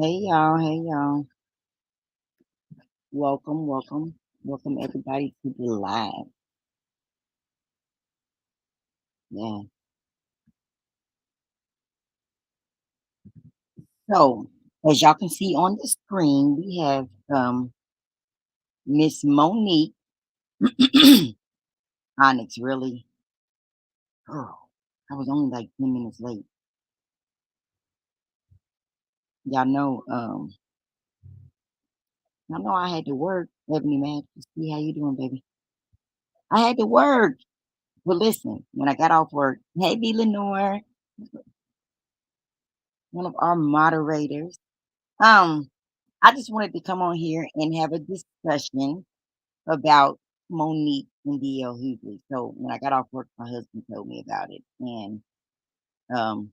Hey y'all. Welcome everybody to the live. Yeah. So as y'all can see on the screen, we have Miss Monique. Onyx, really? Girl, I was only like 10 minutes late. Y'all know, y'all know I had to work, Ebony Man. See how you doing, baby? I had to work. But listen, when I got off work, hey B Lenore, one of our moderators. Um, I just wanted to come on here and have a discussion about Monique and DL Hughley. So when I got off work, my husband told me about it, and um,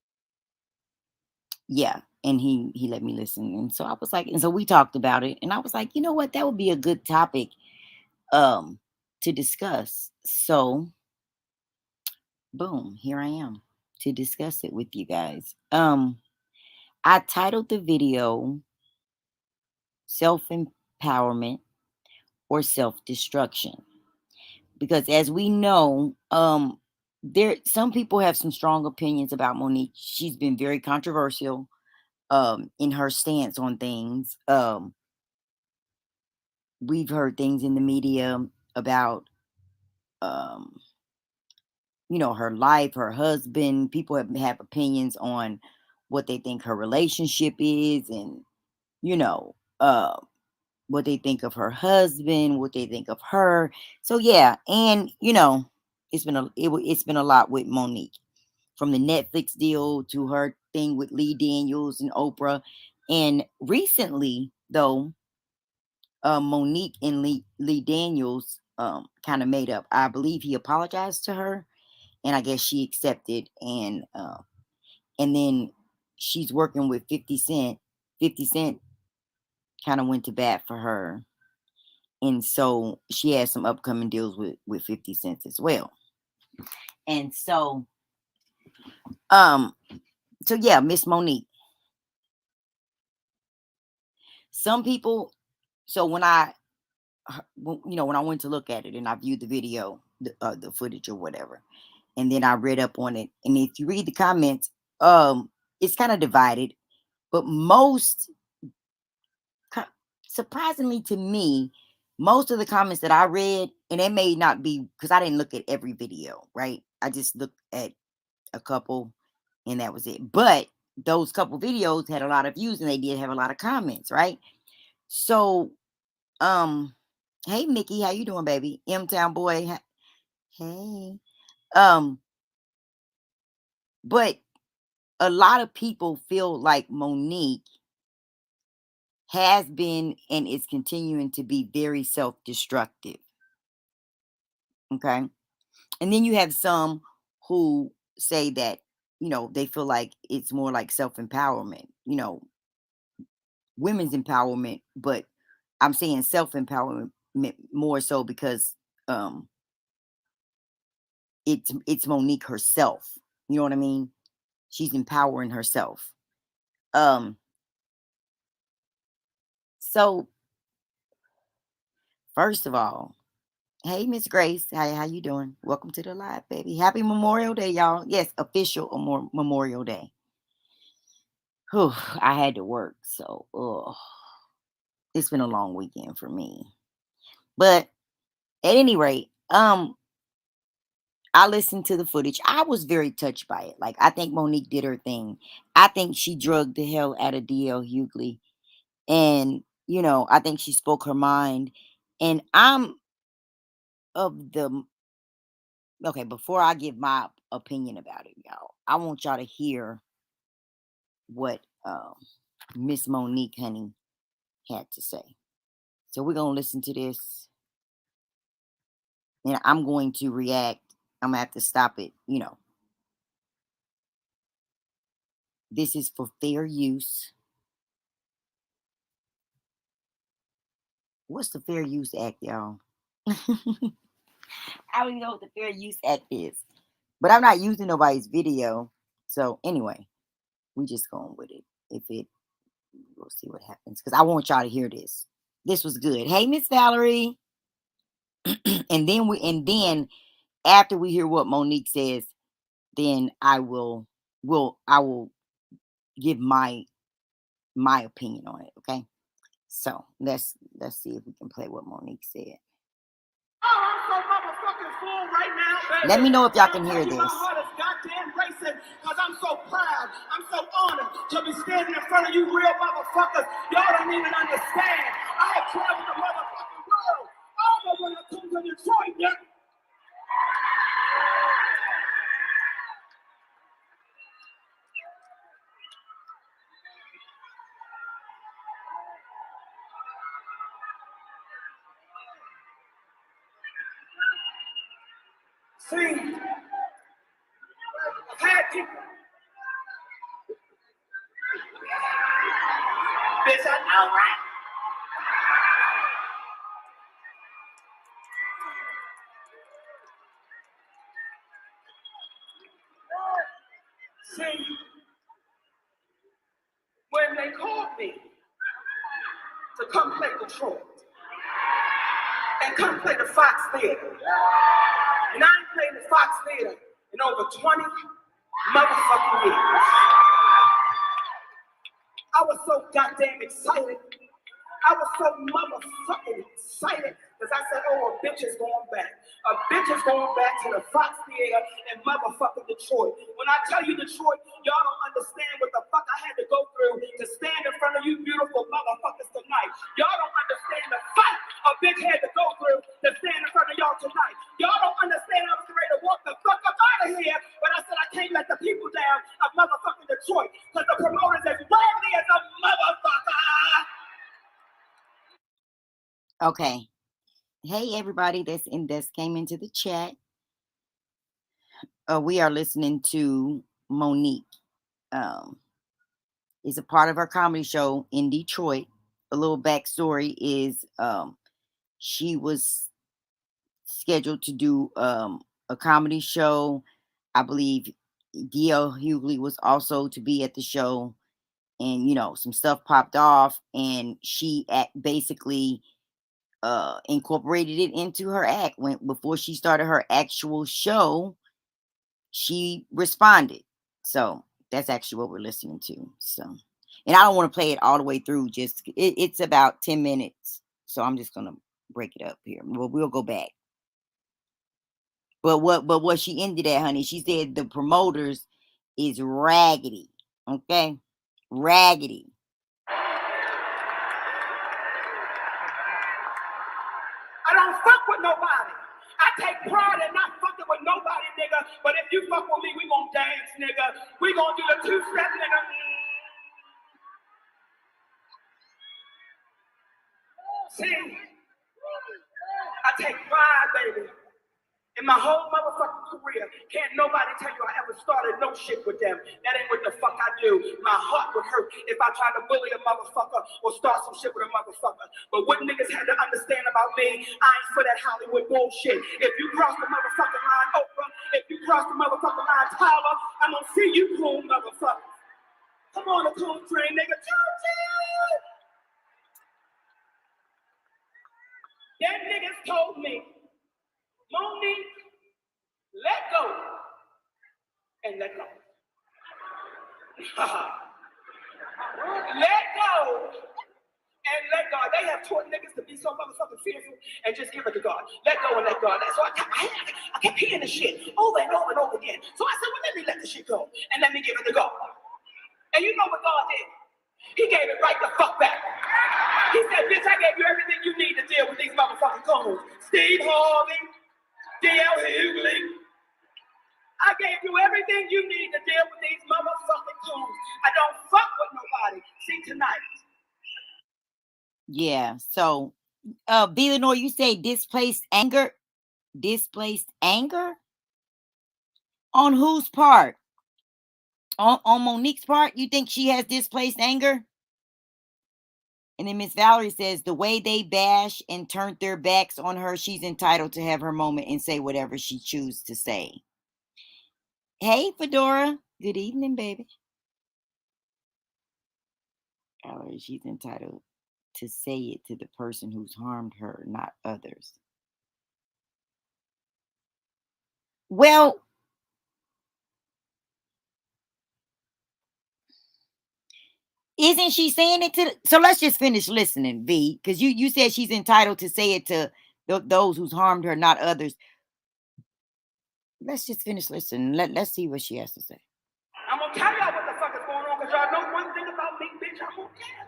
yeah, and he let me listen, and so I was like, and so we talked about it, and I was like, you know what, that would be a good topic um to discuss. So boom, here I am to discuss it with you guys. I titled the video "Self Empowerment or Self Destruction." Because as we know, there some people have some strong opinions about Monique. She's been very controversial in her stance on things. We've heard things in the media about um, her life, her husband. People have opinions on what they think her relationship is, and you know, uh, what they think of her husband, what they think of her. So yeah, and it's been a lot with Monique, from the Netflix deal to her thing with Lee Daniels and Oprah. And recently, though, Monique and Lee Daniels kind of made up. I believe he apologized to her, and I guess she accepted. And then she's working with 50 Cent. 50 Cent kind of went to bat for her, and so she has some upcoming deals with 50 Cent as well. And um, so yeah, Miss Monique. Some people. So when I went to look at it and I viewed the video, the footage or whatever, and then I read up on it, and if you read the comments, it's kind of divided, but co- surprisingly to me, most of the comments that I read, and it may not be because I didn't look at every video, right? I just looked at a couple, and that was it. But those couple videos had a lot of views, and they did have a lot of comments, right? So, um, hey Mickey, how you doing, baby? M Town boy, hey. Um, but a lot of people feel like Monique has been and is continuing to be very self-destructive. Okay. And then you have some who say that, they feel like it's more like self-empowerment, women's empowerment, but I'm saying self-empowerment more so because um it's Monique herself. You know what I mean? She's empowering herself. Um so first of all, hey Miss Grace, how you doing? Welcome to the live, baby. Happy Memorial Day, y'all. Yes, official Memorial Day. Whew, I had to work, so it's been a long weekend for me. But at any rate, I listened to the footage. I was very touched by it. Like, I think Monique did her thing. I think she drugged the hell out of DL Hughley. And, I think she spoke her mind. And I'm of the okay, before I give my opinion about it, y'all, I want y'all to hear what Miss Monique Honey had to say. So we're gonna listen to this, and I'm going to react. I'm gonna have to stop it. This is for fair use. What's the Fair Use Act, y'all? I don't even know what the Fair Use Act is, but I'm not using nobody's video. So anyway, we just going with it. If it we'll see what happens because I want y'all to hear this. This was good. Hey, Miss Valerie. and then after we hear what Monique says, then I will give my opinion on it. Okay. So let's see if we can play what Monique said. Oh, I'm so motherfucking full right now, baby. Let me know if y'all can hear this. My heart is goddamn racing because I'm so proud. I'm so honored to be standing in front of you real motherfuckers. Y'all don't even understand. I have traveled the motherfucking world. All the way to come to Detroit, yeah. See, I've had people. Bitch, I know, right? See, when they called me to come play Detroit and come play the Fox Theater, and I ain't played the Fox Theater in over 20 motherfucking years. I was so goddamn excited. I was so motherfucking excited because I said, oh, a bitch is going back. A bitch is going back to the Fox Theater in motherfucking Detroit. When I tell you Detroit, y'all don't understand what the fuck I had to go through to stand in front of you beautiful motherfuckers tonight. Y'all don't understand the fight a bitch had to go through to stand in front of y'all tonight. Y'all don't understand I was ready to walk the fuck up out of here, but I said I can't let the people down of motherfucking Detroit because the promoters as worthy as a motherfucker. Okay. Hey, everybody that's came into the chat. We are listening to Monique. Is a part of her comedy show in Detroit. A little backstory is she was scheduled to do a comedy show. I believe D.L. Hughley was also to be at the show, and some stuff popped off, and she basically incorporated it into her act. Before she started her actual show, she responded. So that's actually what we're listening to. So, and I don't want to play it all the way through. It's about 10 minutes. So I'm just gonna break it up here. We'll go back. But what she ended at, honey, she said the promoters is raggedy. Okay? Raggedy. I don't fuck with nobody. I take pride in not fucking with nobody, nigga. But if you fuck with me, we gon' dance, nigga. We gon' do the two-step, nigga. See, I take pride, baby. In my whole motherfucking career, can't nobody tell you I ever started no shit with them. That ain't what the fuck I do. My heart would hurt if I tried to bully a motherfucker or start some shit with a motherfucker. But what niggas had to understand about me, I ain't for that Hollywood bullshit. If you cross the motherfucking line, Oprah, if you cross the motherfucking line, Tyler, I'm gonna see you, cool motherfucker. Come on, the cool train, nigga. Them niggas told me, Monique, let go and let go. Let go and let God. They have taught niggas to be so motherfucking fearful and just give it to God. Let go and let God. So I kept hearing this shit over and over and over again. So I said, well, let me let the shit go and let me give it to God. And you know what God did? He gave it right the fuck back. He said, bitch, I gave you everything you need to deal with these motherfucking coons. Steve Harvey, D.L. Hughley. I gave you everything you need to deal with these motherfucking coons. I don't fuck with nobody. See, tonight. Yeah. So, Villanor, you say displaced anger? Displaced anger? On whose part? On Monique's part? You think she has displaced anger? And then Miss Valerie says the way they bash and turned their backs on her, she's entitled to have her moment and say whatever she chooses to say. Hey, Fedora. Good evening, baby. She's entitled to say it to the person who's harmed her, not others. Well, isn't she saying it to so let's just finish listening, V, because you said she's entitled to say it to those who's harmed her, not others. Let's just finish listening. Let's see what she has to say. I'm gonna tell y'all what the fuck is going on, because y'all know one thing about me, bitch, I'm gonna tell.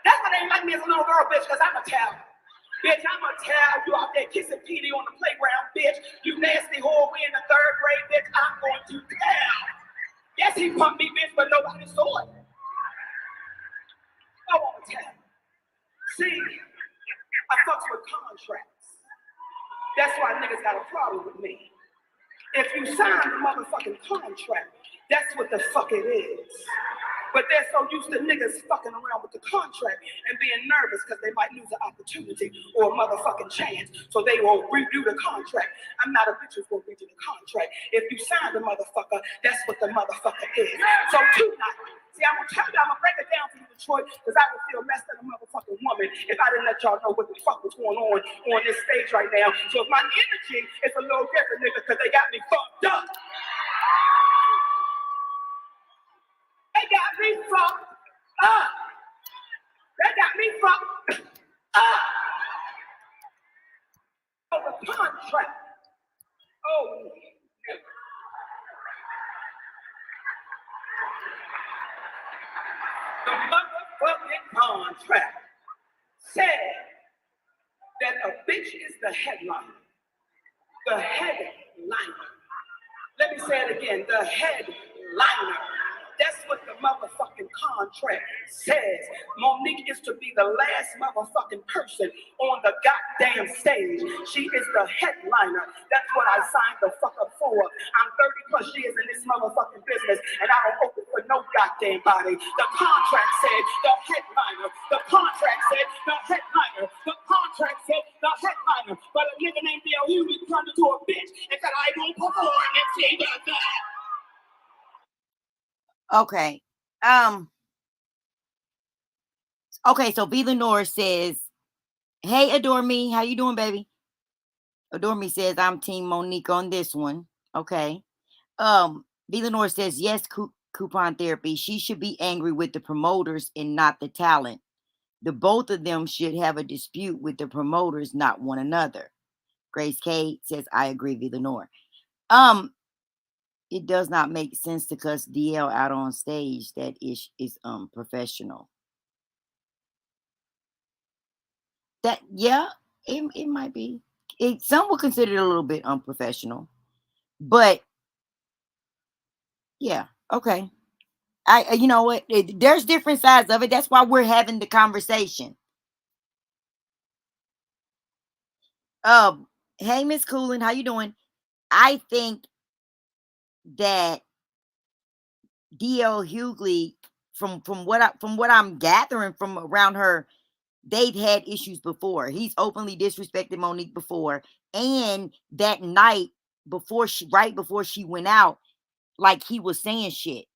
That's why they ain't like me as a little girl, bitch, because I'm a tell. Bitch, I'm gonna tell you out there kissing Petey on the playground, bitch. You nasty whore, we in the 3rd grade, bitch. I'm going to tell. Yes, he pumped me, bitch, but nobody saw it. I wanna tell. See, I fucks with contracts. That's why niggas got a problem with me. If you sign the motherfucking contract, that's what the fuck it is. But they're so used to niggas fucking around with the contract and being nervous because they might lose an opportunity or a motherfucking chance, so they will redo the contract. I'm not a bitch who's gonna redo the contract. If you sign the motherfucker, that's what the motherfucker is. So tonight, see, I'm gonna tell you, I'm gonna break it down for you, Detroit, because I would feel less than a motherfucking woman if I didn't let y'all know what the fuck was going on this stage right now. So if my energy is a little different, nigga, because they got me fucked up. They got me fucked up. They got me fucked up. Oh, the contract. Oh, the motherfucking contract said that a bitch is the headliner. The headliner. Let me say it again. The headliner. That's what the motherfucking contract says. Monique is to be the last motherfucking person on the goddamn stage. She is the headliner. That's what I signed the fuck up for. I'm 30 plus years in this motherfucking business, and I don't open for no goddamn body. The contract said the headliner. The contract said the headliner. The contract said the headliner. But a nigga named Dale Hughleys turned into a bitch and said, I won't perform if she does that. Okay. Okay, so V Lenore says, hey, Adore Me, how you doing, baby? Adore Me says, I'm Team Monique on this one. Okay. V Lenore says, yes, coupon therapy. She should be angry with the promoters and not the talent. The both of them should have a dispute with the promoters, not one another. Grace K says, I agree, V Lenore. It does not make sense to cuss DL out on stage. That is professional. That it might be. Some would consider it a little bit unprofessional, but yeah, okay. You know what? There's different sides of it. That's why we're having the conversation. Hey, Miss Coolin, how you doing? I think that DL Hughley, from what I'm gathering from around her, they've had issues before. He's openly disrespected Monique before, and that night right before she went out, like he was saying shit.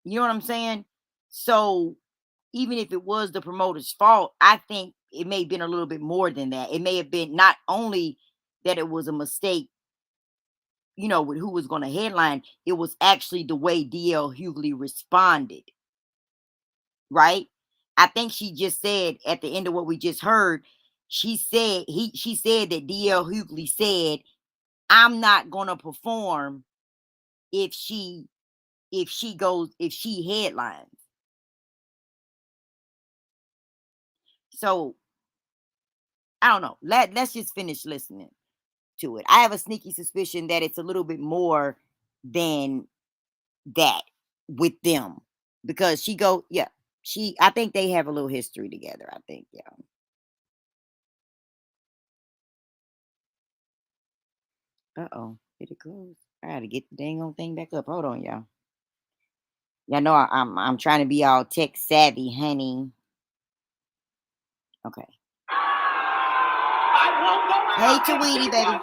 You know what I'm saying? So even if it was the promoter's fault, I think it may have been a little bit more than that. It may have been not only that it was a mistake, with who was going to headline, it was actually the way DL Hughley responded. Right? I think she just said at the end of what we just heard, she said that DL Hughley said, I'm not gonna perform if she headlines. So I don't know. Let's just finish listening to it. I have a sneaky suspicion that it's a little bit more than that with them, because I think they have a little history together. I think, yeah. Uh-oh. Did it close? I gotta get the dang on thing back up. Hold on, y'all. Y'all know I'm trying to be all tech savvy, honey. Okay. I won't go out. Hey, Tweety, baby.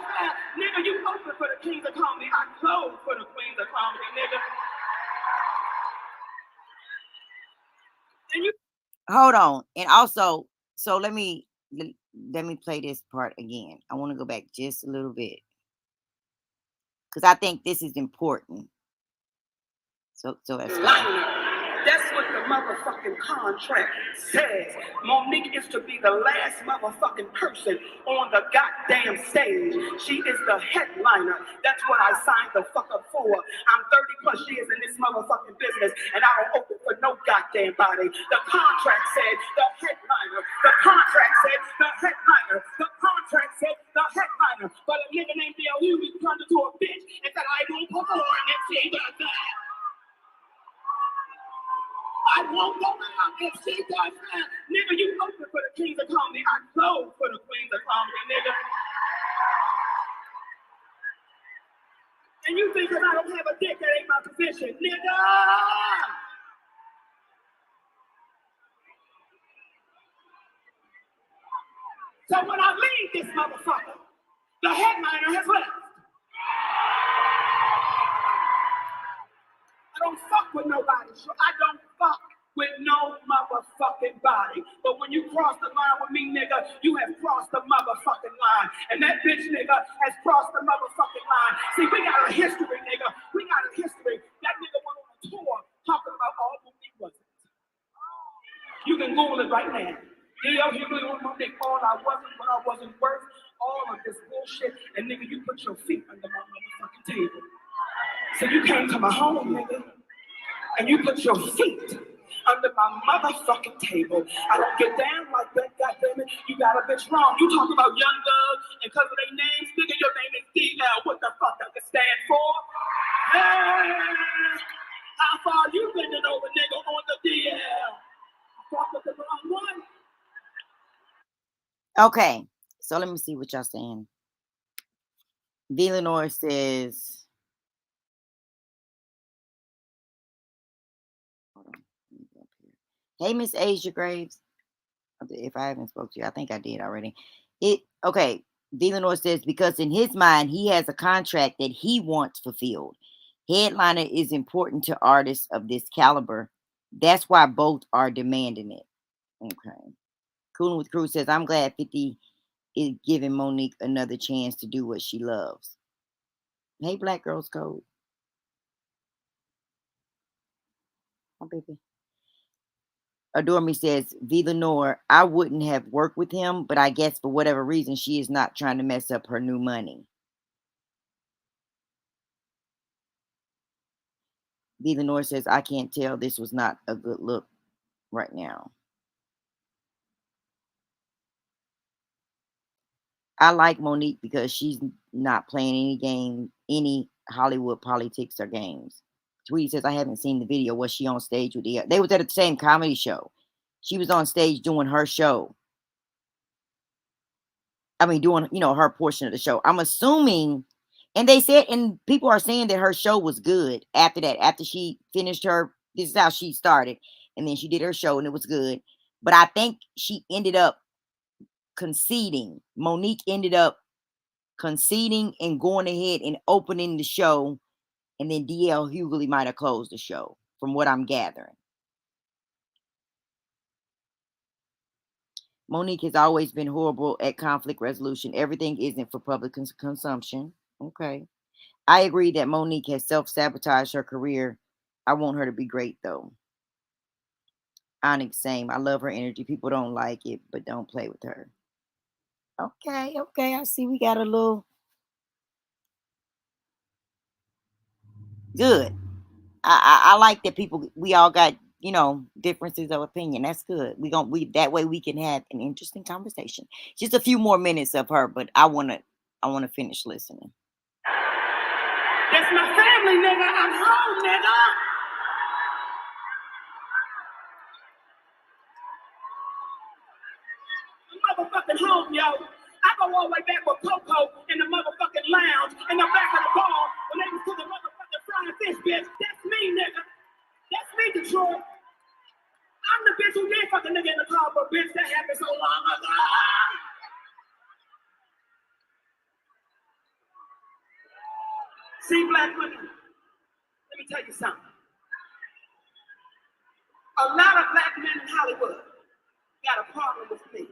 Nigga, you open for the kings of comedy. I close for the queens of comedy, nigga. And you Hold on. And also, so let me play this part again. I want to go back just a little bit because I think this is important. So let's go. That's what the motherfucking contract says. Monique is to be the last motherfucking person on the goddamn stage. She is the headliner. That's what I signed the fuck up for. I'm 30 plus years in this motherfucking business, and I don't open for no goddamn body. The contract said the headliner. The contract said the headliner. The contract said the headliner. But a nigga named D.L. Hughleys turned into a bitch and said, I won't perform if she does that. I won't go out if she does that. Nigga, you open for the kings of comedy. I close for the queens of comedy, nigga. And you think that I don't have a dick, that ain't my position, nigga. So when I leave this motherfucker, the headliner has left. I don't fuck with nobody. So I don't fuck with no motherfucking body. But when you cross the line with me, nigga, you have crossed the motherfucking line. And that bitch, nigga, has crossed the motherfucking line. See, we got a history, nigga. We got a history. That nigga went on a tour talking about all Monique wasn't. You can Google it right now. D.L. Hughleys on Monique, all I wasn't, what I wasn't worth, all of this bullshit. And nigga, you put your feet under my motherfucking table. So you came to my home, nigga, and you put your feet under my motherfucking table. I don't get down like that, goddammit. You got a bitch wrong. You talk about Young Doug, and because of their names, nigga, your name is D.L. What the fuck does it stand for? Hey, how far you bending over, nigga, on the D.L.? Fuck with the wrong one. Okay, so let me see what y'all saying. V. Lenore says, hold on, let me go up here. Hey, Miss Asia Graves. If I haven't spoke to you, I think I did already. Okay. V. Lenore says because in his mind he has a contract that he wants fulfilled. Headliner is important to artists of this caliber. That's why both are demanding it. Okay. Cooling with Crew says I'm glad 50 is giving Monique another chance to do what she loves. Hey, Black Girls Code. Hi, baby. Adore Me says, V. Lenore, I wouldn't have worked with him, but I guess for whatever reason, she is not trying to mess up her new money. V. Lenore says, I can't tell. This was not a good look right now. I like Monique because she's not playing any game, any Hollywood politics or games. Tweety says, I haven't seen the video. Was she on stage with the? They was at the same comedy show. She was on stage doing her show. I mean, doing, her portion of the show. I'm assuming, and they said, and people are saying that her show was good after that. After she finished this is how she started, and then she did her show, and it was good. But I think she ended up conceding. Monique ended up conceding and going ahead and opening the show, and then D.L. Hughley might have closed the show, from what I'm gathering. Monique has always been horrible at conflict resolution. Everything isn't for public consumption. Okay. I agree that Monique has self-sabotaged her career. I want her to be great, though. Onyx, same. I love her energy. People don't like it, but don't play with her. Okay. I see we got a little good. I like that we all got, differences of opinion. That's good. We that way we can have an interesting conversation. Just a few more minutes of her, but I wanna finish listening. That's my family, nigga. I'm home, nigga. I'm motherfucking home, yo. I go all the way back with Coco in the motherfucking lounge in the back of the bar when they was to the motherfucking frying fish, bitch. That's me, nigga. That's me, Detroit. I'm the bitch who did fuck a nigga in the car, but bitch, that happened so long ago. See, black women, let me tell you something. A lot of black men in Hollywood got a problem with me.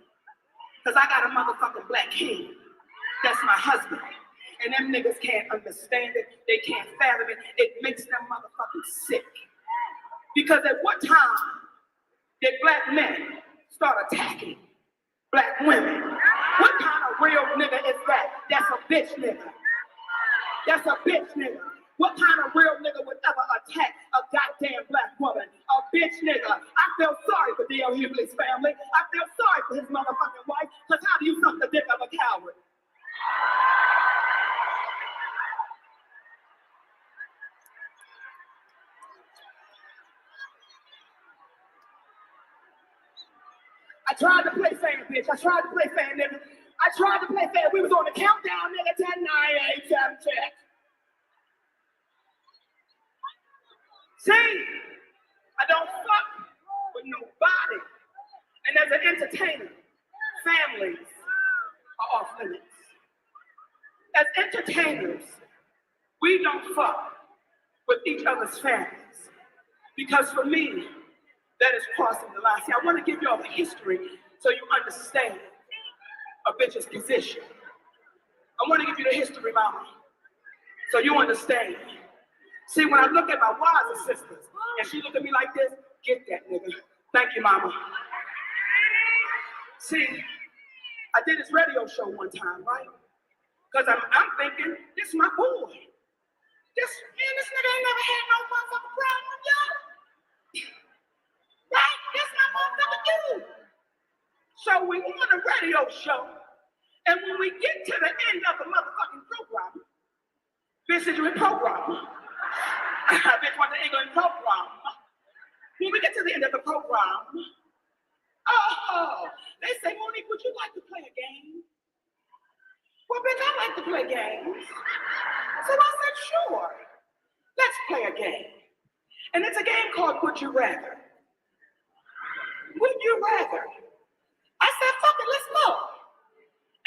Because I got a motherfucking black king. That's my husband. And them niggas can't understand it. They can't fathom it. It makes them motherfucking sick. Because at what time did black men start attacking black women? What kind of real nigga is that? That's a bitch nigga. That's a bitch nigga. What kind of real nigga would ever attack a goddamn black woman? A bitch nigga. I feel sorry for D.L. Hughley's family. I feel sorry for his motherfucking wife. Because how do you suck the dick of a coward? I tried to play fan, bitch. I tried to play fan, nigga. I tried to play fan. We was on the countdown, nigga. 10, 9, 8, 7, check. See, I don't fuck with nobody. And as an entertainer, families are off limits. As entertainers, we don't fuck with each other's families. Because for me, that is crossing the line. See, I want to give you all the history so you understand a bitch's position. I want to give you the history, mama, so you understand. See, when I look at my wives and sisters, and she look at me like this, get that nigga. Thank you, mama. See, I did this radio show one time, right? Because I'm thinking, this is my boy. This nigga ain't never had no motherfucking problem, y'all. Right? This my motherfucking dude. So we on a radio show, and when we get to the end of the motherfucking program, this is your program. Bitch want the England program. When we get to the end of the program, they say, Monique, would you like to play a game? Well, bitch, I like to play games. So I said, sure, let's play a game. And it's a game called Would You Rather. Would you rather? I said, fuck it, let's go.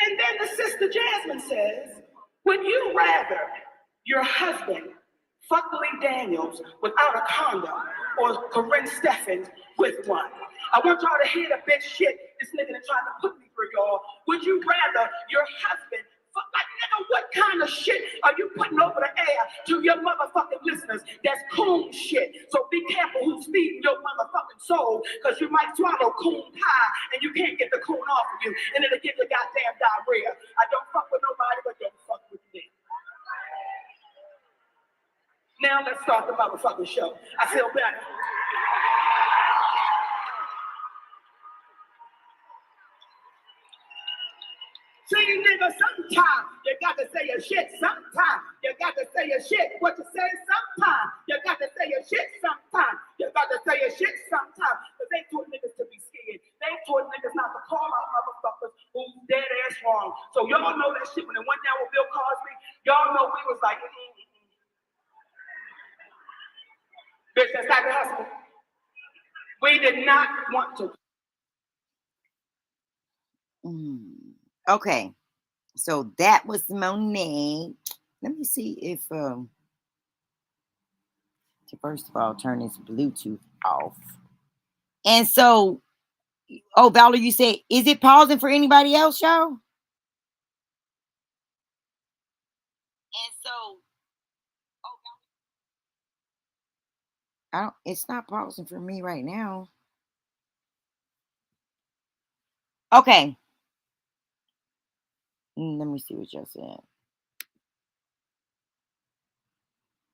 And then the sister Jasmine says, would you rather your husband fuck Lee Daniels without a condom or Corinne Steffens with one? I want y'all to hear the bitch shit this nigga that tried to put me through, y'all. Would you rather your husband fuck, like, nigga, what kind of shit are you putting over the air to your motherfucking listeners? That's coon shit. So be careful who's feeding your motherfucking soul, because you might swallow coon pie and you can't get the coon off of you, and it'll give you goddamn diarrhea. I don't fuck with nobody, but don't fuck with me. Now let's start the motherfucking show. I feel better. See, nigga, sometimes you got to say your shit. Sometimes you got to say your shit. What you say? Sometimes you got to say your shit. Sometimes you got to say your shit. Sometimes, because they taught niggas to be scared. They taught niggas not to call out motherfuckers who's dead ass wrong. So y'all know that shit when it went down with Bill Cosby. Y'all know we was like, bitch, that's not the husband. We did not want to. Okay, so that was Monet. Let me see if first of all, turn this Bluetooth off. And so, oh, Valerie, you said, is it pausing for anybody else, y'all? And so, I don't. It's not pausing for me right now. Okay. Let me see what y'all said.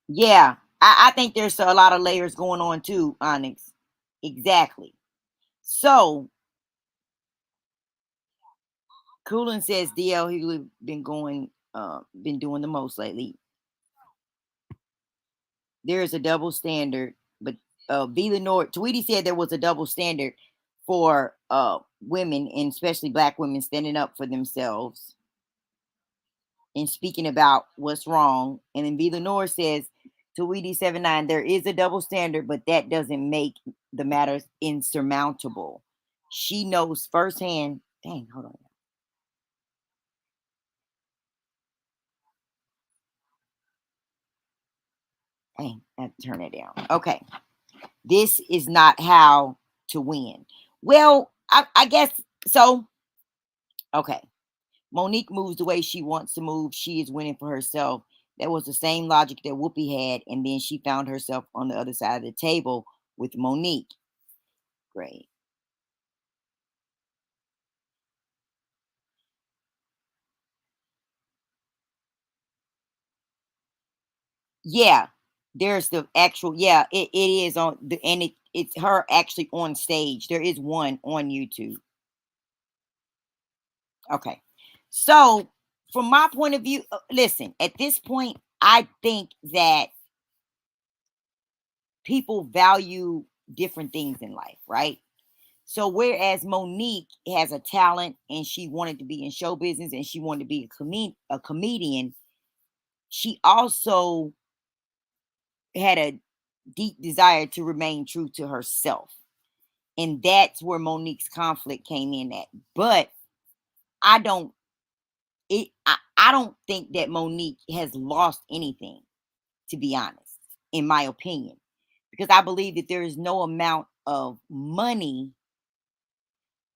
Yeah, I think there's a lot of layers going on too, Onyx. Exactly. So, Coolin says DL Hughley been doing the most lately. There is a double standard, but V. Lenore, Tweety said there was a double standard for women, and especially black women, standing up for themselves and speaking about what's wrong. And then V. Lenore says, Tweety 79, there is a double standard, but that doesn't make the matters insurmountable. She knows firsthand. Dang, hold on. Dang, I have to turn it down. Okay. This is not how to win. Well, I guess so. Okay. Monique moves the way she wants to move. She is winning for herself. That was the same logic that Whoopi had. And then she found herself on the other side of the table with Monique. Great. Yeah. There's the actual, yeah, it is on the, and it's her actually on stage. There is one on YouTube. Okay. So, from my point of view, listen, at this point, I think that people value different things in life, right? So, whereas Monique has a talent and she wanted to be in show business and she wanted to be a comedian, she also had a deep desire to remain true to herself. And that's where Monique's conflict came in at. But I don't I don't think that Monique has lost anything, to be honest, in my opinion, because I believe that there is no amount of money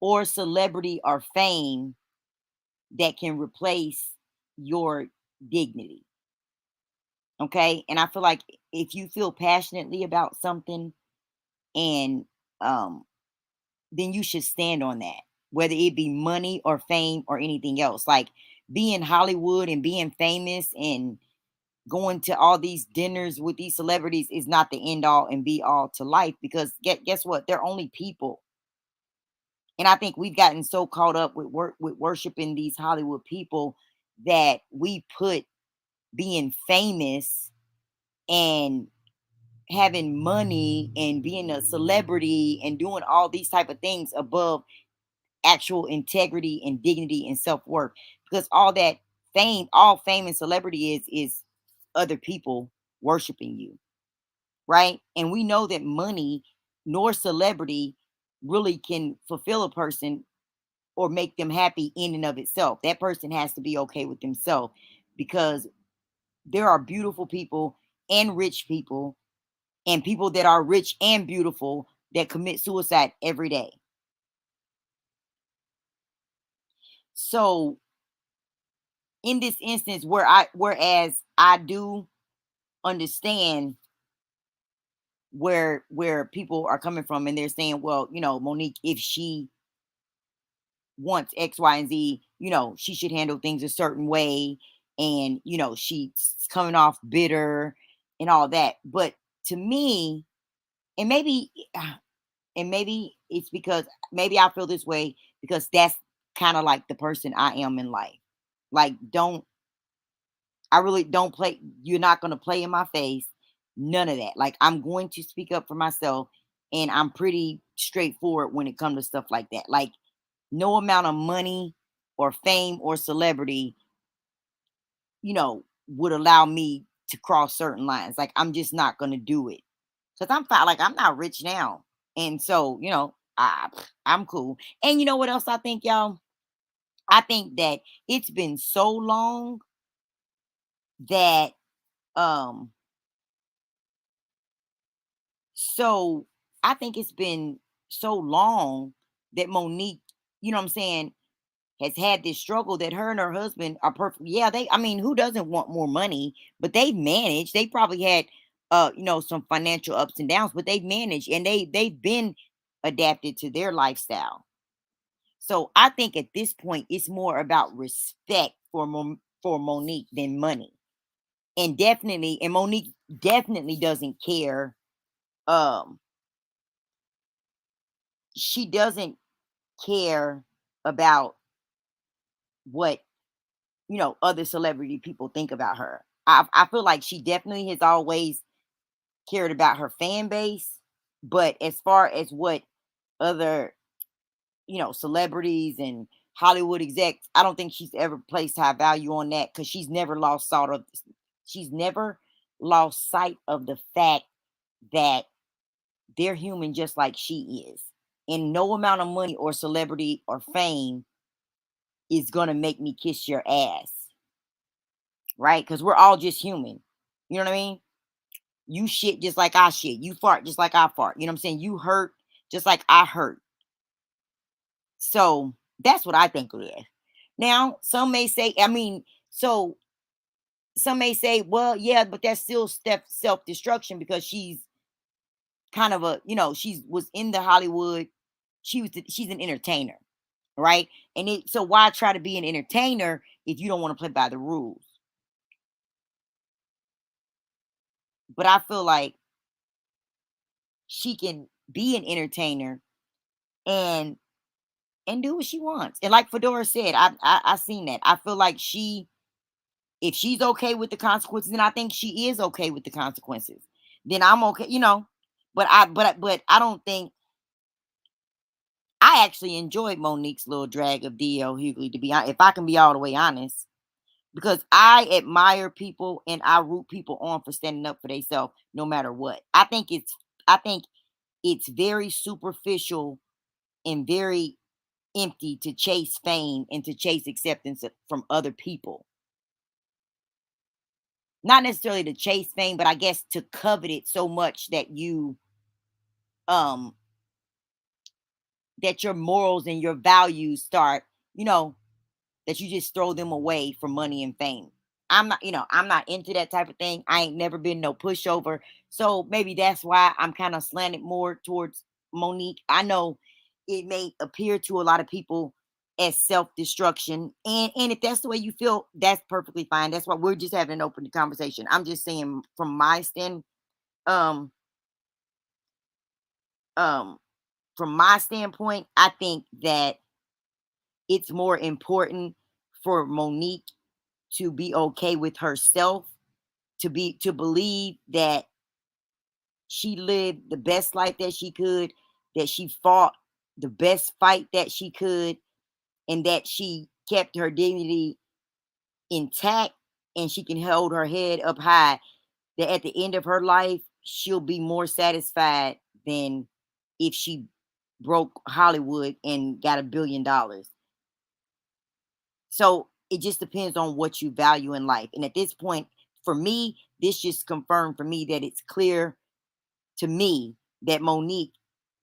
or celebrity or fame that can replace your dignity. Okay. And I feel like if you feel passionately about something and um then you should stand on that, whether it be money or fame or anything else. Like being Hollywood and being famous and going to all these dinners with these celebrities is not the end all and be all to life, because guess what? They're only people. And I think we've gotten so caught up with worshiping these Hollywood people that we put being famous and having money and being a celebrity and doing all these type of things above actual integrity and dignity and self-worth, because all fame and celebrity is other people worshiping you, right? And we know that money nor celebrity really can fulfill a person or make them happy in and of itself. That person has to be okay with themselves, because there are beautiful people and rich people and people that are rich and beautiful that commit suicide every day. So in this instance, whereas I do understand where people are coming from, and they're saying, well, Monique, if she wants X, Y, and Z, she should handle things a certain way, and she's coming off bitter and all that. But to me, and maybe and maybe it's because maybe I feel this way because that's kind of like the person I am in life. Like, don't I really don't play. You're not going to play in my face. None of that. Like, I'm going to speak up for myself, and I'm pretty straightforward when it comes to stuff like that. Like, no amount of money or fame or celebrity, would allow me to cross certain lines. Like, I'm just not going to do it because I'm fine. Like, I'm not rich now. And so, I'm cool. And you know what else I think, y'all? I think that it's been so long that, um, so I think it's been so long that Monique, you know what I'm saying, has had this struggle that her and her husband are perfect. Yeah, I mean, who doesn't want more money? But they've managed. They probably had some financial ups and downs, but they've managed, and they've been adapted to their lifestyle. So I think at this point it's more about respect for Monique than money. And Monique definitely doesn't care. Um she doesn't care about what other celebrity people think about her. I feel like she definitely has always cared about her fan base, but as far as what other celebrities and Hollywood execs, I don't think she's ever placed high value on that, because she's never lost sight of the fact that they're human just like she is, and no amount of money or celebrity or fame is gonna make me kiss your ass, right? Because we're all just human. You know what I mean? You shit just like I shit. You fart just like I fart. You know what I'm saying? You hurt just like I hurt. So that's what I think it is. Now, some may say, I mean, so some may say, well, yeah, but that's still step self destruction because she's kind of a, she was in the Hollywood. She's an entertainer, right? And so why try to be an entertainer if you don't want to play by the rules? But I feel like she can be an entertainer and do what she wants. And like Fedora said, I seen that. I feel like if she's okay with the consequences, and I think she is okay with the consequences, then I'm okay. But I don't think I actually enjoyed Monique's little drag of DL Hughley, to be honest, if I can be all the way honest, because I admire people and I root people on for standing up for themselves no matter what. I think it's very superficial and very empty to chase fame and to chase acceptance from other people. Not necessarily to chase fame, but I guess to covet it so much that um that your morals and your values start, you know, that you just throw them away for money and fame. I'm not into that type of thing. I ain't never been no pushover. So maybe that's why I'm kind of slanted more towards Monique. I know it may appear to a lot of people as self-destruction. And if that's the way you feel, that's perfectly fine. That's why we're just having an open conversation. I'm just saying um um from my standpoint, I think that it's more important for Monique to be okay with herself, to believe that she lived the best life that she could, that she fought the best fight that she could, and that she kept her dignity intact and she can hold her head up high, that at the end of her life she'll be more satisfied than if she broke Hollywood and got $1 billion. So it just depends on what you value in life. And at this point, for me, this just confirmed for me that it's clear to me that Monique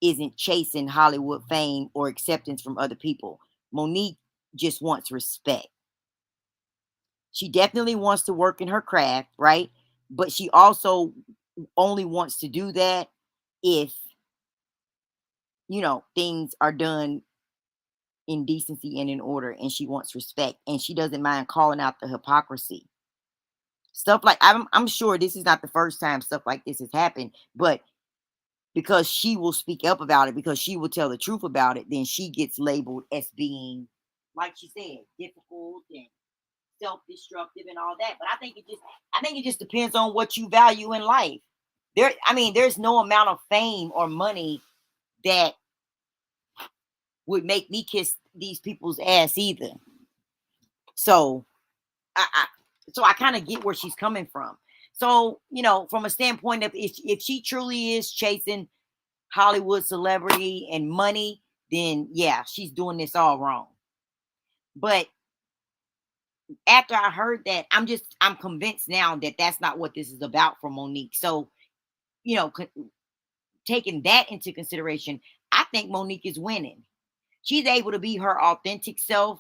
isn't chasing Hollywood fame or acceptance from other people. Monique just wants respect. She definitely wants to work in her craft, right? But she also only wants to do that if, things are done in decency and in order, and she wants respect, and she doesn't mind calling out the hypocrisy. Stuff like I'm sure this is not the first time stuff like this has happened, but because she will speak up about it, because she will tell the truth about it, then she gets labeled as being, like she said, difficult and self-destructive and all that. But I think it just depends on what you value in life. There's no amount of fame or money that would make me kiss these people's ass either. So I so I kind of get where she's coming from. So, from a standpoint of if she truly is chasing Hollywood celebrity and money, then yeah, she's doing this all wrong. But after I heard that, I'm convinced now that that's not what this is about for Monique. So, you know, co- taking that into consideration, I think Monique is winning. She's able to be her authentic self.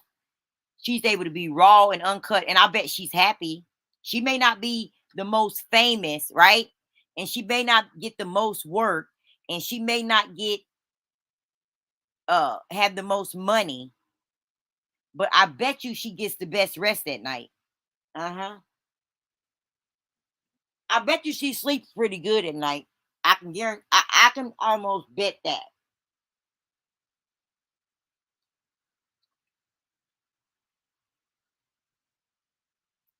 She's able to be raw and uncut, and I bet she's happy. She may not be the most famous, right? And she may not get the most work, and she may not get have the most money, but I bet you she gets the best rest at night. Uh-huh. I bet you she sleeps pretty good at night. I can guarantee I can almost bet that.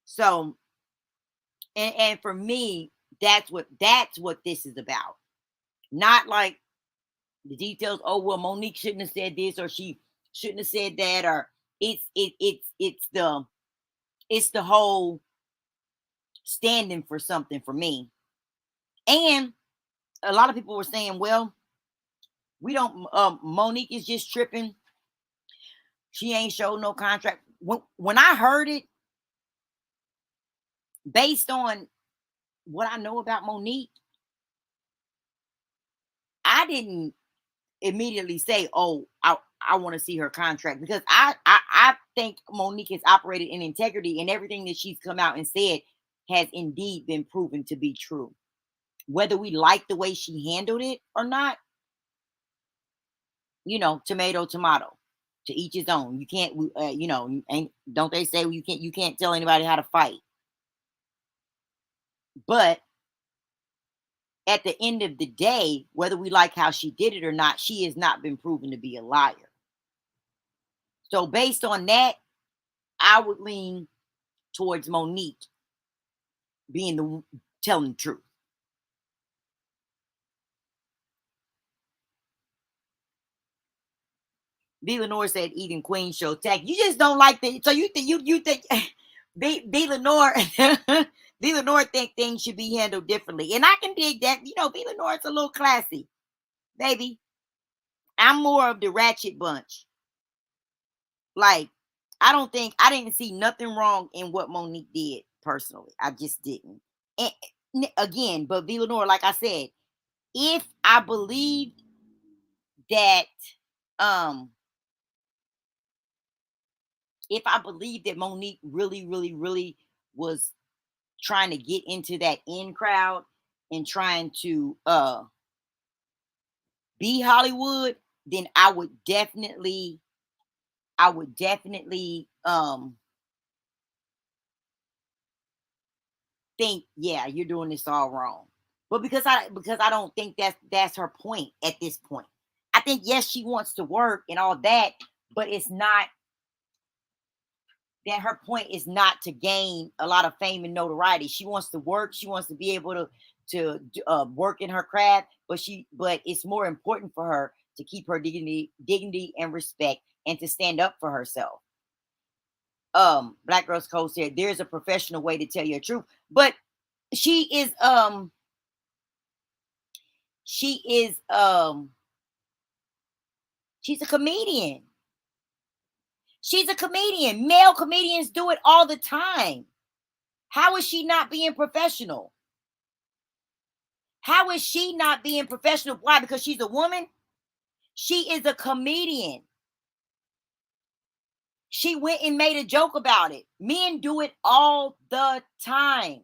So and for me, that's what this is about. Not like the details. Oh well, Monique shouldn't have said this, or she shouldn't have said that, or it's the whole standing for something for me. And a lot of people were saying, well, we don't. Monique is just tripping. She ain't showed no contract. When I heard it, based on what I know about Monique, I didn't. immediately say, "Oh, I want to see her contract," because I think Monique has operated in integrity, and everything that she's come out and said has indeed been proven to be true. Whether we like the way she handled it or not, tomato, tomato. To each his own. You can't, and don't they say you can't tell anybody how to fight? But at the end of the day, whether we like how she did it or not, she has not been proven to be a liar. So based on that, I would lean towards Monique being the telling the truth. B. Lenore said, "Eating Queen show tech." You just don't like the. So you think B. Lenore B. Lenore think things should be handled differently, and I can dig that. B. Lenore's a little classy, baby. I'm more of the ratchet bunch. Like, I didn't see nothing wrong in what Monique did personally. I just didn't. And again, but V. Lenore, like I said, if I believed that, um, if I believed that Monique really, really, really was trying to get into that in crowd and trying to be Hollywood, then I would definitely think, yeah, you're doing this all wrong. But because I don't think that's her point at this point. I think, yes, she wants to work and all that, but it's not that her point is not to gain a lot of fame and notoriety. She wants to work. She wants to be able to work in her craft, but it's more important for her to keep her dignity and respect, and to stand up for herself. Black Girls Code said there's a professional way to tell your truth, but she is um she is she's a comedian. She's a comedian. Male comedians do it all the time. How is she not being professional? How is she not being professional? Why? Because she's a woman? She is a comedian. She went and made a joke about it. Men do it all the time.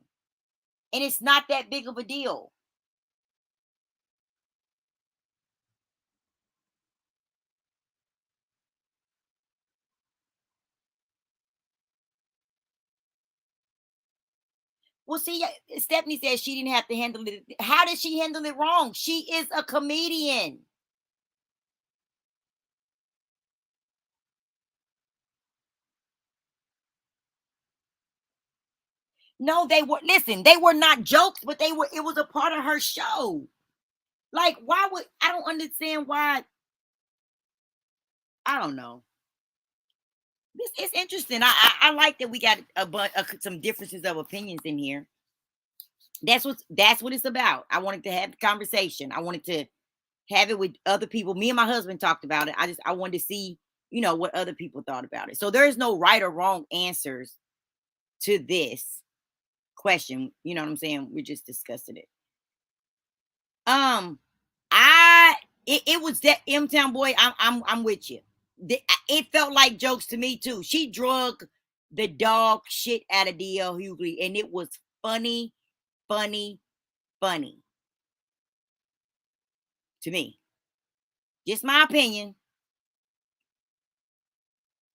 And it's not that big of a deal. Well, see, Stephanie said she didn't have to handle it. How did she handle it wrong? She is a comedian. No, they were not jokes, but it was a part of her show. Like, why would I don't understand why. I don't know. This is interesting. I like that we got some differences of opinions in here. That's what it's about. I wanted to have the conversation. I wanted to have it with other people. Me and my husband talked about it. I wanted to see, what other people thought about it. So there is no right or wrong answers to this question. You know what I'm saying? We're just discussing it. Um, I it was that M Town boy. I'm with you. It felt like jokes to me too. She drug the dog shit out of DL Hughley, and it was funny, funny, funny to me. Just my opinion.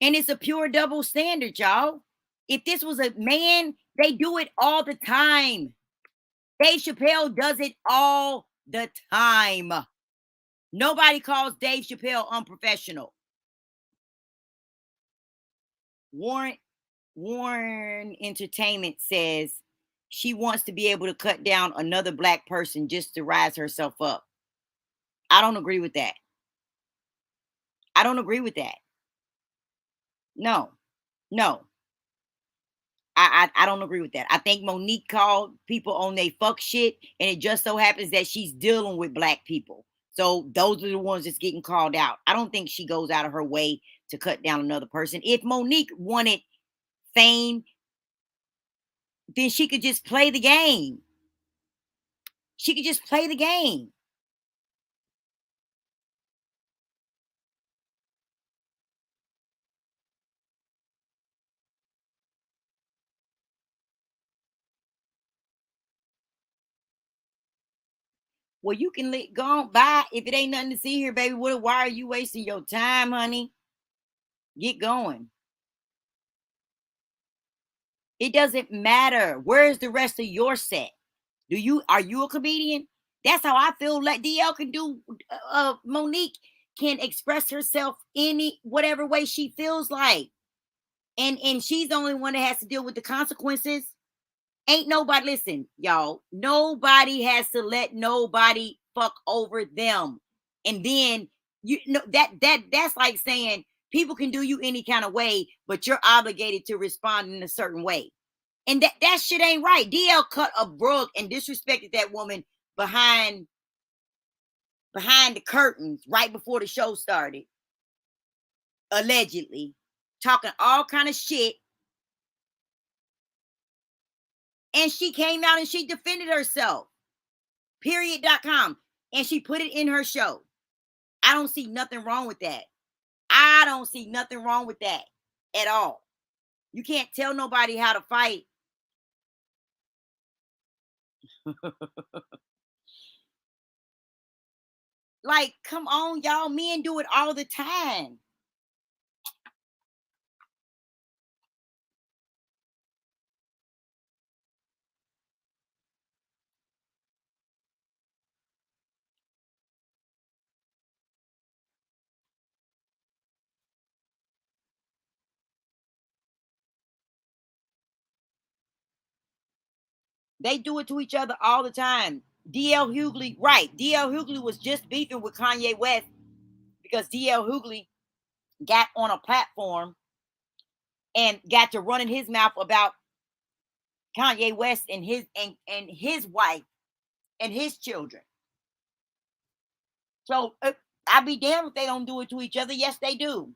And it's a pure double standard, y'all. If this was a man, they do it all the time. Dave Chappelle does it all the time. Nobody calls Dave Chappelle unprofessional. Warren Warren Entertainment says she wants to be able to cut down another black person just to rise herself up. I don't agree with that. I don't agree with that. No, no. I don't agree with that. I think Monique called people on their fuck shit, and it just so happens that she's dealing with black people. So those are the ones that's getting called out. I don't think she goes out of her way to cut down another person. If Monique wanted fame, then she could just play the game. She could just play the game. Well, you can go on by. If it ain't nothing to see here, baby, why are you wasting your time, honey? Get going. It doesn't matter. Where's the rest of your set? Are you a comedian? That's how I feel like DL can do. Monique can express herself any whatever way she feels like. And she's the only one that has to deal with the consequences. Ain't nobody, listen, y'all, nobody has to let nobody fuck over them. And then you know that's like saying people can do you any kind of way, but you're obligated to respond in a certain way. And that shit ain't right. DL cut a rug and disrespected that woman behind the curtains right before the show started, allegedly talking all kind of shit. And she came out and she defended herself. Period.com. And she put it in her show. I don't see nothing wrong with that. I don't see nothing wrong with that at all. You can't tell nobody how to fight. Like, come on, y'all. Men do it all the time. They do it to each other all the time. DL Hughley, right. DL Hughley was just beefing with Kanye West because DL Hughley got on a platform and got to running his mouth about Kanye West and his wife and his children. So I'll be damned if they don't do it to each other. Yes, they do.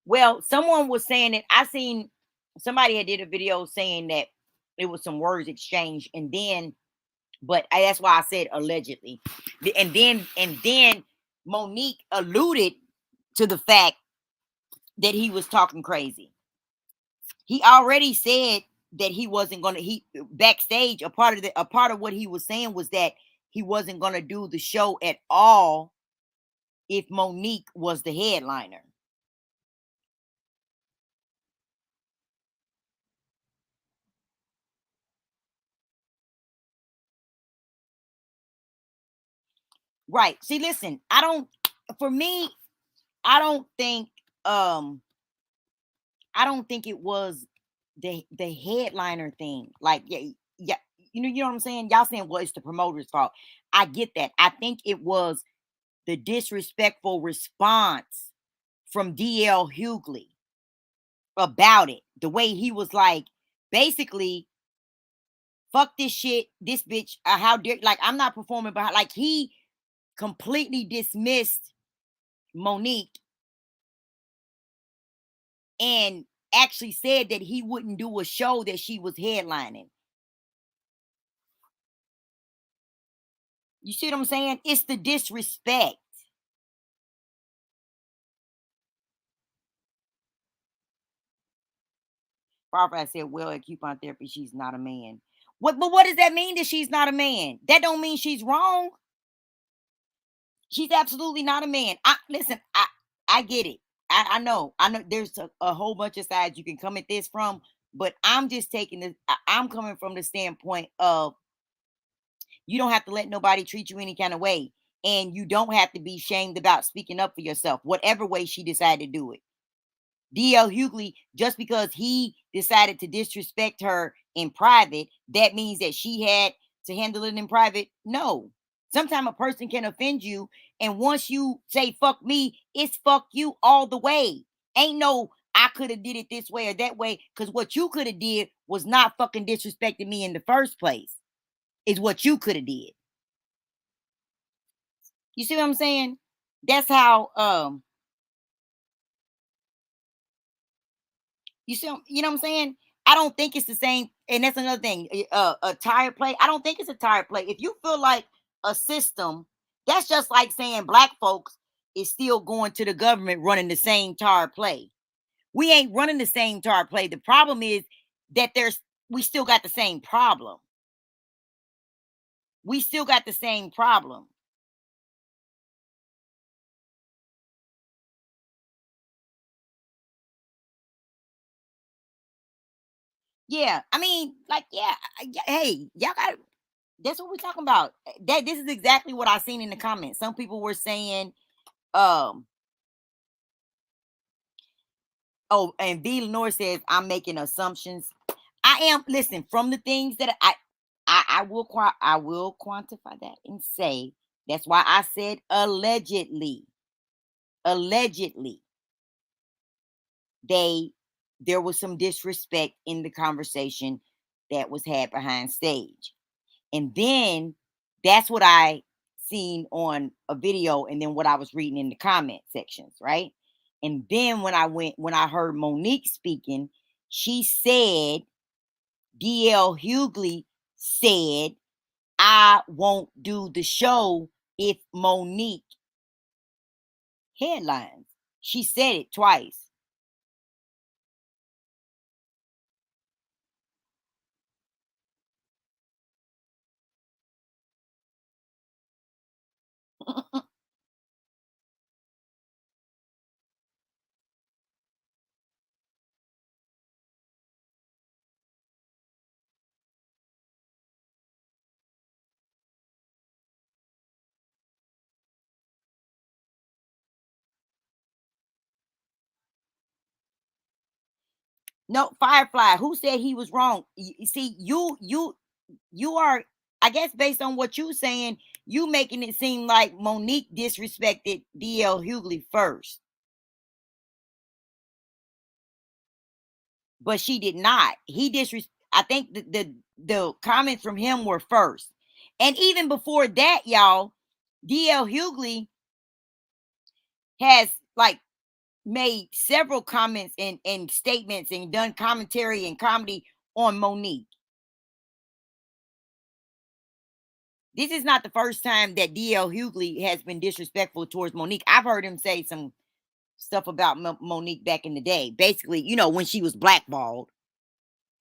Well, someone was saying it. I seen somebody had did a video saying that it was some words exchanged, and then, but that's why I said allegedly, and then Monique alluded to the fact that he was talking crazy. He already said that he wasn't gonna. He backstage a part of what he was saying was that he wasn't gonna do the show at all if Monique was the headliner. Right. See, listen, for me, I don't think it was the headliner thing. Like, yeah, yeah, you know what I'm saying? Y'all saying, well, it's the promoter's fault. I get that. I think it was the disrespectful response from DL Hughley about it. The way he was like, basically, fuck this shit, this bitch, how dare, like, I'm not performing behind, like, he completely dismissed Monique and actually said that he wouldn't do a show that she was headlining. You see what I'm saying? It's the disrespect. Barbara said, well, at coupon therapy, she's not a man. But what does that mean that she's not a man? That don't mean she's wrong. She's absolutely not a man. I get it. I know there's a whole bunch of sides you can come at this from, but I'm just taking this. I'm coming from the standpoint of you don't have to let nobody treat you any kind of way. And you don't have to be shamed about speaking up for yourself, whatever way she decided to do it. DL Hughley, just because he decided to disrespect her in private, that means that she had to handle it in private? No. Sometimes a person can offend you, and once you say fuck me, it's fuck you all the way. Ain't no I could have did it this way or that way, because what you could have did was not fucking disrespecting me in the first place. Is what you could have did. You see what I'm saying? That's how you know what I'm saying? I don't think it's the same, and that's another thing. A tire play. I don't think it's a tire play. If you feel like a system That's just like saying black folks is still going to the government running the same tar play. We ain't running the same tar play. The problem is that we still got the same problem. We still got the same problem. Yeah, I mean, like, yeah, hey, y'all got. That's what we're talking about. That this is exactly what I seen in the comments. Some people were saying, um, oh, and V Lenore says I'm making assumptions. I am. Listen, from the things that I will quantify that and say that's why I said allegedly. Allegedly, they there was some disrespect in the conversation that was had behind stage. And then that's what I seen on a video and then what I was reading in the comment sections, right? And then when I heard Monique speaking, she said, DL Hughley said, I won't do the show if Monique headlines. She said it twice. No, Firefly, who said he was wrong? See, you are, I guess, based on what you saying, you making it seem like Monique disrespected DL Hughley first, but she did not. He disres. I think the comments from him were first, and even before that, y'all, DL Hughley has like made several comments and statements and done commentary and comedy on Monique. This is not the first time that DL Hughley has been disrespectful towards Monique. I've heard him say some stuff about Monique back in the day. Basically, when she was blackballed,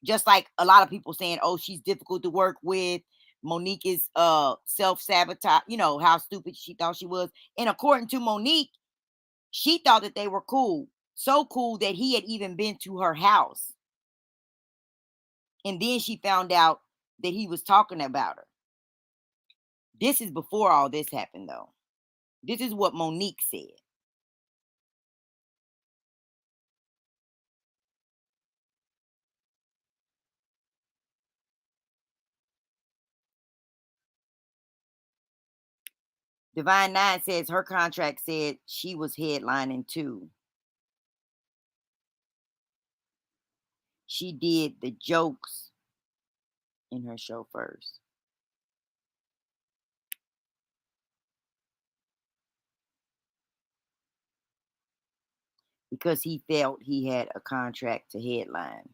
just like a lot of people saying, "Oh, she's difficult to work with." Monique is self-sabotage, how stupid she thought she was. And according to Monique, she thought that they were cool. So cool that he had even been to her house. And then she found out that he was talking about her. This is before all this happened, though. This is what Monique said. Divine Nine says her contract said she was headlining too. She did the jokes in her show first because he felt he had a contract to headline.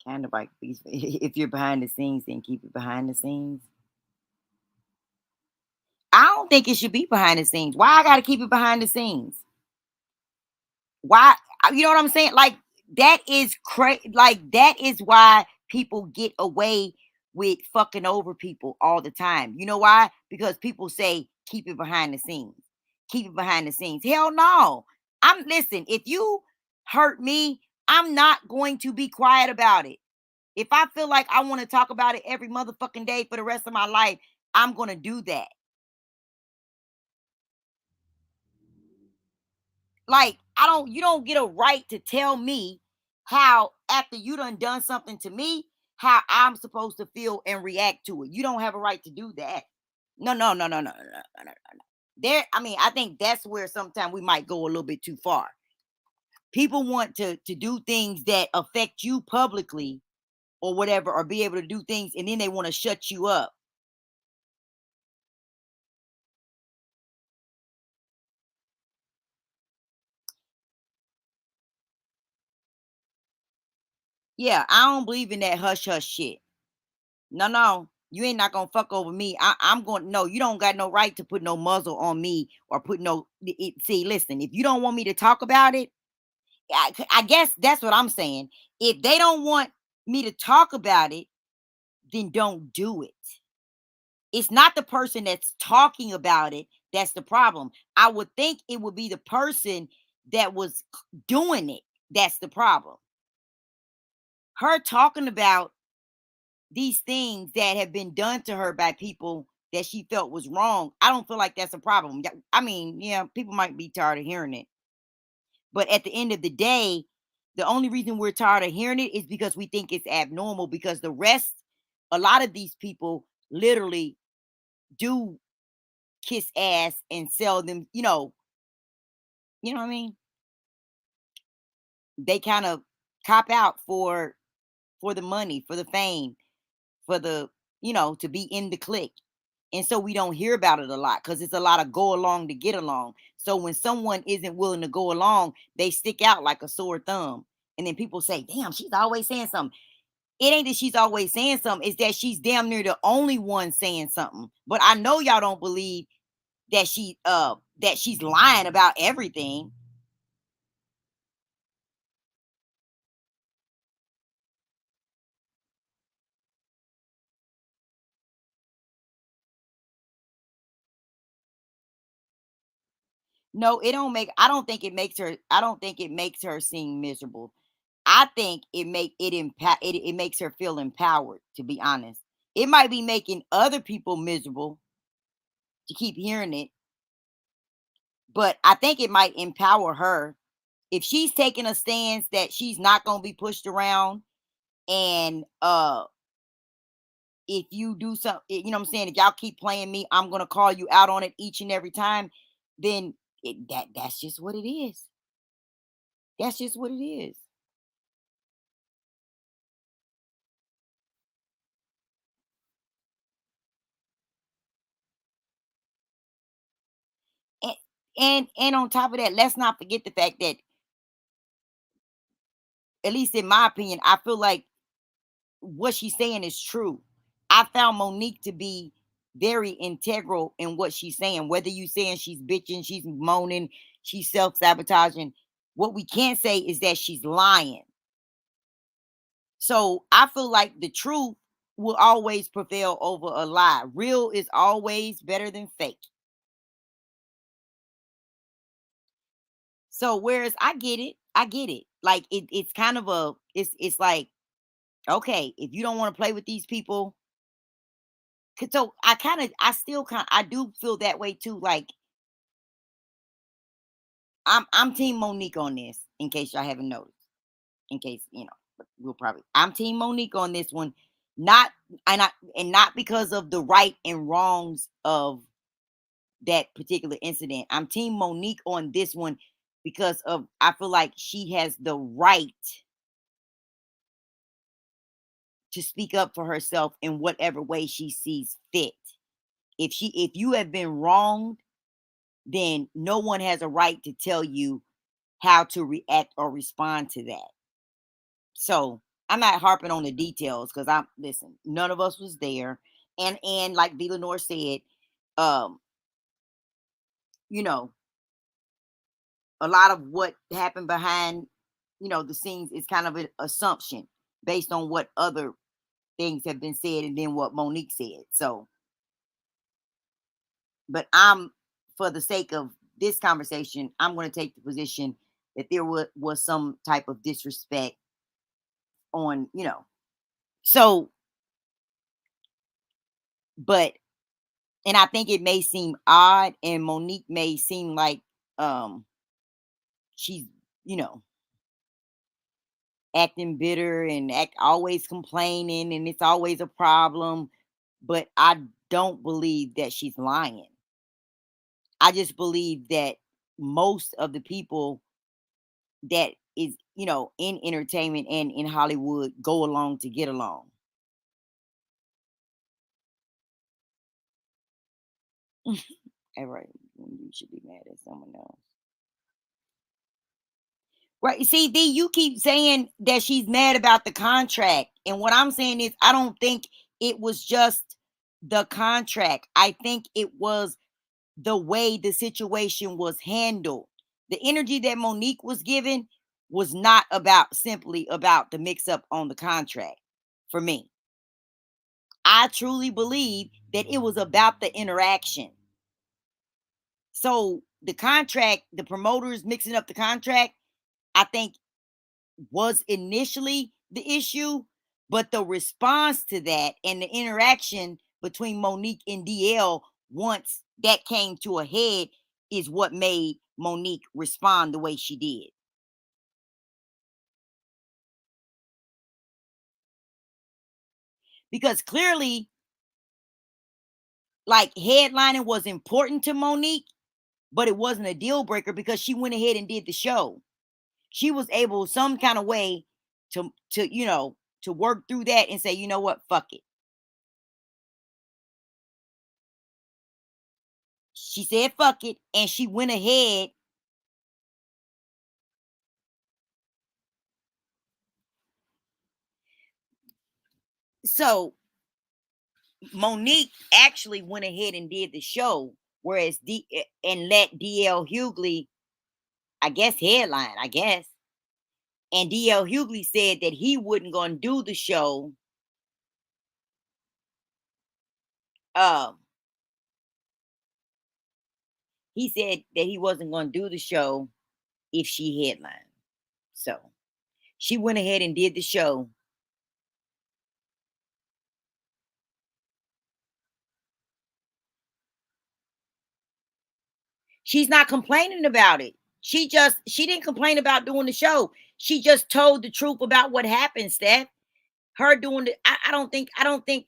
Kind of like if you're behind the scenes, then keep it behind the scenes. I don't think it should be behind the scenes. Why I got to keep it behind the scenes? Why? You know what I'm saying? Like that is crazy. Like that is why people get away with fucking over people all the time. You know why? Because people say keep it behind the scenes. Keep it behind the scenes. Hell no. Listen, if you hurt me, I'm not going to be quiet about it. If I feel like I want to talk about it every motherfucking day for the rest of my life, I'm going to do that. Like, you don't get a right to tell me how after you done something to me, how I'm supposed to feel and react to it. You don't have a right to do that. No, no, no, no, no, no, no, no, no. There, I mean, I think that's where sometimes we might go a little bit too far. People want to do things that affect you publicly or whatever, or be able to do things, and then they want to shut you up. Yeah, I don't believe in that hush hush shit. No, no. You ain't not gonna fuck over me. I'm going. No, you don't got no right to put no muzzle on me or put no. See, listen. If you don't want me to talk about it, I guess that's what I'm saying. If they don't want me to talk about it, then don't do it. It's not the person that's talking about it that's the problem. I would think it would be the person that was doing it that's the problem. Her talking about these things that have been done to her by people that she felt was wrong, I don't feel like that's a problem. Yeah, I mean, yeah, people might be tired of hearing it, but at the end of the day, the only reason we're tired of hearing it is because we think it's abnormal because the rest, a lot of these people literally do kiss ass and sell them, you know what I mean? They kind of cop out for the money, for the fame, for the, to be in the clique. And so we don't hear about it a lot because it's a lot of go along to get along. So when someone isn't willing to go along, they stick out like a sore thumb. And then people say, damn, she's always saying something. It ain't that she's always saying something, it's that she's damn near the only one saying something. But I know y'all don't believe that she's lying about everything. No, it don't make I don't think it makes her seem miserable. I think it makes her feel empowered, to be honest. It might be making other people miserable to keep hearing it, but I think it might empower her. If she's taking a stance that she's not going to be pushed around, and if you do something, you know what I'm saying, if y'all keep playing me, I'm going to call you out on it each and every time, then that's just what it is. That's just what it is. And and on top of that, let's not forget the fact that, at least in my opinion, I feel like what she's saying is true. I found Monique to be very integral in what she's saying. Whether you saying she's bitching, she's moaning, she's self-sabotaging, what we can't say is that she's lying. So I feel like the truth will always prevail over a lie. Real is always better than fake. So whereas I get it. Like it's kind of it's like, okay, if you don't want to play with these people, so I still I do feel that way too. Like I'm team Monique on this, in case y'all haven't noticed. In case, but we'll probably I'm team Monique on this one. Not and not because of the right and wrongs of that particular incident. I'm team Monique on this one because of I feel like she has the right to speak up for herself in whatever way she sees fit. If you have been wronged, then no one has a right to tell you how to react or respond to that. So I'm not harping on the details because I'm listen, none of us was there. And like V Lenore said, um, you know, a lot of what happened behind, the scenes is kind of an assumption based on what other things have been said and then what Monique said. So, but for the sake of this conversation, I'm going to take the position that there was some type of disrespect on, so, but, and I think it may seem odd and Monique may seem like, um, she's, you know, acting bitter and always complaining and it's always a problem, but I don't believe that she's lying. I just believe that most of the people that is, in entertainment and in Hollywood go along to get along. All right, you should be mad at someone else. Right. See, D, you keep saying that she's mad about the contract. And what I'm saying is, I don't think it was just the contract. I think it was the way the situation was handled. The energy that Monique was given was not about simply about the mix up on the contract for me. I truly believe that it was about the interaction. So the contract, the promoters mixing up the contract, I think was initially the issue, but the response to that and the interaction between Monique and DL once that came to a head is what made Monique respond the way she did. Because clearly, like, headlining was important to Monique, but it wasn't a deal breaker because she went ahead and did the show. She was able some kind of way to work through that and say, you know what, fuck it. She said fuck it, and she went ahead. So Monique actually went ahead and did the show, whereas and let DL Hughley, I guess, headline, I guess. And DL Hughley said that he wasn't gonna do the show. Um, he said that he wasn't gonna do the show if she headlined. So she went ahead and did the show. She's not complaining about it. She didn't complain about doing the show. She just told the truth about what happened, Steph. Her doing the I don't think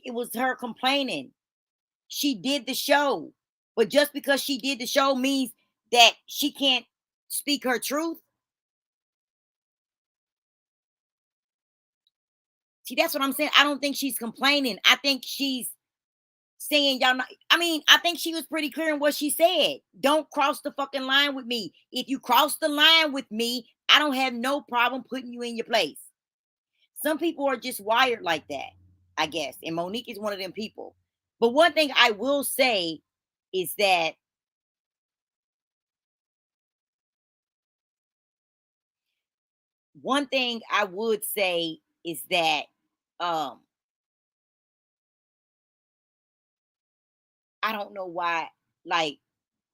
it was her complaining. She did the show. But just because she did the show means that she can't speak her truth. See, that's what I'm saying. I don't think she's complaining. I think she's saying y'all not, I mean, I think she was pretty clear in what she said. Don't cross the fucking line with me. If you cross the line with me, I don't have no problem putting you in your place. Some people are just wired like that, I guess. And Monique is one of them people. But one thing I will say is that one thing I would say is that um I don't know why, like,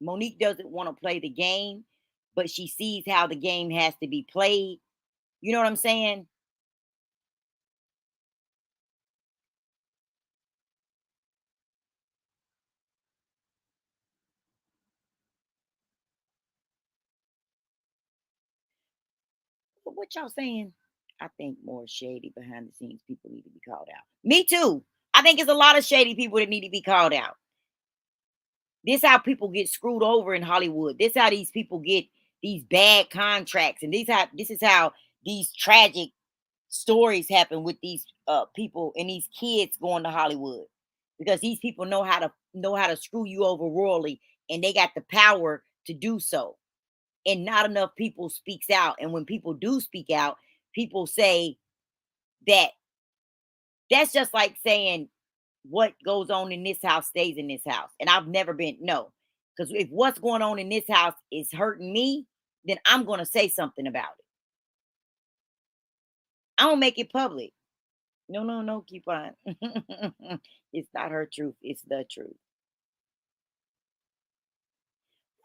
Monique doesn't want to play the game, but she sees how the game has to be played. You know what I'm saying? But what y'all saying? I think more shady behind the scenes people need to be called out. Me too. I think it's a lot of shady people that need to be called out. This how people get screwed over in Hollywood. This how these people get these bad contracts, and this is how these tragic stories happen with these people and these kids going to Hollywood, because these people know how to screw you over royally, and they got the power to do so. And not enough people speaks out. And when people do speak out, people say that that's just like saying what goes on in this house stays in this house. And I've never been, no. Because if what's going on in this house is hurting me, then I'm going to say something about it. I don't make it public. No, no, no, keep on. It's not her truth. It's the truth.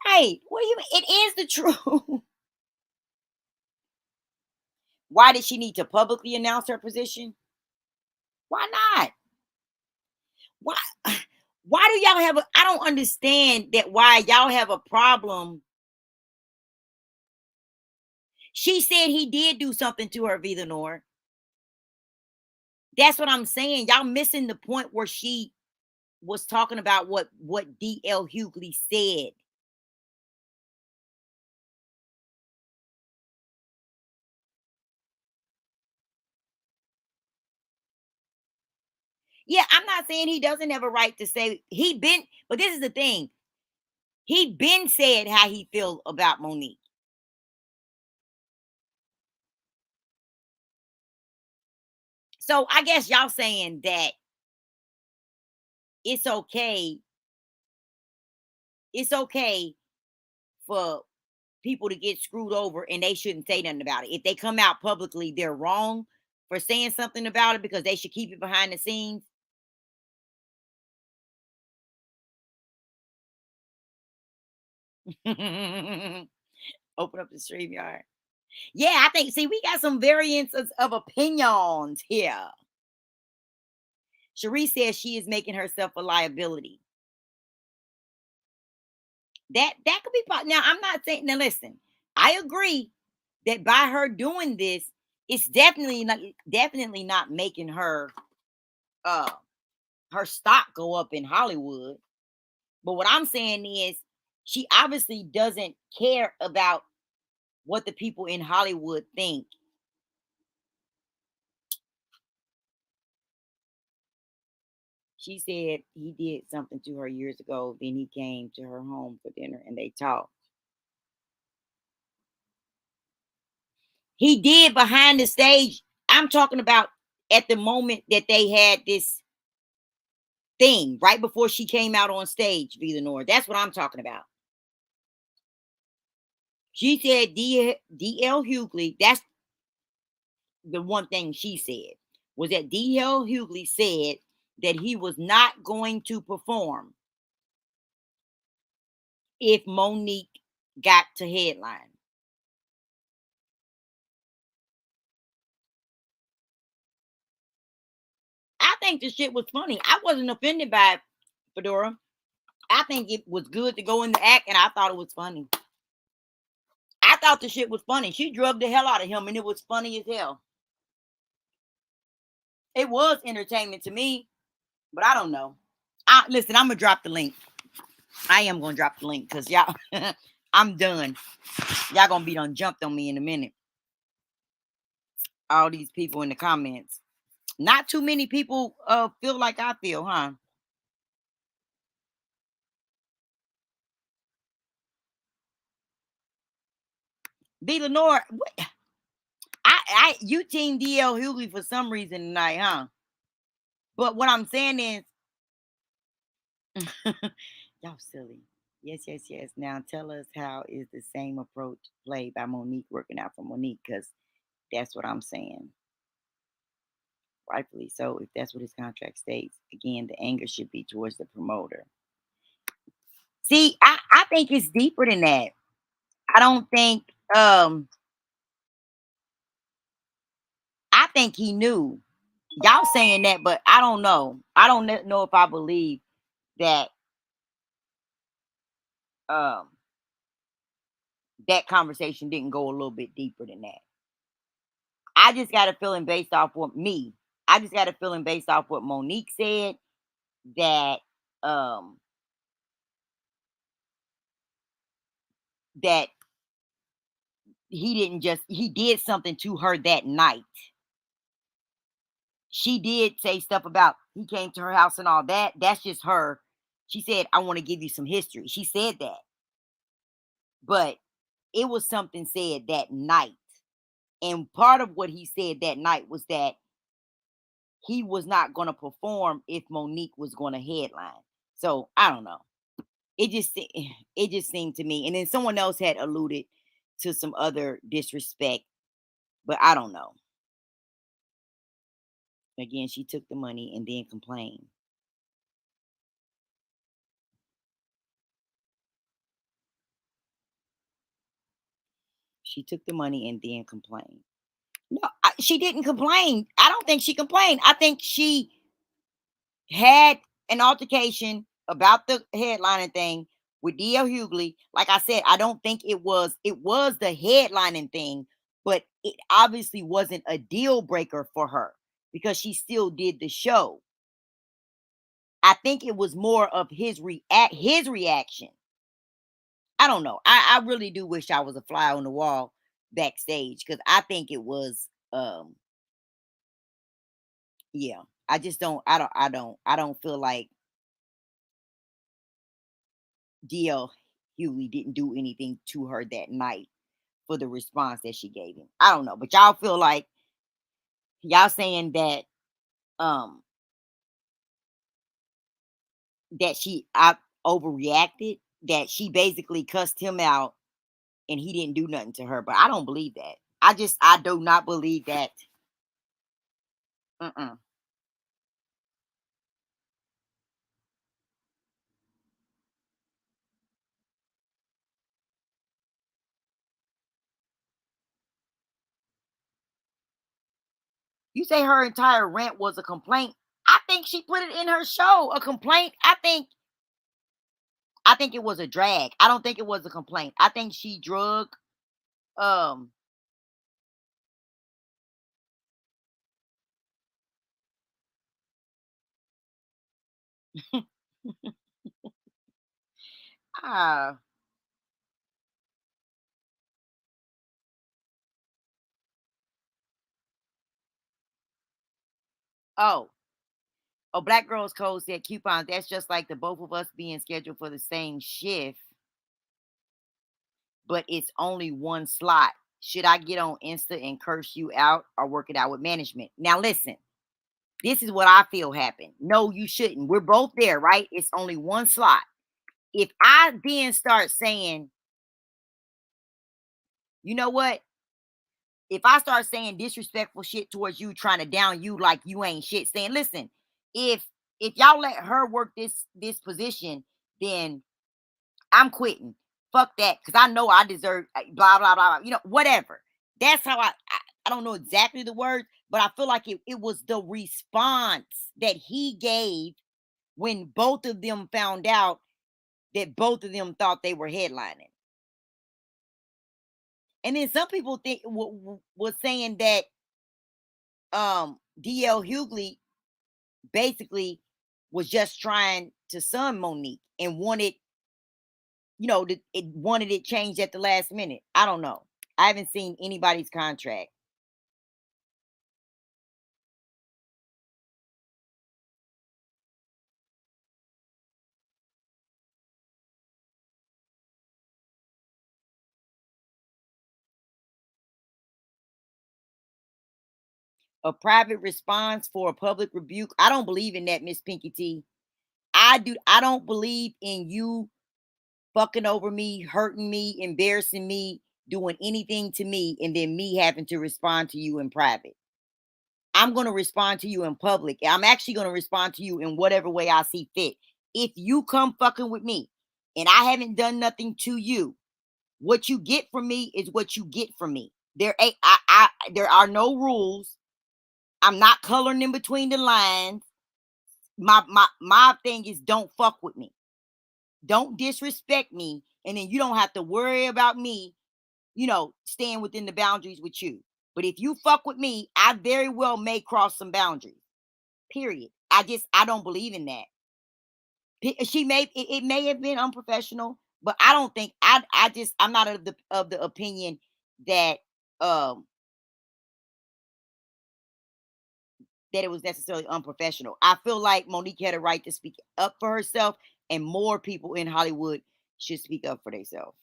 Right. What do you mean? It is the truth. Why did she need to publicly announce her position? Why not? Why? Why do y'all have I don't understand that why y'all have a problem. She said he did do something to her, Nor. That's what I'm saying. Y'all missing the point where she was talking about what DL Hughley said. Yeah, I'm not saying he doesn't have a right to say but this is the thing. He been said how he feel about Monique. So I guess y'all saying that it's okay, it's okay for people to get screwed over and they shouldn't say nothing about it. If they come out publicly, they're wrong for saying something about it because they should keep it behind the scenes. Open up the stream yard. Yeah, I think, see, we got some variances of opinions here. Cherie says she is making herself a liability. That could be now. I'm not saying, now listen, I agree that by her doing this, it's definitely not making her uh her stock go up in Hollywood. But what I'm saying is she obviously doesn't care about what the people in Hollywood think. She said he did something to her years ago. Then he came to her home for dinner and they talked. He did behind the stage. I'm talking about at the moment that they had this thing right before she came out on stage, Vila Nora. That's what I'm talking about. She said DL Hughley, that's the one thing she said, was that DL Hughley said that he was not going to perform if Monique got to headline. I think the shit was funny. I wasn't offended by it, Fedora. I think it was good to go in the act, and I thought it was funny. I thought the shit was funny. She drugged the hell out of him, and it was funny as hell. It was entertainment to me, but I don't know. Listen, I'm gonna drop the link. I am gonna drop the link because y'all, I'm done. Y'all gonna be done jumped on me in a minute. All these people in the comments. Not too many people feel like I feel, huh? B Lenore, you team DL Hughley for some reason tonight, huh? But what I'm saying is, y'all silly. Yes, yes, yes. Now tell us, how is the same approach played by Monique working out for Monique? Because that's what I'm saying. Rightfully so, if that's what his contract states. Again, the anger should be towards the promoter. See, I think it's deeper than that. I don't think I think he knew. Y'all saying that, but I don't know. I don't know if I believe that um that conversation didn't go a little bit deeper than that. I just got a feeling based off what me. I just got a feeling based off what Monique said that um that he did something to her that night. She did say stuff about he came to her house and all that. That's just her. She said, I want to give you some history. She said that. But it was something said that night. And part of what he said that night was that he was not going to perform if Monique was going to headline. So I don't know. It just seemed to me. And then someone else had alluded to some other disrespect, but I don't know. Again, she took the money and then complained. She took the money and then complained. No, she didn't complain. I don't think she complained. I think she had an altercation about the headlining thing with D.L. Hughley. Like I said, I don't think it was the headlining thing, but it obviously wasn't a deal breaker for her because she still did the show. I think it was more of his reaction. I don't know. I really do wish I was a fly on the wall backstage because I think it was yeah. I just don't I don't feel like DL Hughley didn't do anything to her that night for the response that she gave him. I don't know, but y'all feel like y'all saying that um that I overreacted, that she basically cussed him out and he didn't do nothing to her. But I don't believe that. I do not believe that. Mm-mm. You say her entire rant was a complaint. I think she put it in her show. A complaint. I think it was a drag. I don't think it was a complaint. I think she drug um ah oh Black Girls Code said coupons. That's just like the both of us being scheduled for the same shift, but it's only one slot. Should I get on Insta and curse you out or work it out with management? Now listen, this is what I feel happened. No, you shouldn't. We're both there, right? It's only one slot. If I then start saying, you know what? If I start saying disrespectful shit towards you, trying to down you like you ain't shit, saying, listen, if y'all let her work this position, then I'm quitting. Fuck that, because I know I deserve blah blah blah. Whatever. That's how I don't know exactly the words, but I feel like it was the response that he gave when both of them found out that both of them thought they were headlining. And then some people think was saying that DL Hughley basically was just trying to sun Monique and wanted, it wanted it changed at the last minute. I don't know. I haven't seen anybody's contract. A private response for a public rebuke. I don't believe in that, Miss Pinky T. I don't believe in you fucking over me, hurting me, embarrassing me, doing anything to me, and then me having to respond to you in private. I'm going to respond to you in public. I'm actually going to respond to you in whatever way I see fit. If you come fucking with me and I haven't done nothing to you, what you get from me is what you get from me. There are no rules. I'm not coloring in between the lines. My thing is, don't fuck with me. Don't disrespect me, and then you don't have to worry about me, staying within the boundaries with you. But if you fuck with me, I very well may cross some boundaries. Period. I don't believe in that. It may have been unprofessional, but I don't think I'm not of the opinion that um that it was necessarily unprofessional. I feel like Monique had a right to speak up for herself, and more people in Hollywood should speak up for themselves.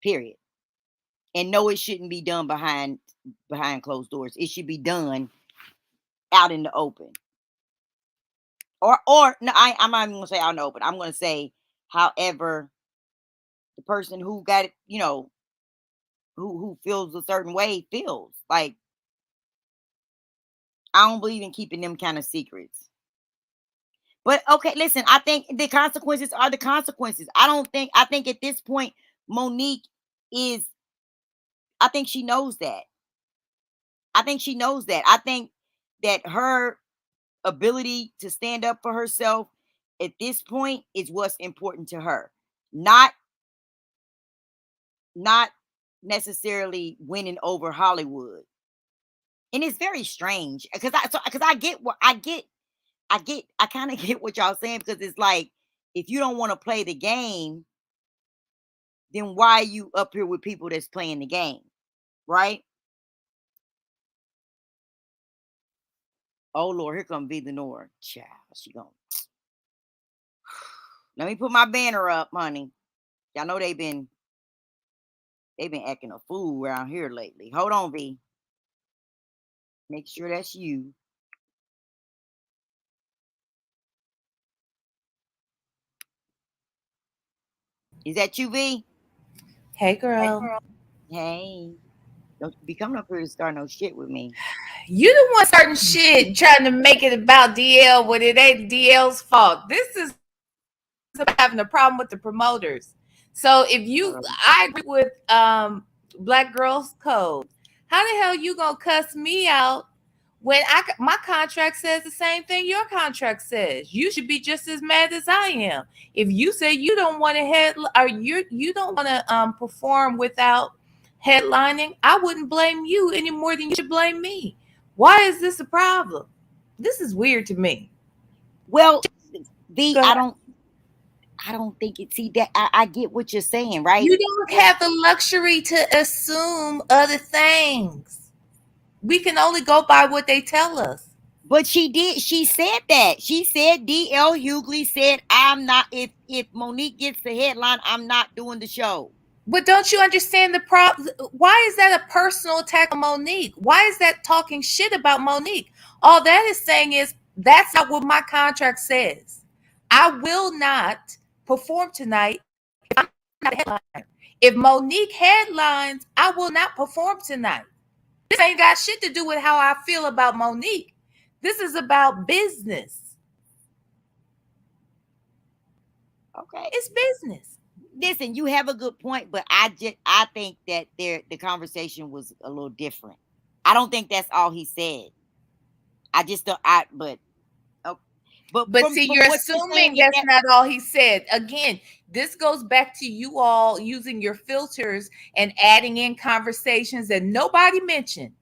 Period. And no, it shouldn't be done behind closed doors. It should be done out in the open. Or no, I'm not even gonna say out in the open. I'm gonna say however the person who got it, who feels a certain way feels. Like, I don't believe in keeping them kind of secrets. But okay, listen, I think the consequences are the consequences. I think at this point, Monique is, I think she knows that. I think she knows that. I think that her ability to stand up for herself at this point is what's important to her. Not not necessarily winning over Hollywood. And it's very strange because I get what I kind of get what y'all saying, because it's like, if you don't want to play the game, then why are you up here with people that's playing the game, right? Oh Lord, here come Be the Nord. Child, she gonna let me put my banner up, honey. Y'all know they've been acting a fool around here lately. Hold on, V. Make sure that's you. Is that you, V? Hey, girl. Hey, don't be coming up here to start no shit with me. You the one starting shit trying to make it about DL when it ain't DL's fault. This is about having a problem with the promoters. So if you, I Um, agree with Black Girls Code. How the hell you gonna cuss me out when my contract says the same thing your contract says? You should be just as mad as I am. If you say you don't want to you don't want to perform without headlining, I wouldn't blame you any more than you should blame me. Why is this a problem? This is weird to me. well, V, Go I ahead. don't, I don't think it. See that I get what you're saying, right? You don't have the luxury to assume other things. We can only go by what they tell us. But she did. She said that. She said D.L. Hughley said, "I'm not. If Monique gets the headline, I'm not doing the show." But don't you understand the problem? Why is that a personal attack on Monique? Why is that talking shit about Monique? All that is saying is that's not what my contract says. I will not perform tonight if I'm not a headliner. If Monique headlines, I will not perform tonight. This ain't got shit to do with how I feel about Monique. This is about business. Okay. It's business. Listen, you have a good point, but I think that the conversation was a little different. I don't think that's all he said. I just don't. Oh, but But from see, from you're what you're saying, assuming if that's that not all he said. Again, this goes back to you all using your filters and adding in conversations that nobody mentioned.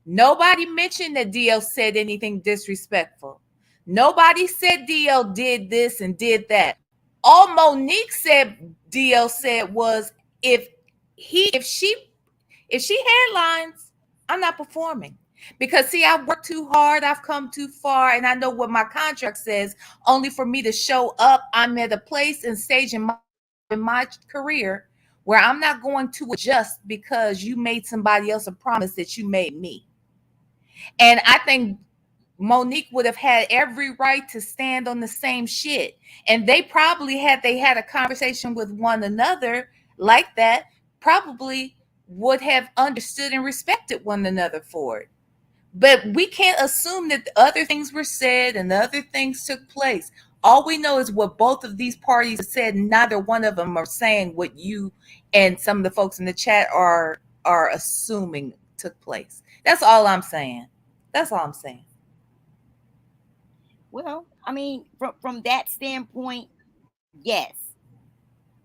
Nobody mentioned that DL said anything disrespectful. Nobody said DL did this and did that. All Monique said DL said was if he if she headlines, I'm not performing. Because see, I've worked too hard, I've come too far, and I know what my contract says. Only for me to show up, I'm at a place and stage in my career where I'm not going to adjust because you made somebody else a promise that you made me. And I think Monique would have had every right to stand on the same shit. And they probably had they had a conversation with one another like that, probably would have understood and respected one another for it. But we can't assume that other things were said and other things took place. All we know is what both of these parties have said. Neither one of them are saying what you and some of the folks in the chat are assuming took place. That's all I'm saying. That's all I'm saying. well, I mean, from that standpoint, yes.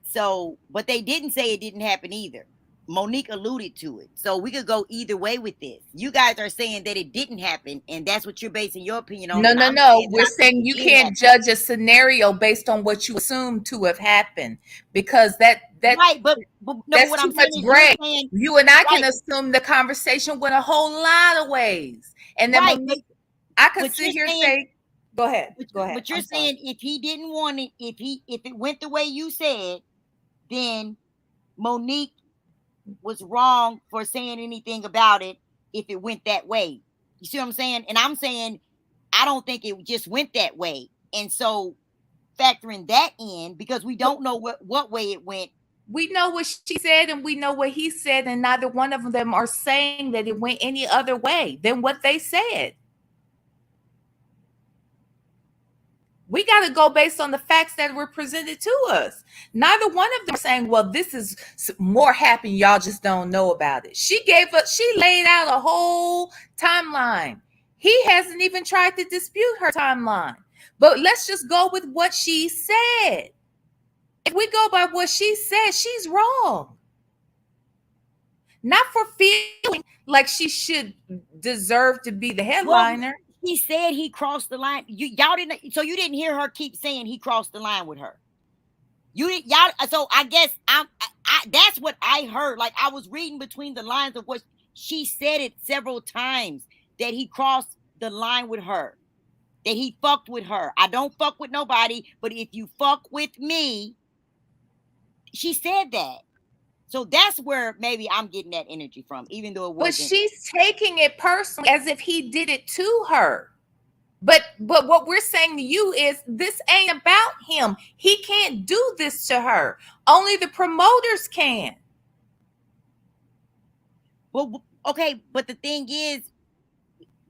So, but they didn't say it didn't happen either. Monique alluded to it. So we could go either way with this. You guys are saying that it didn't happen, and that's what you're basing your opinion on, No, and no, I'm no. saying that We're I think saying it you did can't happen. judge a scenario based on what you assume to have happened because Right, but no, but that's what too I'm much saying is you're gray. saying You and I can right, assume the conversation went a whole lot of ways, and then right, Monique, I could but sit you're here and saying say, "Go ahead, but go you're, ahead." but you're I'm sorry. saying if he didn't want it, if it went the way you said, then Monique was wrong for saying anything about it if it went that way. You see what I'm saying? And I'm saying I don't think it just went that way. And so factoring that in, because we But don't know what way it went. we know what she said and we know what he said, and neither one of them are saying that it went any other way than what they said. We got to go based on the facts that were presented to us. Neither one of them are saying, well, this is more happening. Y'all just don't know about it. She laid out a whole timeline. He hasn't even tried to dispute her timeline. But let's just go with what she said. If we go by what she said, she's wrong. Not for feeling like she should deserve to be the Well, headliner. he said he crossed the line. Y'all didn't, so you didn't hear her keep saying he crossed the line with her. You didn't, y'all. So I guess that's what I heard. Like I was reading between the lines of what she said it several times that he crossed the line with her, that he fucked with her. I don't fuck with nobody, but if you fuck with me, she said that. So that's where maybe I'm getting that energy from, even though it But wasn't. she's taking it personally as if he did it to her. But what we're saying to you is this ain't about him. He can't do this to her. Only the promoters can. Well, okay, but the thing is,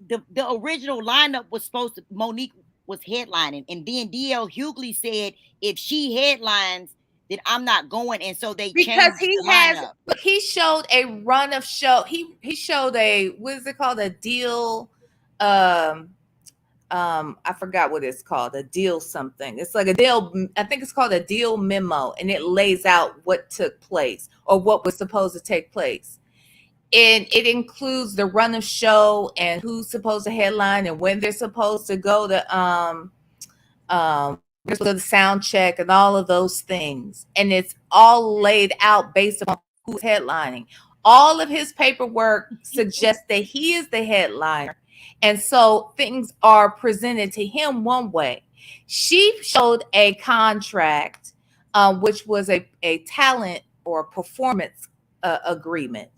the original lineup was supposed to, Monique was headlining, and then DL Hughley said if she headlines, then I'm not going, and so they Because changed the lineup. he showed a run of show. He showed a, what is it called? A deal. Um, I forgot what it's called, a deal something. It's like a deal, I think it's called a deal memo, and it lays out what took place or what was supposed to take place. And it includes the run of show and who's supposed to headline and when they're supposed to go to the sound check and all of those things. And it's all laid out based upon who's headlining. All of his paperwork suggests that he is the headliner. And so things are presented to him one way. She showed a contract, which was a talent or performance agreement,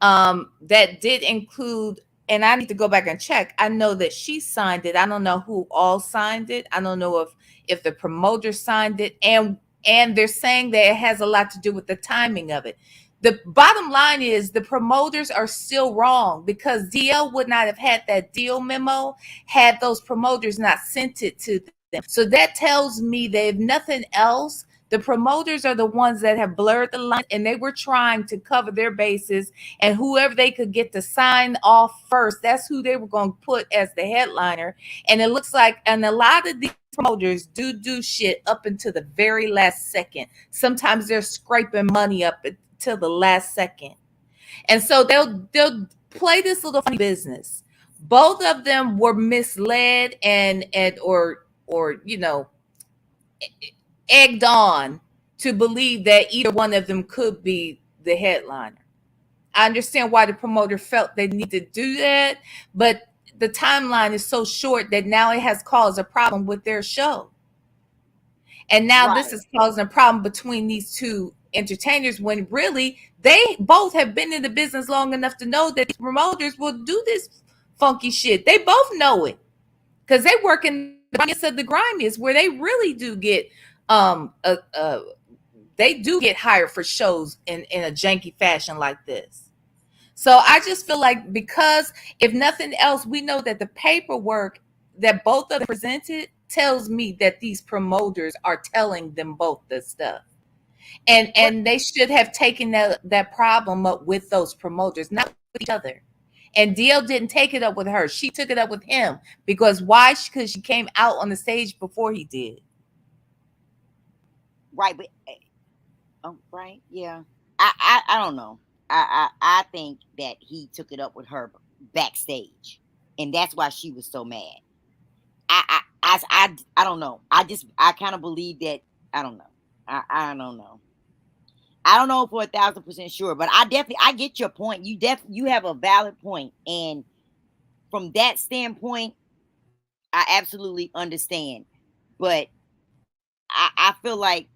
that did include, and I need to go back and check. I know that she signed it. I don't know who all signed it. I don't know if the promoter signed it, and they're saying that it has a lot to do with the timing of it. The bottom line is the promoters are still wrong, because DL would not have had that deal memo had those promoters not sent it to them. So that tells me that if nothing else, the promoters are the ones that have blurred the line, and they were trying to cover their bases, and whoever they could get to sign off first, that's who they were going to put as the headliner. And it looks like, and a lot of these promoters do shit up until the very last second. Sometimes they're scraping money up until the last second. And so they'll play this little funny business. Both of them were misled and or egged on to believe that either one of them could be the headliner. I understand why the promoter felt they need to do that, but the timeline is so short that now it has caused a problem with their show. And now this Right. is causing a problem between these two entertainers, when really they both have been in the business long enough to know that these promoters will do this funky shit. They both know it, because they work in the grimiest of the grimiest, where they really do get they do get hired for shows in a janky fashion like this. So I just feel like, because if nothing else, we know that the paperwork that both of them presented tells me that these promoters are telling them both this stuff. But And they should have taken that problem up with those promoters, not with each other. And DL didn't take it up with her. She took it up with him. Because why? Because she came out on the stage before he did. right, but right, yeah. I don't know. I think that he took it up with her backstage, and that's why she was so mad. I don't know. I kind of believe that. I don't know. I don't know. I don't know for 1,000% sure, but I get your point. You have a valid point, and from that standpoint, I absolutely understand. But I feel like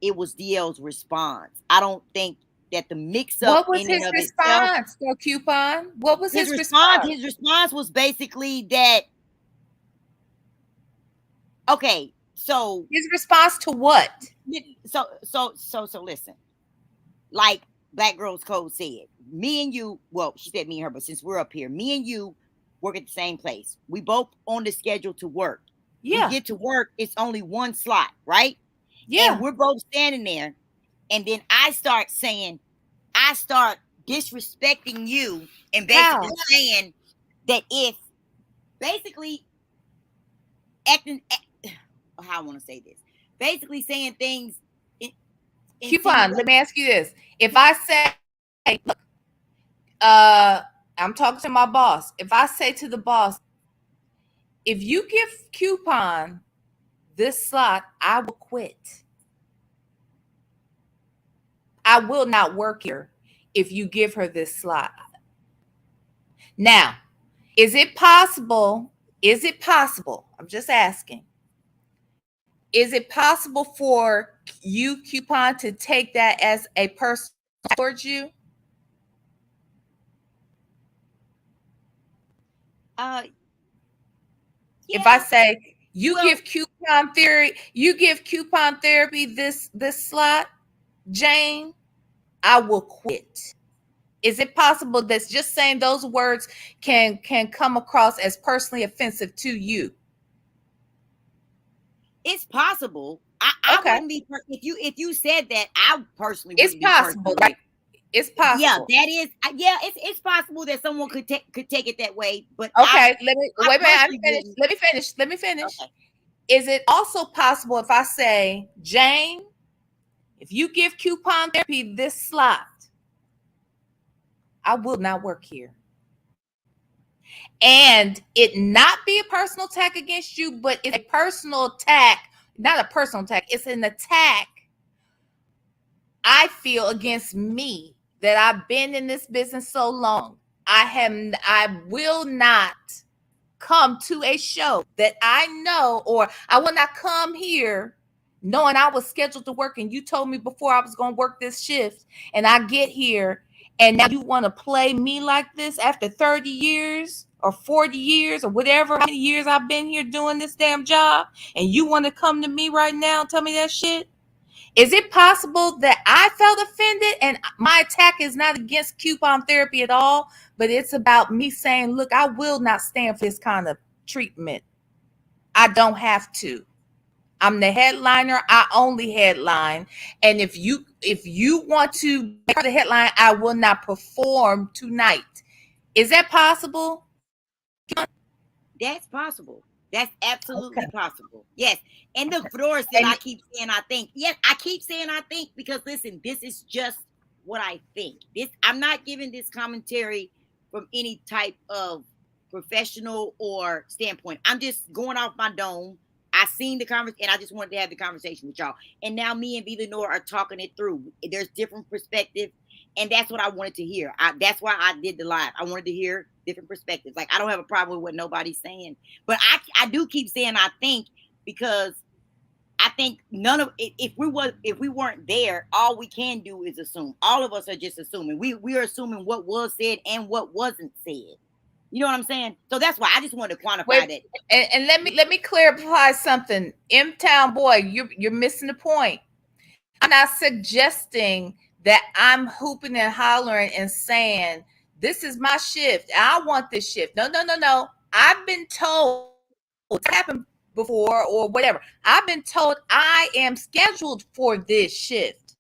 it was DL's response. I don't think that the mix up What was in and his of itself. response, though, Coupon? What was His his response, response? his response was basically that, okay, so His response to what? listen, like Black Girls Code said, me and you, well, she said me and her, but since we're up here, me and you work at the same place. We both on the schedule to work. We Yeah. get to work, it's only one slot, right? And Yeah. we're both standing there, and then I start disrespecting you, and basically How? saying that if basically acting, how I want to say this, basically saying things, Coupon, let insinuate. me ask you this. If I say, look, I'm talking to my boss. If I say to the boss, if you give Coupon this slot, I will quit. I will not work here if you give her this slot. Now, is it possible? Is it possible? I'm just asking. Is it possible for you, Coupon, to take that as a personal towards you? Uh, If I yeah. say Well, you give coupon therapy this slot, Jane, I will quit. Is it possible that just saying those words can come across as personally offensive to you? it's possible. I Okay. wouldn't be if you said that. I personally It's wouldn't be possible. Like, personally. it's Yeah, possible. that is. Yeah, it's possible that someone could take it that way, but Okay, let me I wait a minute. I'm personally finished. wouldn't. Let me finish. Okay. Is it also possible if I say, Jane, if you give coupon therapy this slot, I will not work here? And it not be a personal attack against you, but it's a personal attack, not a personal attack, it's an attack I feel against me that I've been in this business so long. I will not come to a show that I know, or I will not come here knowing I was scheduled to work and you told me before I was going to work this shift, and I get here and now you want to play me like this after 30 years or 40 years or whatever how many years I've been here doing this damn job, and you want to come to me right now and tell me that shit? Is it possible that I felt offended and my attack is not against coupon therapy at all, but it's about me saying, look, I will not stand for this kind of treatment. I don't have to. I'm the headliner. I only headline. And if you want to make the headline, I will not perform tonight. Is that possible? That's possible. That's absolutely Okay. possible. Yes. And the floors that And I keep saying I think. Yes, I keep saying I think because listen, this is just what I think. This I'm not giving this commentary from any type of professional or standpoint. I'm just going off my dome. I seen the conversation and I just wanted to have the conversation with y'all. And now me and V Lenore are talking it through. There's different perspectives, and that's what I wanted to hear. That's why I did the live. I wanted to hear different perspectives. Like I don't have a problem with what nobody's saying, but I do keep saying I think because I think none of if we weren't there, all we can do is assume. All of us are just assuming. We are assuming what was said and what wasn't said. You know what I'm saying? So that's why I just wanted to quantify wait, that. and let me clarify something. M Town boy, you're missing the point. I'm not suggesting that I'm hooping and hollering and saying, this is my shift. I want this shift. No, no, no, no. I've been told, it's happened before or whatever. I've been told I am scheduled for this shift.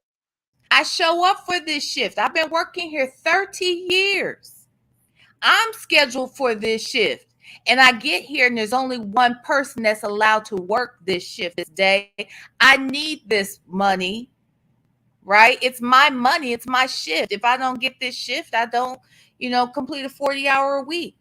I show up for this shift. I've been working here 30 years. I'm scheduled for this shift. And I get here and there's only one person that's allowed to work this shift this day. I need this money, right? It's my money, it's my shift. If I don't get this shift, I don't, complete a 40-hour a week.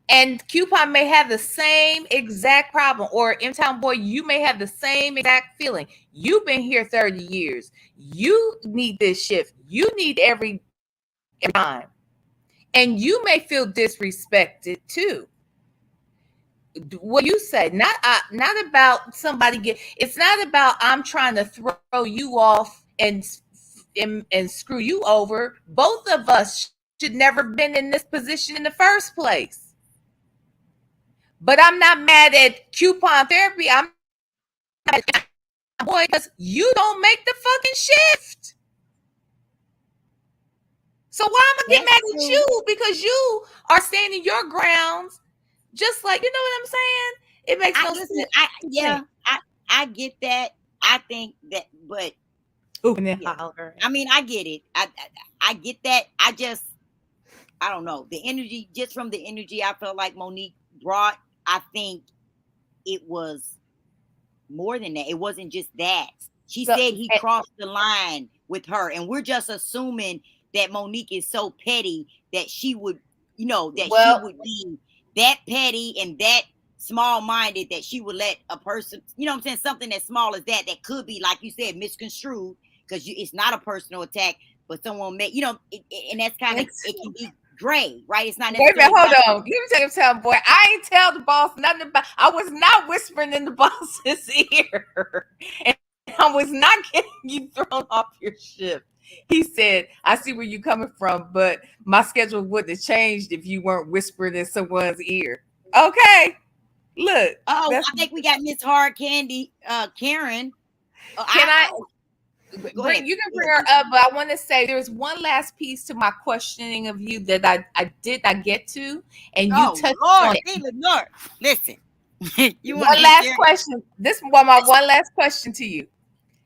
And Coupon may have the same exact problem, or M Town Boy, you may have the same exact feeling. You've been here 30 years. You need this shift. You need every time. And you may feel disrespected too. What you say, not about somebody it's not about I'm trying to throw you off and screw you over. Both of us should never been in this position in the first place. But I'm not mad at coupon therapy. I'm mad at boy because you don't make the fucking shift. So why am I get That's mad at true. you because you are standing your grounds? Just like, you know what I'm saying? It makes I no listen. sense. I yeah. I get that. I think that, but Hooping and yeah. hollering. I mean, I get it. I get that. I don't know the energy. Just from the energy, I felt like Monique brought. I think it was more than that. It wasn't just that. She So, said he crossed the line with her, and we're just assuming that Monique is so petty that she would, that she well, would be that petty and that small minded that she would let a person, what I'm saying, something as small as that could be, like you said, misconstrued because it's not a personal attack, but someone may, and that's kind of, it's it can be gray, right? It's not wait a minute, necessarily hold black. on. Let me tell you, boy. I ain't tell the boss nothing about. I was not whispering in the boss's ear, and I was not getting you thrown off your ship. He said, I see where you're coming from, but my schedule wouldn't have changed if you weren't whispering in someone's ear. Okay. Look, Oh, that's I think we got Miss Hard Candy, Karen. can I Go ahead. bring you can Go bring ahead. her up, but I want to say there's one last piece to my questioning of you that I did not get to, and you Oh touched on Lord, it. see, Lenore, listen. You want One to last share? question. This was my one last question to you.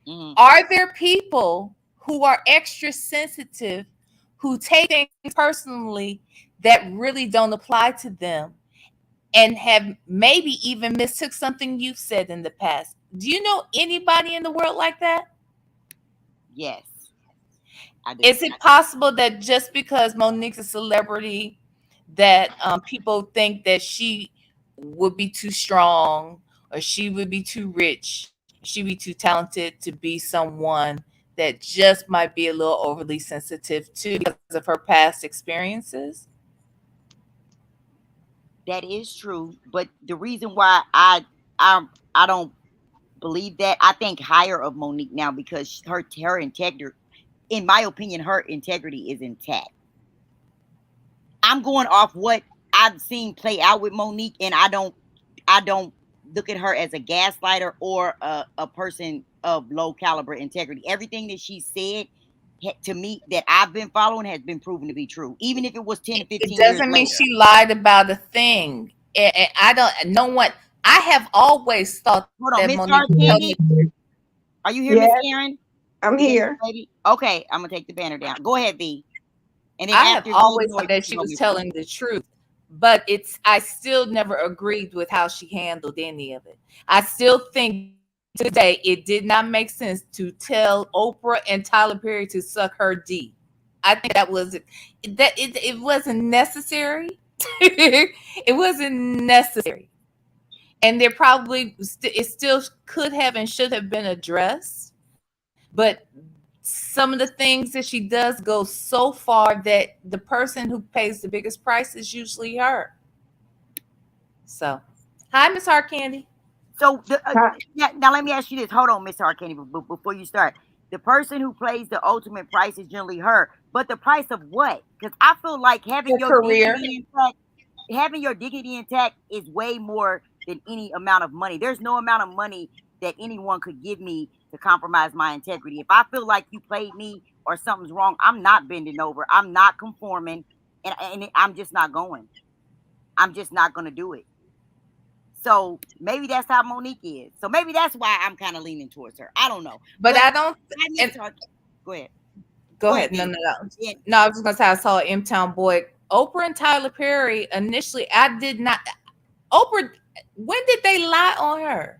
Mhm. Are there people who are extra sensitive who take things personally that really don't apply to them and have maybe even mistook something you've said in the past? Do you know anybody in the world like that? Yes, I do. Is it possible that just because Monique's a celebrity, that people think that she would be too strong, or she would be too rich, she'd be too talented to be someone that just might be a little overly sensitive to because of her past experiences? That is true, but the reason why I don't believe that, I think higher of Monique now because her integrity, in my opinion, her integrity is intact. I'm going off what I've seen play out with Monique, and I don't look at her as a gaslighter or a person of low caliber integrity. Everything that she said to me that I've been following has been proven to be true, even if it was 10 to It 15 years doesn't mean later. she lied about a thing. I don't know what I have always thought that Hold on, Monique Miss would Hard tell me the Candy, truth. are you here, Miss Yes, Karen? I'm Is that here. your baby? Okay, I'm gonna take the banner down. Go ahead, V. And then I have after V, always Noah, thought you that can she go, was Miss Karen. telling the truth, but I still never agreed with how she handled any of it. I still think today it did not make sense to tell Oprah and Tyler Perry to suck her D. I think it wasn't necessary. It wasn't necessary, and there probably it still could have and should have been addressed. But some of the things that she does go so far that the person who pays the biggest price is usually her. So, hi, Miss Hard Candy. So Hi. yeah, now let me ask you this. Hold on, Miss Hard Candy, before you start. The person who plays the ultimate price is generally her, but the price of what? Because I feel like Her career. having your dignity intact is way more than any amount of money. There's no amount of money that anyone could give me to compromise my integrity. If I feel like you played me or something's wrong, I'm not bending over. I'm not conforming, and I'm just not going. I'm just not going to do it. So maybe that's how Monique is. So maybe that's why I'm kind of leaning towards her. I don't know, But but I don't. I miss And her. Go ahead. go Go ahead, ahead. No, V. no, no. Yeah, No, I was just gonna say I saw M Town Boy. Oprah and Tyler Perry initially. I did not. Oprah. When did they lie on her?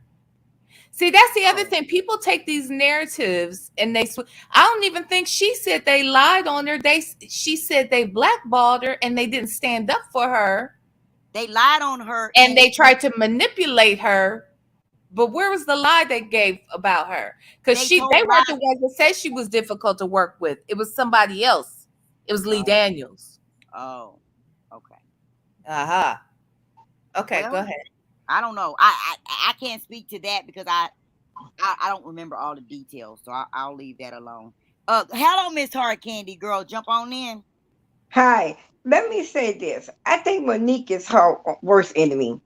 See, that's the other oh, thing. People take these narratives and I don't even think she said they lied on her. She said they blackballed her and they didn't stand up for her they lied on her and in they tried to manipulate her. But where was the lie they gave about her? Because they they told weren't the lies. ones that said she was difficult to work with. It was somebody else. It was Lee Oh, Daniels. oh, okay. Uh-huh. Okay, go Well, ahead. I don't know. I can't speak to that because I don't remember all the details, so I'll leave that alone. Hello, Miss Hard Candy girl, jump on in. Hi. Let me say this. I think Monique is her worst enemy.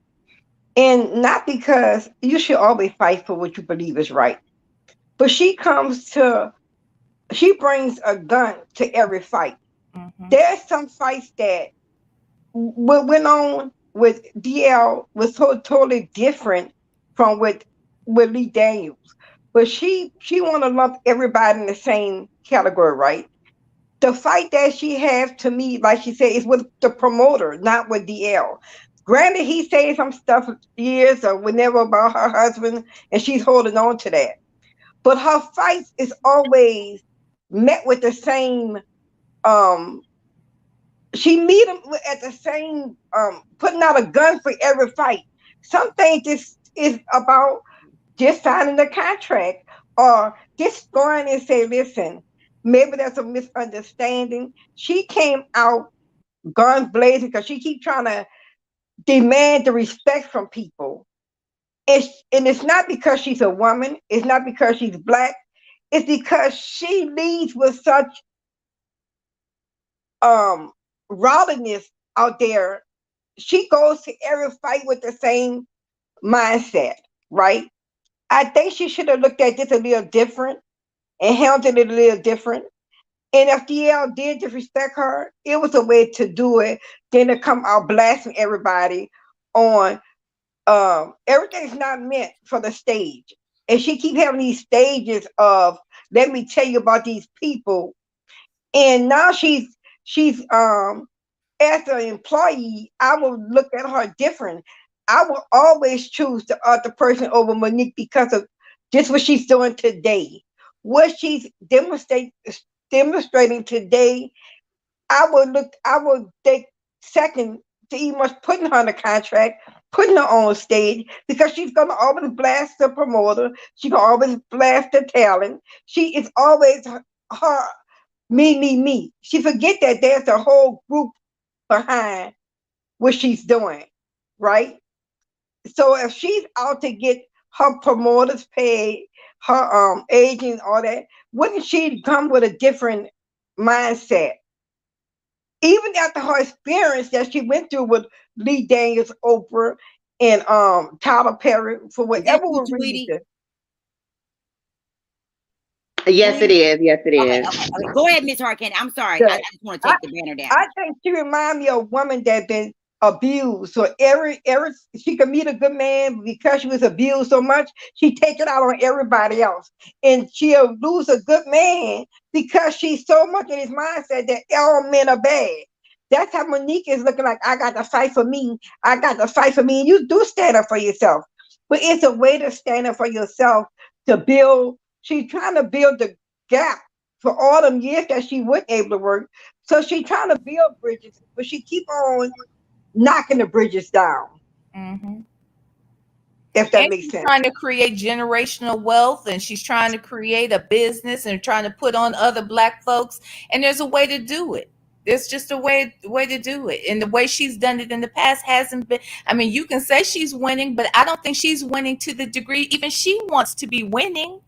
And not because you should always fight for what you believe is right. But she brings a gun to every fight. Hmm. There's some fights that what went on with DL was totally different from with Lee Daniels. But she want to lump everybody in the same category, right? The fight that she has to me, like she said, is with the promoter, not with DL. Granted, he said some stuff years or whenever about her husband, and she's holding on to that. But her fights is always met with the same. Um, she meet him at the same. Putting out a gun for every fight. Some things just is about just signing the contract or just going and say, listen, maybe there's a misunderstanding. She came out guns blazing because she keep trying to demand the respect from people. And it's not because she's a woman. It's not because she's black. It's because she leads with such um rowdiness out there. She goes to every fight with the same mindset, right? I think she should have looked at this a little different and handled it a little different. And if DL did disrespect her, it was a way to do it than to come out blasting everybody on everything's not meant for the stage. And she keep having these stages of let me tell you about these people. And now she's as an employee, I will look at her different. I will always choose the other person over Monique because of just what she's doing today. What she's demonstrating today, I will take second to even much putting her on the contract, putting her on stage, because she's gonna always blast the promoter, she's gonna always blast the talent. She is always her me. She forget that there's a whole group behind what she's doing, right? So if she's out to get her promoters paid, her agent, all that, wouldn't she come with a different mindset? Even after her experience that she went through with Lee Daniels, Oprah, and Tyler Perry, for Is that whatever you, Tweety? reason. Yes, it Tweety? is. Yes, it Okay, is. okay, okay. Go ahead, Miss Harkin. I'm sorry. I That just want to I take the banner I down. think she remind me of a woman that been abused. So every she could meet a good man, but because she was abused so much, she take it out on everybody else, and she'll lose a good man because she's so much in his mindset that all men are bad. That's how Monique is looking like. I got to fight for me. I got to fight for me, and you do stand up for yourself. But it's a way to stand up for yourself to build. She's trying to build the gap for all them years that she wasn't able to work. So she trying to build bridges, but she keep on knocking the bridges down, Mhm. if that And makes she's sense. trying to create generational wealth, and she's trying to create a business and trying to put on other black folks. And there's a way to do it. There's just a way to do it. And the way she's done it in the past hasn't been, I mean, you can say she's winning, but I don't think she's winning to the degree even she wants to be winning,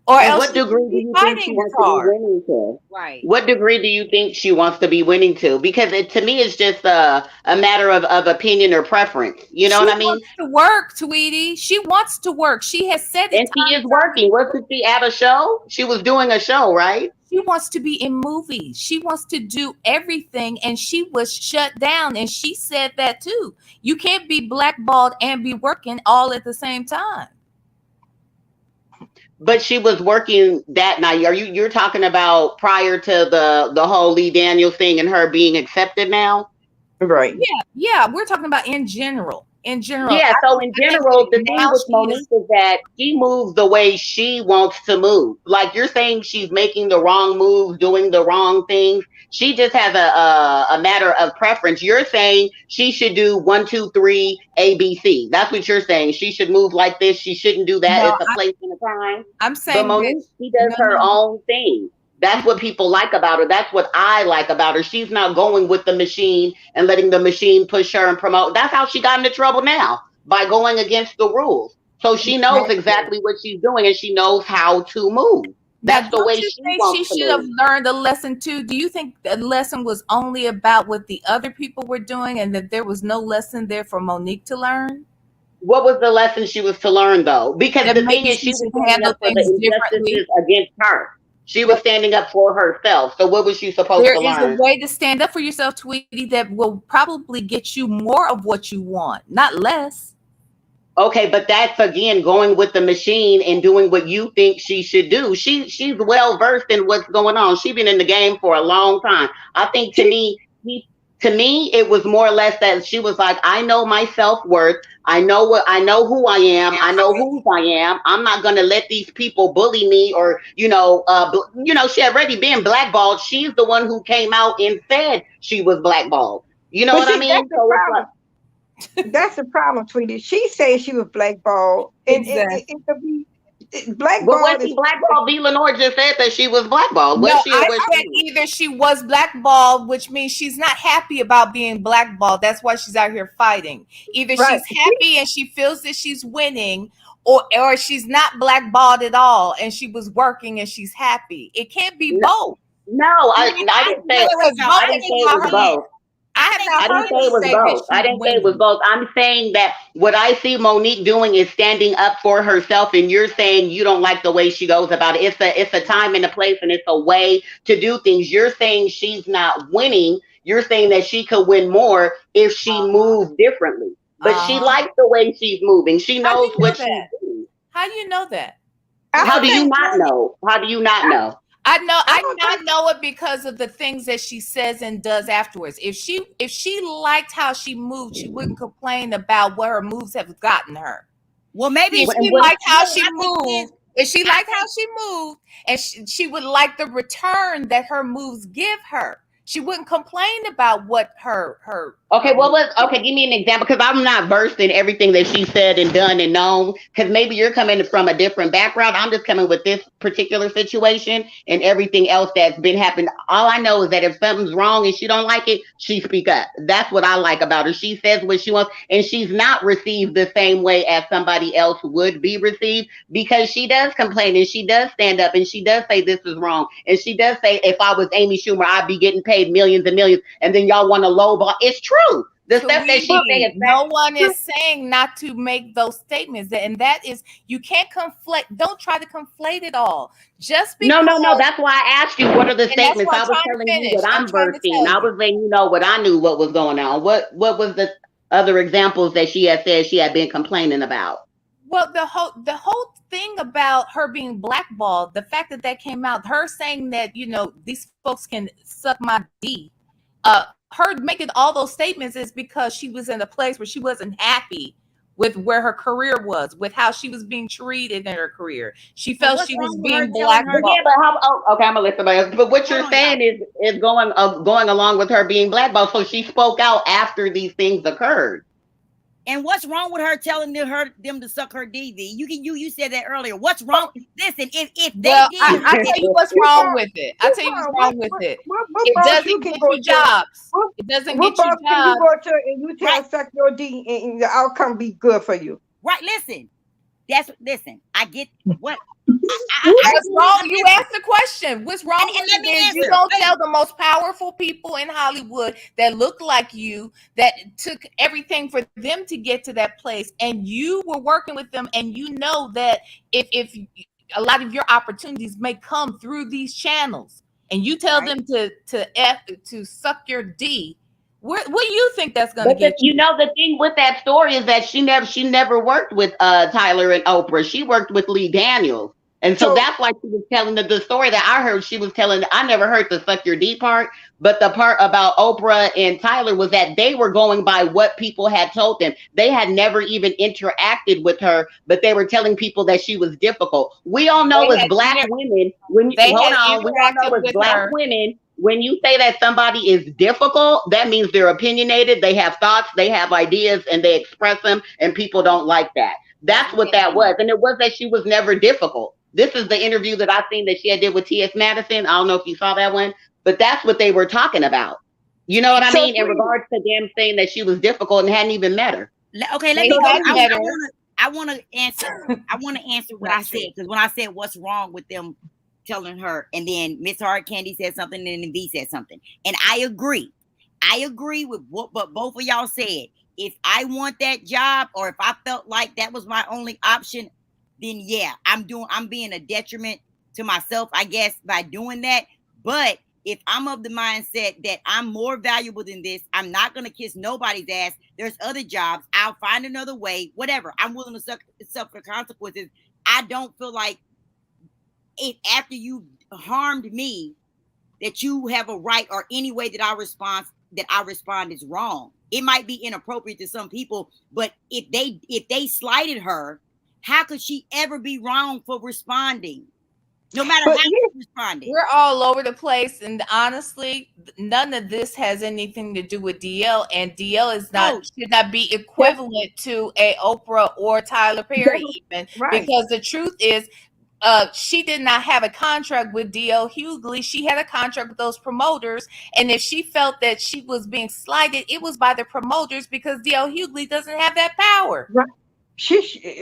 or And else what she degree wouldn't do be you think she fighting this wants to be hard. winning to? Right. What degree do you think she wants to be winning to? Because to me, it's just a matter of opinion or preference. You know She what I mean? wants to work, Tweety. She wants to work. She has said it And she time is and time working. again. Wasn't she at a show? She was doing a show, right? She wants to be in movies. She wants to do everything, and she was shut down. And she said that too. You can't be blackballed and be working all at the same time. But she was working that night. You're talking about prior to the whole Lee Daniels thing and her being accepted now? Right. Yeah, yeah. We're talking about in general. In general, Yeah, so in I think general, the thing now with she is. Monique is that she moves the way she wants to move. Like you're saying, she's making the wrong moves, doing the wrong things. She just has a matter of preference. You're saying she should do 1, 2, 3, ABC. That's what you're saying. She should move like this. She shouldn't do that. No, It's a place and a time. I'm But saying that Monique, she does no, her no. own thing. That's what people like about her. That's what I like about her. She's not going with the machine and letting the machine push her and promote. That's how she got into trouble now, by going against the rules. So she knows Exactly. exactly what she's doing and she knows how to move. Now, That's the don't way you she think she wants to should have move. learned a lesson too? Do you think the lesson was only about what the other people were doing and that there was no lesson there for Monique to learn? What was the lesson she was to learn though? Because That the thing maybe is, she she was should standing handle up for the things differently. injustices against her. She was That standing up for herself. So what was she supposed there to is a learn? way to stand up for yourself, Tweety, that will probably get you more of what you want, not less. Okay, but that's again going with the machine and doing what you think she should do. She's well versed in what's going on. She's been in the game for a long time. I think She to me it was more or less that she was like, I know my self worth. I know who I am. I know whose I am. I'm not gonna let these people bully me or she had already been blackballed. She's the one who came out and said she was blackballed. You know but what I see that's mean? the So it's like, problem. That's the problem, Tweety. She said she was blackballed, and Exactly. it could be. Well, was blackball she is blackballed? B. Lenore just said that she was blackballed. No, Was she or I was said she not? either she was blackballed, which means she's not happy about being blackballed. That's why she's out here fighting. Either right. she's happy and she feels that she's winning, or she's not blackballed at all and she was working and she's happy. It can't be No, both. no, I didn't say Wait, wait, Because so both I I didn't think say it about was her, again, both. I I have think not I didn't heard say her it was say that both. I she's didn't say it was winning. both. I'm saying that what I see Monique doing is standing up for herself, and you're saying you don't like the way she goes about it. It's a time and a place, and it's a way to do things. You're saying she's not winning. You're saying that she could win more if she Uh-huh. moved differently. But she Uh-huh. likes the way she's moving. She How do knows you know what she's that? doing. How do you know that? I How don't do you think not know? How do you not know? I I don't not think know it because of the things that she says and does afterwards. If she liked how she moved, she wouldn't complain about what her moves have gotten her. well, maybe If What, and she what? liked you how know what she I think it is. moved, if she I liked how think she moved, and she would like the return that her moves give her, she wouldn't complain about what Okay, her what moves was give. okay? Give me an example because I'm not versed in everything that she said and done and known. Because maybe you're coming from a different background. I'm just coming with this particular situation and everything else that's been happening. All I know is that if something's wrong and she don't like it, she speak up. That's what I like about her. She says what she wants, and she's not received the same way as somebody else would be received because she does complain and she does stand up and she does say this is wrong and she does say if I was Amy Schumer, I'd be getting paid millions and millions, and then y'all want to lowball. It's true. The stuff that she say Sweetie, is fact. no one is saying not to make those statements. And that is, you can't conflate, don't try to conflate it all. Just No, no, no. because, That's why I asked you what are the and that's statements. what I'm I was trying to telling you finish. what I'm I'm trying to versed in. tell I you. was letting you know what I knew what was going on. What was the other examples that she had said she had been complaining about? Well, the whole thing about her being blackballed, the fact that that came out, her saying that, these folks can suck my D, her making all those statements is because she was in a place where she wasn't happy with where her career was, with how she was being treated in her career. She But felt what's she was wrong with her being telling But her? blackballed. yeah, but how? Oh, okay, I'm gonna let somebody else. But what Hold you're on, y'all. saying is going along with her being blackballed. So she spoke out after these things occurred. And what's wrong with her telling them to suck her DV? You said that earlier. What's wrong? Listen, if they Well, did, I tell you what's what wrong boss with it. I what tell you what's boss wrong with it. what It boss you doesn't can get go you to? jobs. What It doesn't what get you boss can you jobs. go to and you right, tell suck your D and the outcome be good for you? right. Listen, listen. I get what I What's do. wrong? You asked the question. What's wrong And with let it me is you answer. don't Wait, tell the most powerful people in Hollywood that look like you, that took everything for them to get to that place, and you were working with them, and you know that if a lot of your opportunities may come through these channels, and you tell right. them to suck your D, what do you think that's going to But get you? the thing with that story is that she never worked with Tyler and Oprah. She worked with Lee Daniels. And so So that's why she was telling the story that I heard. She was telling, I never heard the suck your D part, but the part about Oprah and Tyler was that they were going by what people had told them. They had never even interacted with her, but they were telling people that she was difficult. We all know They as had black inter- women, when you, they hold had on, we all know interacted as with black her. women, when you say that somebody is difficult, that means they're opinionated, they have thoughts, they have ideas, and they express them, and people Right. don't like that. That's That's what what that that means. was. And it was that she was never difficult. This is the interview that I seen that she had did with T.S. Madison. I don't know if you saw that one, but that's what they were talking about. You know what I And so mean? In sweetie. regards to them saying that she was difficult and hadn't even met her. okay, let They me So go. had sweetie. met her. I want to answer. I want to answer what I Not said true. because when I said what's wrong with them telling her, and then Miss Hard Candy said something, and then V said something, and I agree. I agree with what both of y'all said. If I want that job, or if I felt like that was my only option, then yeah, I'm being a detriment to myself, I guess, by doing that. But if I'm of the mindset that I'm more valuable than this, I'm not gonna kiss nobody's ass. There's other jobs. I'll find another way. Whatever. I'm willing to suffer consequences. I don't feel like if after you harmed me that you have a right, or any way that I respond is wrong. It might be inappropriate to some people, but if they slighted her, how could she ever be wrong for responding? No matter But how here, she responded. We're all over the place, and honestly, none of this has anything to do with DL. And DL is not No, should not be that's, equivalent to a Oprah or Tyler Perry, that's even right. because the truth is, she did not have a contract with DL Hughley. She had a contract with those promoters, and if she felt that she was being slighted, it was by the promoters because DL Hughley doesn't have that power. Right.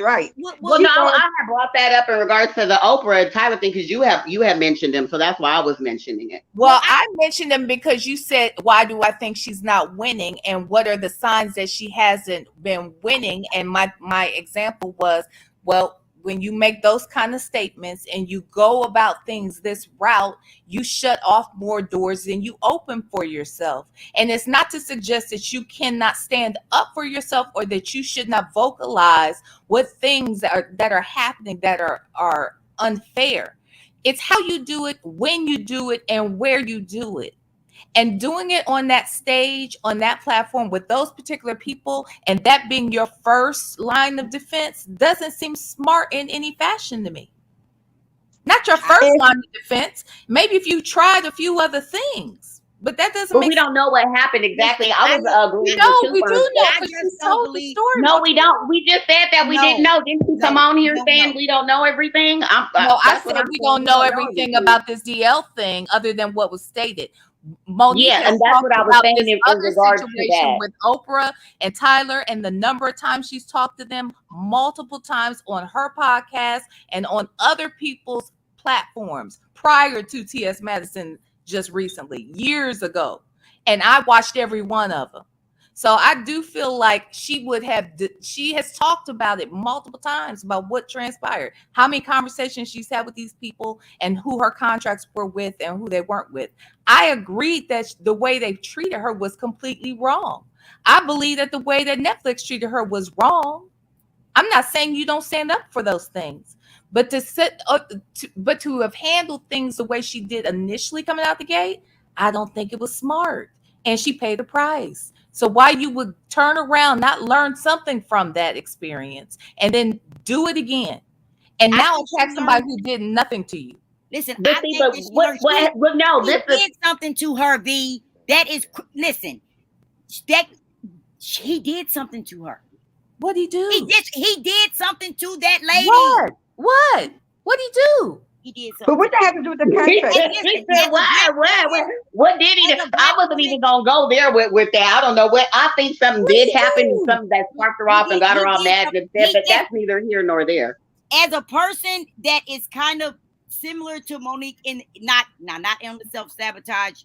Right. Well, what no, She going. I have brought that up in regards to the Oprah and Tyler thing because you have mentioned him, so that's why I was mentioning it. well Well, I mentioned them because you said, why do I think she's not winning? And what are the signs that she hasn't been winning? And my example was, well, when you make those kind of statements and you go about things this route, you shut off more doors than you open for yourself. And it's not to suggest that you cannot stand up for yourself or that you should not vocalize what things that are happening that are unfair. It's how you do it, when you do it, and where you do it. And doing it on that stage, on that platform with those particular people, and that being your first line of defense doesn't seem smart in any fashion to me. Not your first And, line of defense. Maybe if you tried a few other things, but that doesn't But make we sense. don't know what happened exactly. listen, I was agreeing with No, you we for do know I because she just don't told the believe. story no, we multiple times. don't. We just said that we didn't No, know. Didn't you come no, on we here don't saying know. we don't know everything? No, I That's what said I'm we saying. don't We know don't know everything everything. about this DL thing other than what was stated. Monique Yeah, has and that's talked what I was about saying this in other regards to situation that. with Oprah and Tyler and the number of times she's talked to them multiple times on her podcast and on other people's platforms prior to T.S. Madison just recently, years ago. And I watched every one of them. So I do feel like she has talked about it multiple times about what transpired, how many conversations she's had with these people, and who her contracts were with and who they weren't with. I agreed that the way they treated her was completely wrong. I believe that the way that Netflix treated her was wrong. I'm not saying you don't stand up for those things, but but to have handled things the way she did initially coming out the gate, I don't think it was smart. And she paid a price. So why you would turn around, not learn something from that experience, and then do it again, and I now think she attack somebody learned. who did nothing to you? Listen, But I see, think but that she what learned. what what no, He this is did something to her. V. That is. Listen, that he did something to her. What'd he He do? did. He did something to that lady. What? What? What'd he do? He did but something what to. that has to do with the he contract? And said, listen, as a why, black woman, what did he do? as a I black wasn't woman, even gonna go there with that. I don't know what I think something What'd did he happen, do? something that sparked her he off and did. got her He all did mad something. and upset, He but did. that's neither here nor there. As a person that is kind of similar to Monique in not on the self-sabotage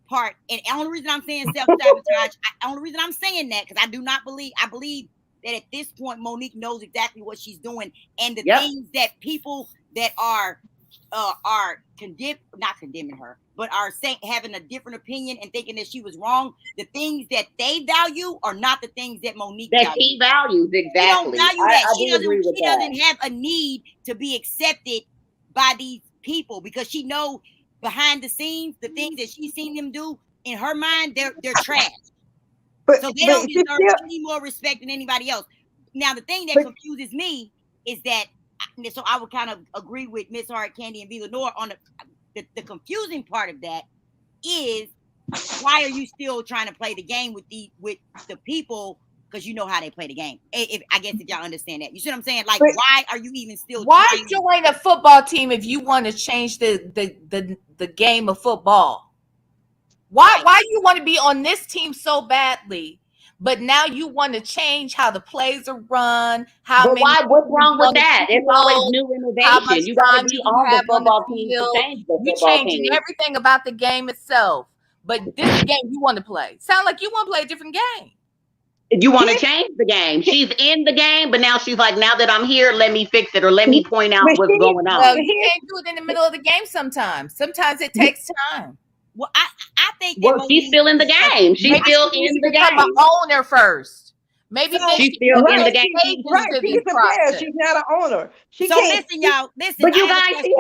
part. And the only reason I'm saying self-sabotage, only reason I'm saying that because I believe that at this point Monique knows exactly what she's doing and the Yep. things that people that are not condemning her, but are saying having a different opinion and thinking that she was wrong. The things that they value are not the things that Monique That values. she values She don't exactly. value that. I do agree with She that. doesn't have a need to be accepted by these people because she know behind the scenes the things that she's seen them do in her mind they're trash. But So they but don't she deserve still. any more respect than anybody else. Now the thing that But confuses me is that so I would kind of agree with Miss Hard Candy and V Lenore on the confusing part of that is why are you still trying to play the game with the people because you know how they play the game. I guess if y'all understand that. You see what I'm saying? Like, but why are you even still Why trying? join a football team if you want to change the game of football? Why you want to be on this team so badly, but now you want to change how the plays are run, how But many why? What's people wrong on with the that? It's always field, new how much innovation. You got to time be do you on the have on the football team to field? change the You football changing team. everything about the game itself. But this is the game you want to play. Sound like you want to play a different game. You want to here, change the game. She's in the game, but now she's like, now that I'm here, let me fix it or let me point out but what's she, going Well, on. you here, can't do it in the middle of the game sometimes. Sometimes it takes time. Well, I think that Well, she's Monique still in the game. She's Maybe still she needs in to the become an game. owner first. Maybe So then She's she can still get in the right, those game. stages right. to She's this a player. process. She's not an owner. She so can't. listen, y'all. Listen, But I you have a guys, question.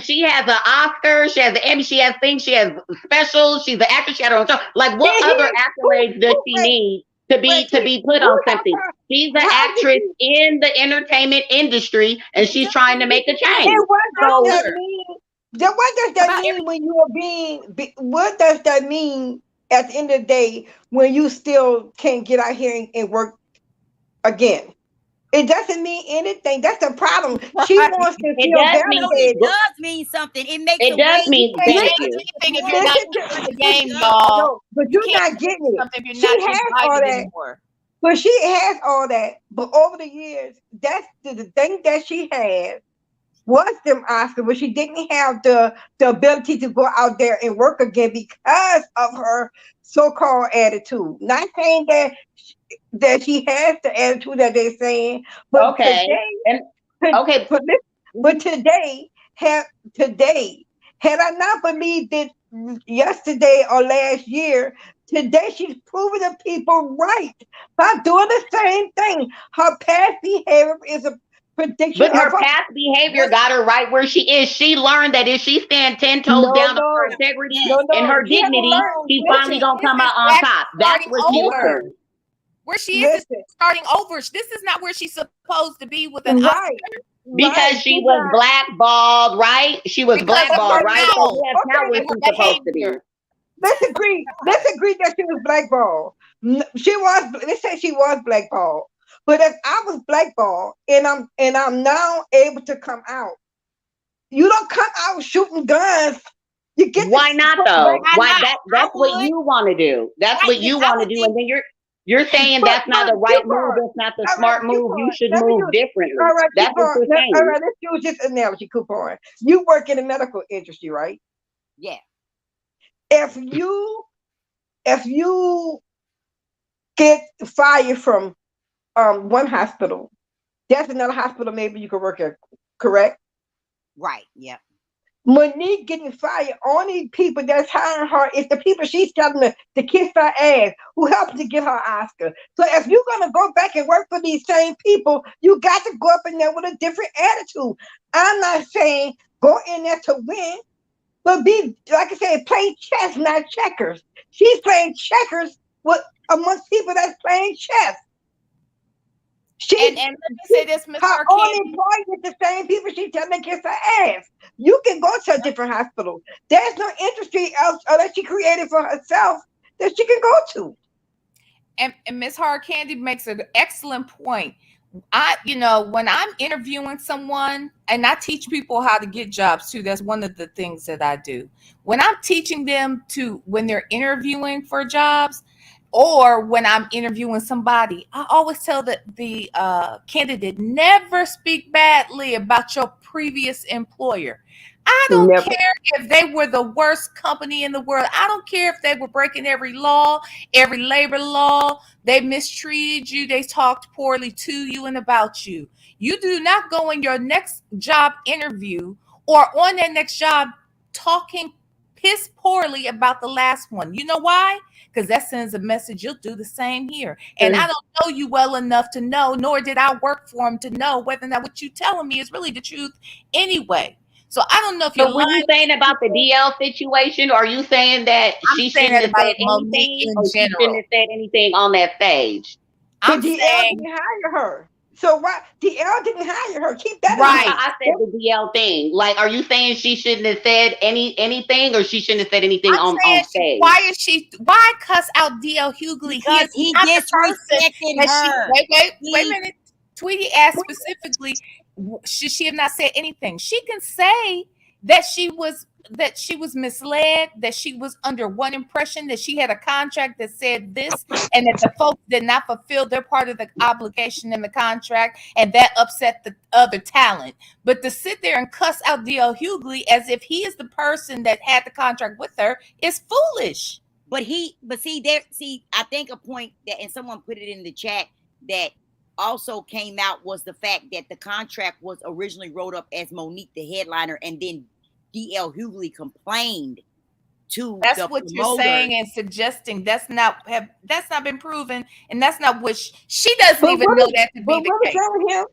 she has an Oscar, she has an Emmy, she has things, she has specials, she's an actress, she had her own show. Like what And other here, accolades does she wait, need to wait, be put who on got something? her? She's an How did actress she? in the entertainment industry and she's trying to make a It change. wasn't So just Owner. me. Then what does that about mean when you are what does that mean at the end of the day when you still can't get out here and work again? It doesn't mean anything. That's the problem. She every. wants to It feel does No, mean it validated. does mean something. It makes it a way does you mean can Can't thank change change you. it if anything you if you're want not Listen, to. in the It game, does. y'all. no, but You you're can't not change getting it. something if you're She not has all invited that. anymore. But she has all that. But over the years, that's the thing that she had was them Oscar, but she didn't have the ability to go out there and work again because of her so-called attitude. Not saying that she has the attitude that they're saying, but Okay. today, And but, okay. but, but today, today, had I not believed it yesterday or last year, today she's proving the people right by doing the same thing. Her past behavior is a prediction But of her her. past behavior What? got her right where she is. She learned that if she stand 10 toes No, down on her no, integrity Yes. no. and her She hasn't dignity, learned. she finally Listen, gonna this come is out on back to top. That's starting what she over. learned. Where she is Listen, starting over. This is not where she's supposed to be with an Oscar right, Because right. she She's was not. blackballed, right? She was because of blackballed, her right? Okay, So mouth yes, now okay. where and her she's supposed to be. behavior. Let's agree that she was blackballed. She was. Let's say she was blackballed. But if I was blackballed and I'm now able to come out, you don't come out shooting guns. You get to Why not put back. though? Why Why not? I that's what would. you want to do. That's Right. what Because you I want to would do, think, and then you're saying But that's not the right keep move. on. That's not the All right, smart move. You coupon. should Let me move use. differently. All right, That's what coupon. you're All saying. right, let's use this analogy, coupon. You work in the medical industry, right? yeah, If you get fired from one hospital, there's another hospital maybe you can work at, correct? right. Yeah. Monique getting fired, only people that's hiring her is the people she's telling to kiss her ass, who helped to get her Oscar. So if you're gonna go back and work for these same people, you got to go up in there with a different attitude. I'm not saying go in there to win, but be like I said, play chess, not checkers. She's playing checkers with amongst people that's playing chess. And She, let me say this, Miss her Hard own Candy. employees is the same people she telling to kiss her ass. You can go to a different hospital. There's no industry else that she created for herself that she can go to. And Miss Hard Candy makes an excellent point. When I'm interviewing someone, and I teach people how to get jobs too, that's one of the things that I do. When I'm teaching them to, when they're interviewing for jobs, or when I'm interviewing somebody, I always tell the candidate, never speak badly about your previous employer. I don't Never. care if they were the worst company in the world. I don't care if they were breaking every law, every labor law. They mistreated you. They talked poorly to you and about you. You do not go in your next job interview or on that next job talking piss poorly about the last one. You know why? Because that sends a message. You'll do the same here. And I don't know you well enough to know, nor did I work for him to know whether or not what you're telling me is really the truth anyway. So I don't know if you're So were you lying saying to about the people. DL situation, or are you saying that I'm she saying shouldn't that have about said Monique anything, in or she shouldn't general. have said anything on that stage? But I'm DL saying, didn't hire her. So why DL didn't hire her? Keep that in No, right. mind. I said the DL thing. Like, are you saying she shouldn't have said anything, or she shouldn't have said anything I'm on saying, stage? why cuss out DL Hughley? He Because is he not the person disrespected that she, her. wait a He minute. Tweety asked specifically, should she have not said anything? She can say that she was misled, that she was under one impression, that she had a contract that said this, and that the folks did not fulfill their part of the obligation in the contract, and that upset the other talent. But to sit there and cuss out DL Hughley as if he is the person that had the contract with her is foolish. but see there, see, I think a point that, and someone put it in the chat, that also came out was the fact that the contract was originally wrote up as Monique the headliner, and then DL Hughley complained to That's the what you're promoter. saying and suggesting. That's not been proven, and that's not what she doesn't But even know that to be but the what is case. wrong with him?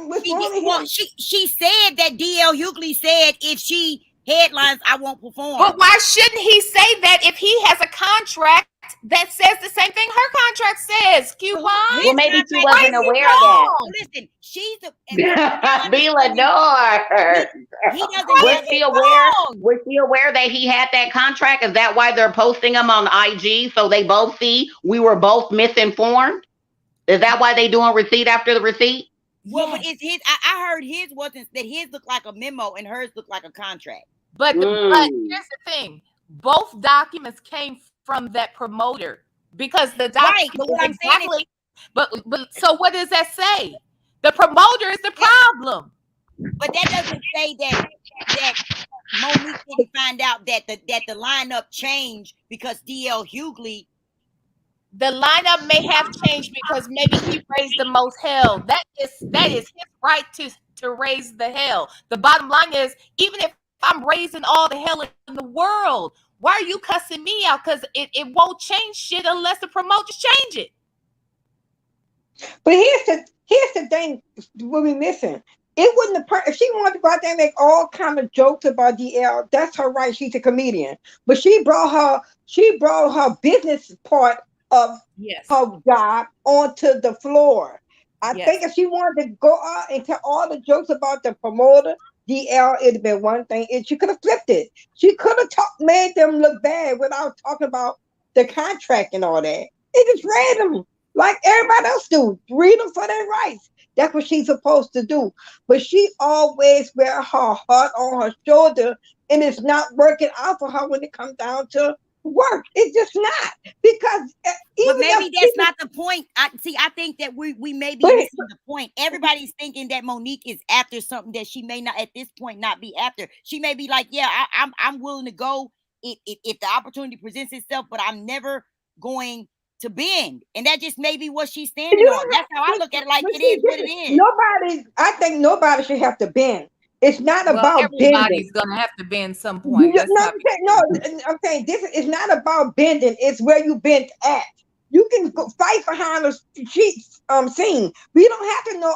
What's She wrong with well, him? she said that DL Hughley said if she headlines, I won't But perform. why shouldn't he say that if he has a contract that says the same thing her contract says. But Coupon. Well, his maybe she contract Why says wasn't is it aware of that. wrong? listen, she's the and from my Be understanding, Lenore. he doesn't Why Was is have it she aware? wrong? Was she aware that he had that contract? Is that why they're posting him on IG so they both see we were both misinformed? Is that why they doing receipt after the receipt? well, but Yes. it's his. I heard his wasn't that his looked like a memo and hers looked like a contract. But Mm. here's the thing: both documents came from that promoter because the Right. document But is what I'm saying is, exactly. But so what does that say? The promoter is the problem. but that doesn't say that Monique didn't find out that the lineup changed because DL Hughley. The lineup may have changed because maybe he raised the most hell. That is his right to raise the hell. The bottom line is, even if I'm raising all the hell in the world, why are you cussing me out? Because it won't change shit unless the promoters change it. But here's the thing what we missing. It wouldn't have if she wanted to go out there and make all kind of jokes about DL, that's her right. She's a comedian. But she brought her business part of Yes. her job onto the floor. I think Yes. if she wanted to go out and tell all the jokes about the promoter, DL, it'd have been one thing. And she could have flipped it. She could have made them look bad without talking about the contract and all that. It just read them like everybody else do. Read them for their rights. That's what she's supposed to do. But she always wear her heart on her shoulder, and it's not working out for her when it comes down to work. It's just not because But even if maybe that's people, not the point. I think that we may be but missing the point. Everybody's thinking that Monique is after something that she may not at this point not be after. She may be like, yeah, I'm willing to go if the opportunity presents itself, but I'm never going to bend. And that just may be what she's standing you on. don't That's how I have, look at it. Like but it see, is what this it is is. nobody. I think nobody should have to bend. It's not Well, about bending. everybody's gonna have to bend some point. Let's No, not be silly. I'm saying this is not about bending. It's where you bent at. You can go fight behind the sheets scene. We don't have to know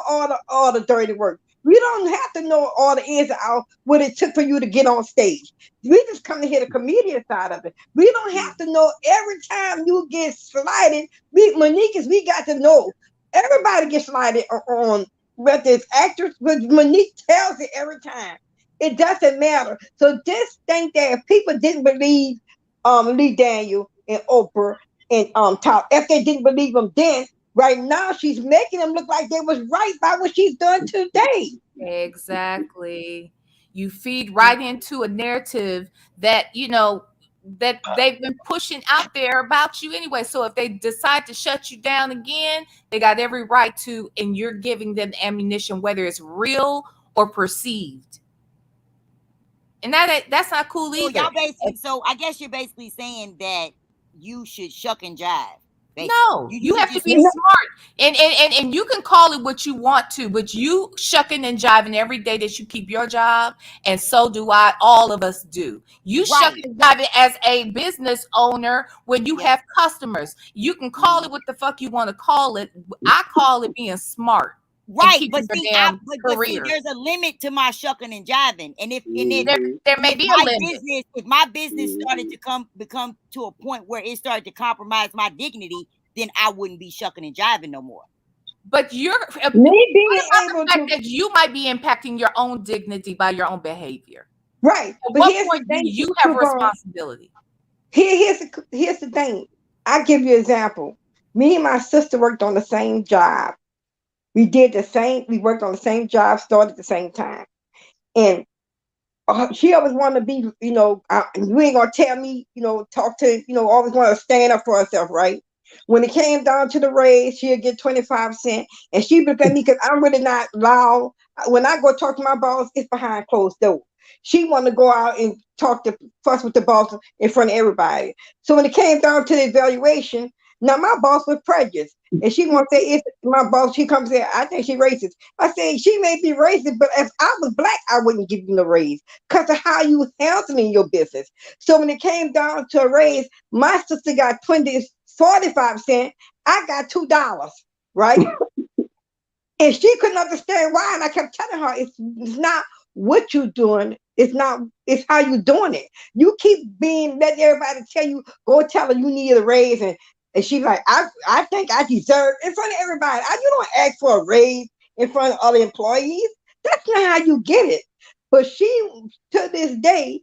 all the dirty work. We don't have to know all the ins and outs what it took for you to get on stage. We just come to hear the comedian side of it. We don't have to know every time you get slighted. We got to know. Everybody gets slighted on whether it's actors, but Monique tells it every time. It doesn't matter. So just think that if people didn't believe Lee Daniel and Oprah and Top, if they didn't believe them then, right now she's making them look like they was right by what she's done today. Exactly. You feed right into a narrative that, that they've been pushing out there about you anyway. So if they decide to shut you down again, they got every right to, and you're giving them ammunition, whether it's real or perceived. And that's not cool So y'all either. basically, so I guess you're basically saying that you should shuck and jive. Basically, No, you you should have to just be smart, and you can call it what you want to, but you shucking and jiving every day that you keep your job, and so do I. All of us do. You right. shucking and jiving as a business owner when you Yes. have customers. You can call it what the fuck you want to call it. I call it being smart and Right, but keeping your see, damn but see, career. there's a limit to my shucking and jiving, and There, Hmm. there may be a limit, if my business started Hmm. to become to a point where it started to compromise my dignity, then I wouldn't be shucking and jiving no more. but Me what being about the able fact to, that you might be impacting your own dignity by your own behavior? right, At but what here's the point do thing, you have responsibility? here's the thing. I give you an example. Me and my sister worked on the same job. We worked on the same job, started at the same time. And she always wanted to be, you ain't gonna tell me, talk to, always want to stand up for herself, right? When it came down to the raise, she'd get 25 cents, and she looked at me because I'm really not loud. When I go talk to my boss, it's behind closed doors. She wanted to go out and fuss with the boss in front of everybody. So when it came down to the evaluation, now my boss was prejudiced. And she gonna say it's my boss. She comes in. I think she racist. I say she may be racist, but if I was black, I wouldn't give you no raise because of how you handling your business. So when it came down to a raise, my sister got 45 cents. I got $2, right? And she couldn't understand why. And I kept telling her it's not what you doing. It's not, it's how you doing it. You keep being, letting everybody tell you, go tell her you need a raise. And she's like, I think I deserve, in front of everybody. You don't ask for a raise in front of other employees. That's not how you get it. But she, to this day,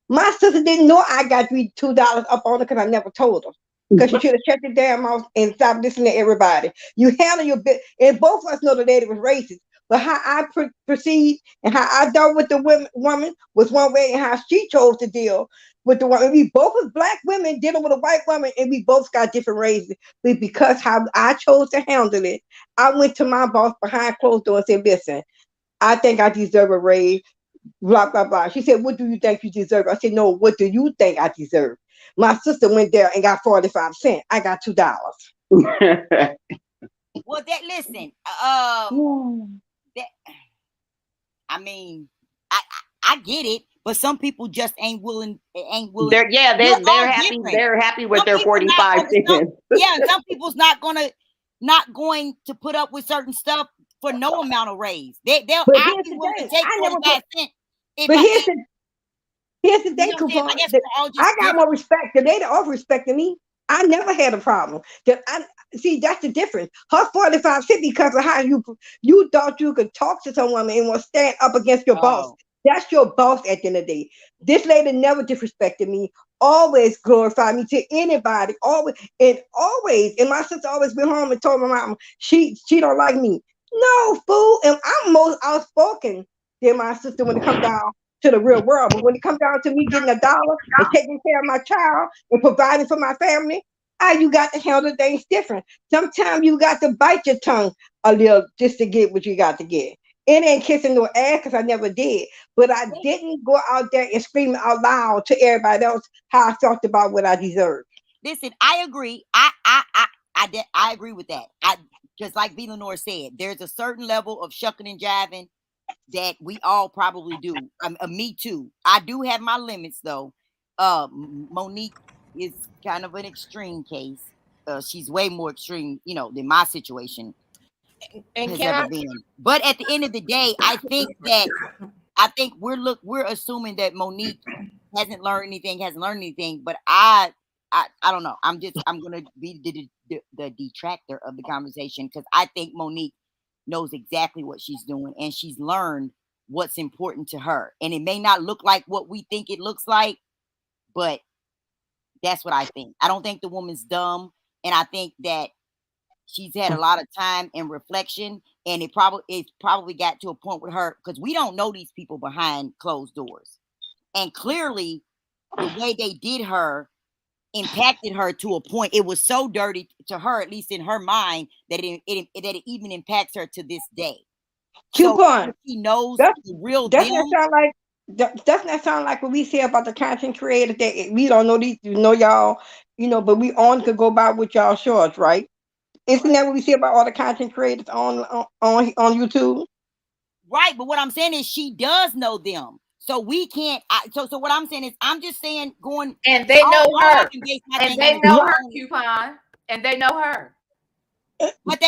my sister didn't know I got $2 up on her because I never told her. Because she should have shut the damn mouth and stopped listening to everybody. You handle your bit, and both of us know the lady was racist. But how I proceed and how I dealt with the woman was one way, and how she chose to deal with the woman. We both was black women dealing with a white woman, and we both got different raises. But because how I chose to handle it, I went to my boss behind closed doors and said, listen, I think I deserve a raise, blah, blah, blah. She said, what do you think you deserve? I said, no, what do you think I deserve? My sister went there and got 45 cents. I got $2. Well, that listen, that, I mean, I get it, but some people just ain't willing. They're happy. Different. They're happy with Some their 45 cents. Yeah, some people's not going to put up with certain stuff for no amount of raise. I'll be willing to take 45 cents. But here's the thing, Coupon. I got more respect. The lady over respecting me. I never had a problem. See, that's the difference. Her 45 cents because of how you thought you could talk to someone and want to stand up against your boss. That's your boss at the end of the day. This lady never disrespected me. Always glorified me to anybody. Always. And my sister always went home and told my mom she don't like me. No, fool. And I'm most outspoken than my sister when it comes down to the real world. But when it comes down to me getting $1 and taking care of my child and providing for my family, you got to handle things different. Sometimes you got to bite your tongue a little just to get what you got to get. It ain't kissing no ass because I never did. But I didn't go out there and scream out loud to everybody else how I felt about what I deserved. Listen, I agree. I agree with that. Just like V. Lenore said, there's a certain level of shucking and jiving that we all probably do. Me too. I do have my limits though. Monique is kind of an extreme case. She's way more extreme, than my situation has ever been. But at the end of the day, I think we're assuming that Monique hasn't learned anything. But I don't know. I'm gonna be the detractor of the conversation because I think Monique knows exactly what she's doing and she's learned what's important to her. And it may not look like what we think it looks like, but that's what I think. I don't think the woman's dumb, and I think that she's had a lot of time and reflection, and it probably got to a point with her because we don't know these people behind closed doors, and clearly the way they did her impacted her to a point. It was so dirty to her, at least in her mind, that it even impacts her to this day. Coupon. So she knows the real them. Doesn't that sound like what we say about the content creators that we don't know these, y'all, but we only could go by what y'all show us, right? Isn't that what we say about all the content creators on YouTube? Right, but what I'm saying is she does know them. So we can't. So what I'm saying is, I'm just saying going. And they know her. And they know her, Coupon. And they know her. But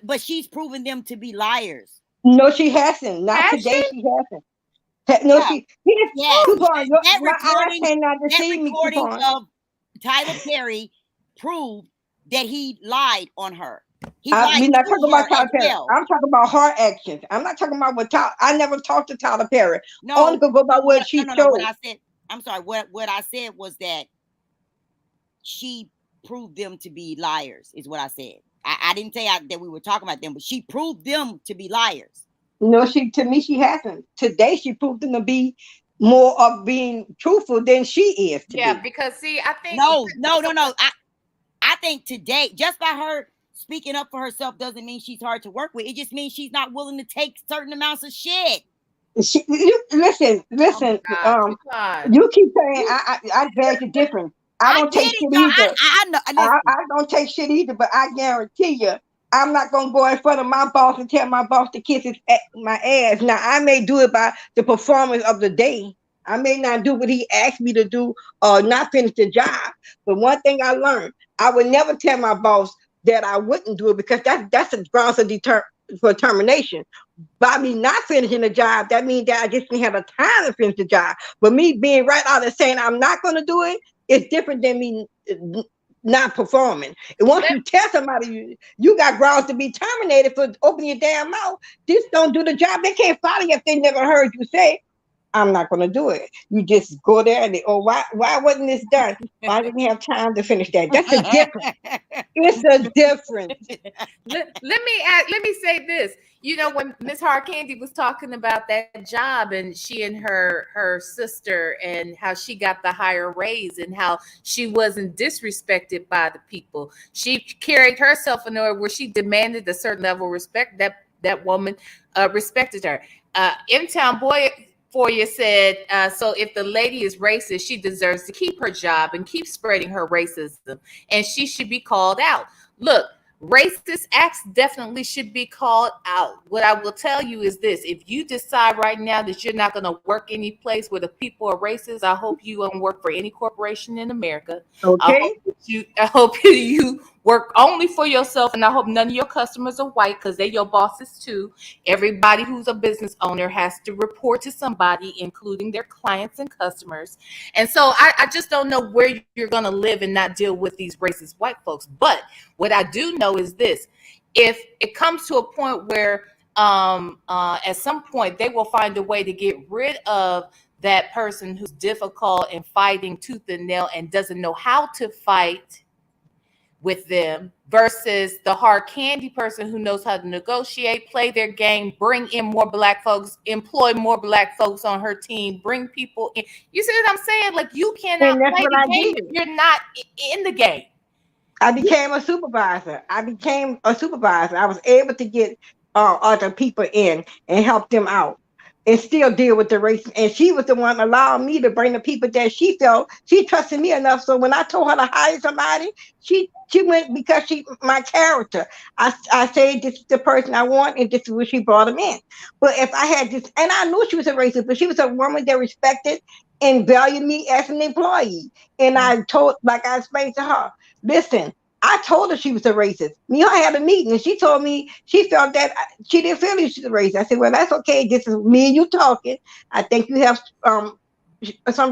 but she's proven them to be liars. No, she hasn't. Not today. She hasn't. No, she. Coupon. That recording of Tyler Perry proved that he lied on her. We're not talking about Tyler Perry. I'm talking about her actions. I'm not talking about what I never talked to Tyler Perry. No, only could go by what she showed. What I said. I'm sorry. What I said was that she proved them to be liars. Is what I said. I didn't say that we were talking about them, but she proved them to be liars. No, to me she hasn't. Today she proved them to be more of being truthful than she is. Yeah, because see, I think no. I think today, just by her speaking up for herself doesn't mean she's hard to work with. It just means she's not willing to take certain amounts of shit. Listen. You keep saying I beg you different. I don't take shit either. I don't take shit either, but I guarantee you, I'm not gonna go in front of my boss and tell my boss to kiss my ass. Now I may do it by the performance of the day. I may not do what he asked me to do or not finish the job. But one thing I learned, I would never tell my boss that I wouldn't do it because that's a grounds for termination. by me not finishing the job, that means that I just didn't have the time to finish the job. But me being right out and saying I'm not going to do it is different than me not performing. And once Let, you tell somebody you got grounds to be terminated for opening your damn mouth, just don't do the job. They can't fire you if they never heard you say, I'm not going to do it. You just go there and they, oh, why wasn't this done? Well, I didn't have time to finish that. That's a difference. It's a difference. let me say this. You know, when Miss Hard Candy was talking about that job and she and her sister and how she got the higher raise and how she wasn't disrespected by the people, she carried herself in a way where she demanded a certain level of respect. That woman respected her. M-Town Boy for you said, so if the lady is racist, she deserves to keep her job and keep spreading her racism, and she should be called out. Look, racist acts definitely should be called out. What I will tell you is this: if you decide right now that you're not going to work any place where the people are racist, I hope you don't work for any corporation in America. Okay? I hope you work only for yourself, and I hope none of your customers are white because they're your bosses too. Everybody who's a business owner has to report to somebody, including their clients and customers. And so I just don't know where you're going to live and not deal with these racist white folks. But what I do know is this: if it comes to a point where at some point they will find a way to get rid of that person who's difficult and fighting tooth and nail and doesn't know how to fight with them versus the hard candy person who knows how to negotiate, play their game, bring in more black folks, employ more black folks on her team, bring people in. You see what I'm saying? Like, you cannot And that's play what the I game did. if you're not in the game. I became a supervisor. I became a supervisor. I was able to get other people in and help them out and still deal with the race. And she was the one allowing me to bring the people that she felt she trusted me enough. So when I told her to hire somebody, she went because she my character. I said this is the person I want, and this is what she brought him in. But if I had this, and I knew she was a racist, but she was a woman that respected and valued me as an employee. And I told, like I explained to her, listen, I told her she was a racist. Me and her had a meeting, and she told me she felt that she didn't feel she was a racist. I said, "Well, that's okay. This is me and you talking. I think you have some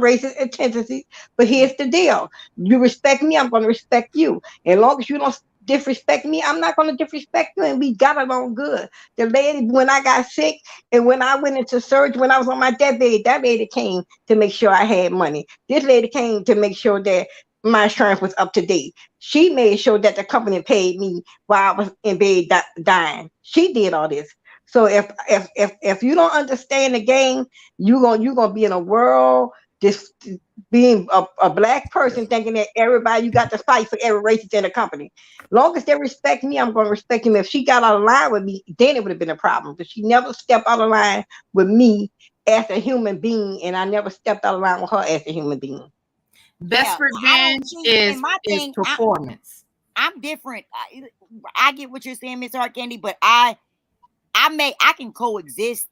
racist tendencies, but here's the deal: you respect me, I'm going to respect you. As long as you don't disrespect me, I'm not going to disrespect you." And we got along good. The lady, when I got sick and when I went into surgery, when I was on my deathbed, that lady came to make sure I had money. This lady came to make sure that my insurance was up to date. She made sure that the company paid me while I was in bed dying. She did all this. So if you don't understand the game, you gonna be in a world just being a black person thinking that everybody you got to fight for every racist in the company. Long as they respect me, I'm gonna respect them. If she got out of line with me, then it would have been a problem. But she never stepped out of line with me as a human being, and I never stepped out of line with her as a human being. Best Yeah, I don't revenge see. And my is thing, performance. I'm different. I get what you're saying, Miss Hard Candy, but I can coexist.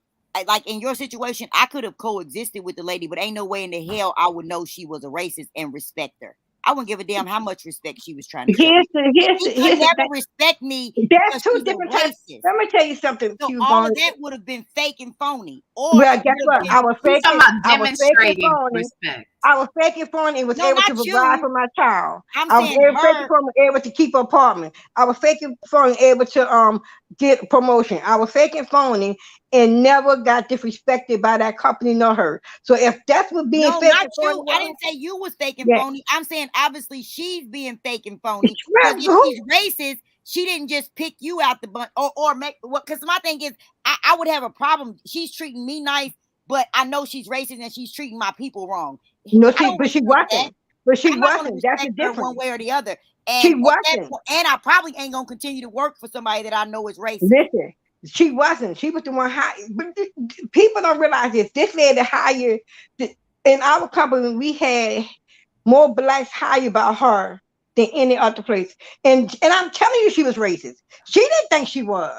Like in your situation, I could have coexisted with the lady, but ain't no way in the hell I would know she was a racist and respect her. I wouldn't give a damn how much respect she was trying to show me. She could Here's the never thing. respect me There's because two she's a different types. racist. Let me tell you something, So Q all Bone. of that would have been fake and phony, or Well, it guess would have what? been. You talking about I was faking demonstrating phony. respect. I was faking phony and was No, able to not provide you. for my child. I'm I was saying able faking her. phony, able to keep an apartment. I was faking phony, able to get promotion. I was faking phony and never got disrespected by that company nor her. So if that's what being No, fake not and phony you. I was, didn't say you was fake and yeah. phony. I'm saying obviously she's being fake and phony because Well, if she's racist, she didn't just pick you out the bunch or make what. Because my thing is, I would have a problem. She's treating me nice, but I know she's racist and she's treating my people wrong. no, I don't but she respect that. wasn't. But she I'm not going to wasn't. That's the respect her one difference. way or the other. She And at that wasn't. point, and I probably ain't going to continue to work for somebody that I know is racist. Listen, she wasn't. She was the one high. But people don't realize this. This lady hired in our company. We had more blacks hired by her than any other place. And I'm telling you, she was racist. She didn't think she was.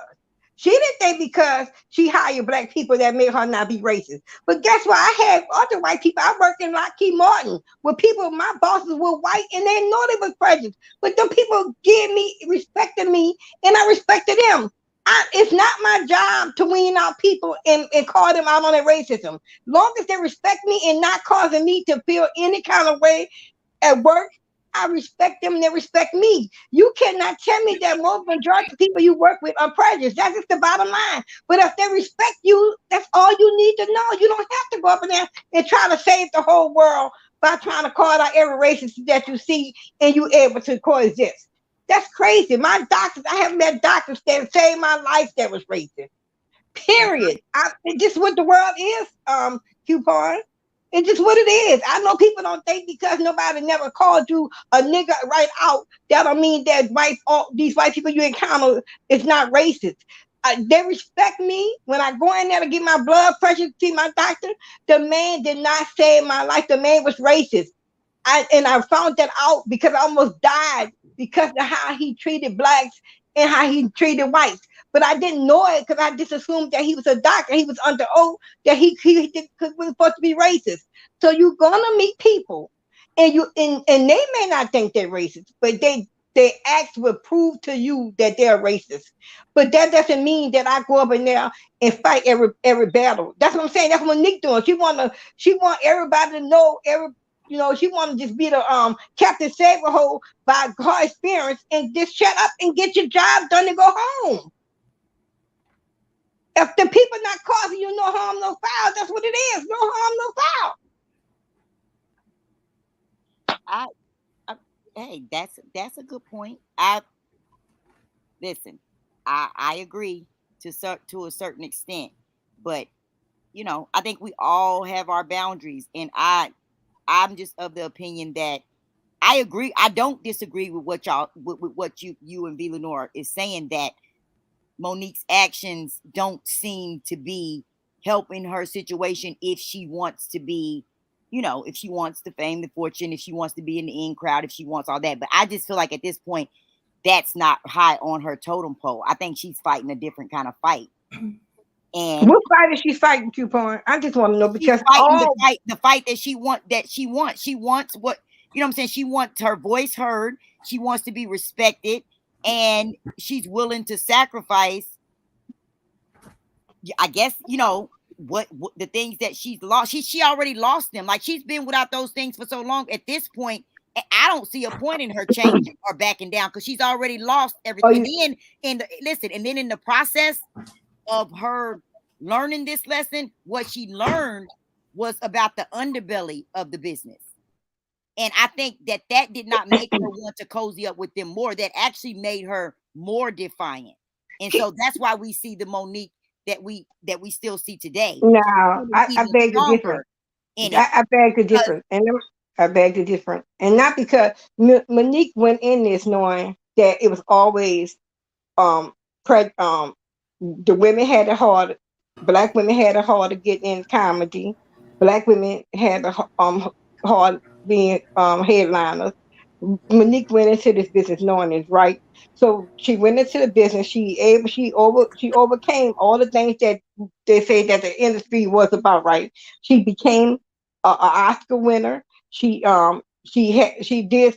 She didn't think because she hired black people that made her not be racist. But guess what? I had other white people. I worked in Lockheed Martin with people, my bosses were white and they know they was prejudiced. But them people give me, respected me, and I respected them. It's not my job to wean out people and call them out on their racism. Long as they respect me and not causing me to feel any kind of way at work, I respect them and they respect me. You cannot tell me that most majority of people you work with are prejudiced. That's just the bottom line. But if they respect you, that's all you need to know. You don't have to go up in there and try to save the whole world by trying to call out every racist that you see and you able to coexist. That's crazy. My doctors, I have met doctors that saved my life that was racist. Period. It's just what the world is, coupon. It's just what it is. I know people don't think because nobody never called you a nigga right out, that don't mean that all these white people you encounter is not racist. They respect me when I go in there to get my blood pressure to see my doctor. The man did not save my life. The man was racist. I found that out because I almost died because of how he treated blacks and how he treated whites. But I didn't know it because I just assumed that he was a doctor. He was under oath that was supposed to be racist. So you're gonna meet people, and they may not think they're racist, but they acts will prove to you that they're racist. But that doesn't mean that I go up in there and fight every battle. That's what I'm saying. That's what Nick doing. She want everybody to know she want to just be the Captain Saberhole by her experience and just shut up and get your job done and go home. If the people not causing you no harm, no foul, that's what it is. No harm, no I, hey, that's a good point. I listen. I agree to a certain extent, but I think we all have our boundaries, and I'm just of the opinion that I agree. I don't disagree with what with what you and V Lenore is saying, that Monique's actions don't seem to be helping her situation if she wants to be, if she wants the fame, the fortune, if she wants to be in the in crowd, if she wants all that. But I just feel like at this point, that's not high on her totem pole. I think she's fighting a different kind of fight. And what fight is she fighting, coupon? I just want to know because she's fighting the fight that she wants. She wants what what I'm saying. She wants her voice heard. She wants to be respected, and she's willing to sacrifice. I guess what the things that she's lost. She already lost them. Like, she's been without those things for so long. At this point, I don't see a point in her changing or backing down because she's already lost everything. And then in the process of her learning this lesson, what she learned was about the underbelly of the business. And I think that did not make her want to cozy up with them more. That actually made her more defiant. And so that's why we see the Monique that we still see today. No, I beg to differ. I beg to differ. And I beg to differ. And not because Monique went in this knowing that it was always the women had it hard. Black women had it hard to get in comedy. Black women had it hard being headliners. Monique went into this business knowing it's right. So she went into the business. She overcame all the things that they say that the industry was about. Right. She became an Oscar winner. She did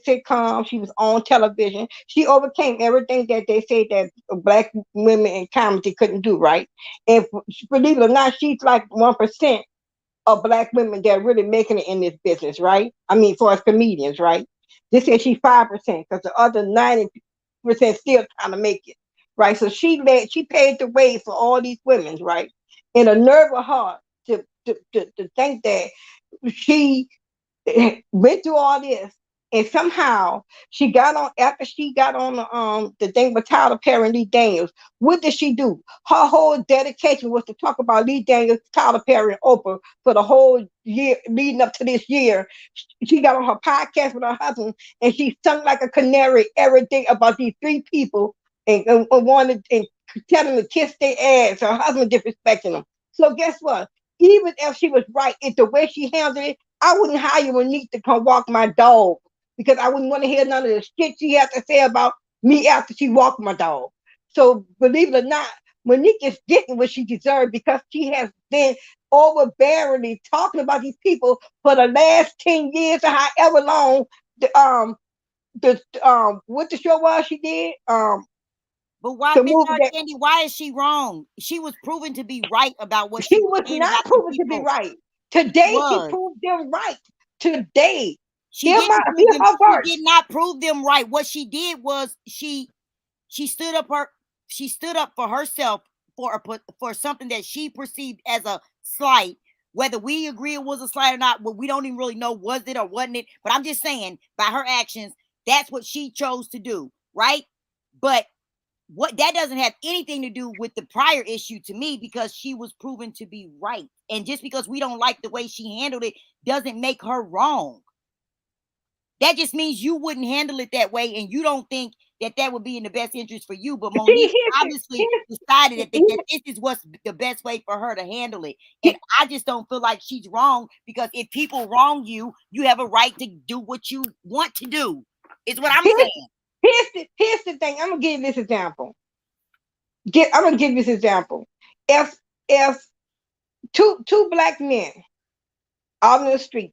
sitcoms. She was on television. She overcame everything that they say that black women in comedy couldn't do. Right. And believe it or not, she's like 1% of black women that are really making it in this business. Right. I mean, for us comedians. Right. They said she's 5% because the other 90% still trying to make it. Right. So she paved the way for all these women. Right. And a nerve of her to think that she went through all this, and somehow she got on after she got on the thing with Tyler Perry and Lee Daniels. What did she do? Her whole dedication was to talk about Lee Daniels, Tyler Perry, and Oprah for the whole year leading up to this year. She got on her podcast with her husband, and she sung like a canary every day about these three people and wanted and telling them to kiss their ass. Her husband disrespecting them. So guess what? Even if she was right, it's the way she handled it. I wouldn't hire Monique to come walk my dog because I wouldn't want to hear none of the shit she had to say about me after she walked my dog. So believe it or not, Monique is getting what she deserved because she has been overbearingly talking about these people for the last 10 years or however long. What the show was she did? But why, The Miss movie that Candy, why is she wrong? She was proven to be right about what she she was was saying not about the proven to be people. right. She Today she was. proved them right. Today. She didn't prove Hear them. her She did words. not prove them right. What she did was she stood up for herself for something that she perceived as a slight. Whether we agree it was a slight or not, well, we don't even really know was it or wasn't it. But I'm just saying, by her actions, that's what she chose to do, right? But what that doesn't have anything to do with the prior issue to me, because she was proven to be right. And just because we don't like the way she handled it doesn't make her wrong. That just means you wouldn't handle it that way, and you don't think that that would be in the best interest for you. But See, Monique obviously decided that this is what's the best way for her to handle it. And I just don't feel like she's wrong, because if people wrong you, you have a right to do what you want to do, is what I'm saying. here's the thing. I'm gonna give you this example. I'm gonna give you this example. If two black men out in the street,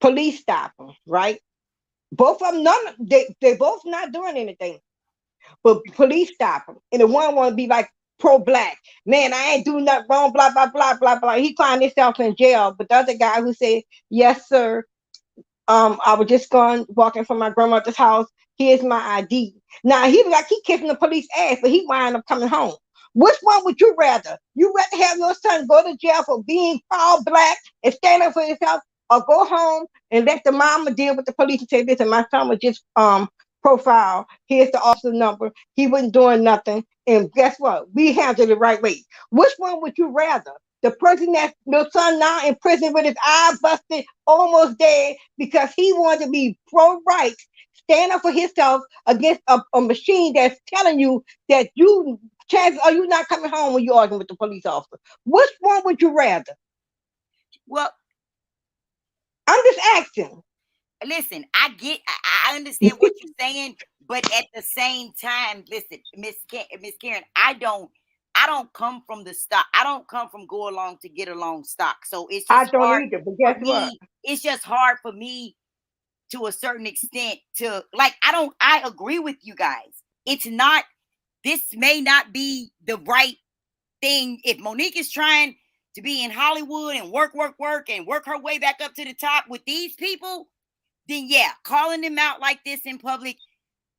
police stop them, right? Both of them, they both not doing anything, but police stop them, and the one want to be like pro-black. Man, I ain't doing nothing wrong. Blah blah blah blah blah. He find himself in jail. But the other guy who said, "Yes, sir, I was just going walking from my grandmother's house. Here's my ID." Now he like he kissing the police ass, but he wind up coming home. Which one would you rather? You rather have your son go to jail for being proud black and stand up for himself, or go home and let the mama deal with the police and say, "Listen, my son was just profile. Here's the officer number. He wasn't doing nothing, and guess what? We handled it the right way." Which one would you rather? The person that your son now in prison with his eye busted, almost dead, because he wanted to be pro-right, stand up for himself against a machine that's telling you that chances are you not coming home when you're arguing with the police officer. Which one would you rather? Well, I'm just asking. listen, I understand what you're saying, but at the same time, listen, Miss Karen, I don't come from the stock. I don't come from go along to get along stock. So it's I just don't hard either, but for guess what? me. It's just hard for me to a certain extent to like. I agree with you guys. It's not. This may not be the right thing. If Monique is trying to be in Hollywood and work and work her way back up to the top with these people, then yeah, calling them out like this in public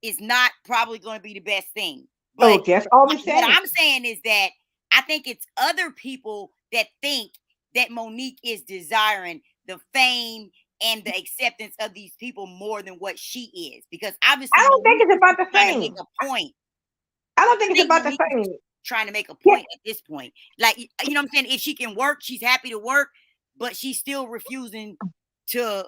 is not probably going to be the best thing. But Oh, that's all I'm what saying. I'm saying is that I think it's other people that think that Monique is desiring the fame and the acceptance of these people more than what she is. Because I obviously don't think Monique it's about is the trying to make fame. a point. I don't think I it's think about the Monique is fame. trying to make a Yeah, point at this point. Like, you know what I'm saying? If she can work, she's happy to work, but she's still refusing to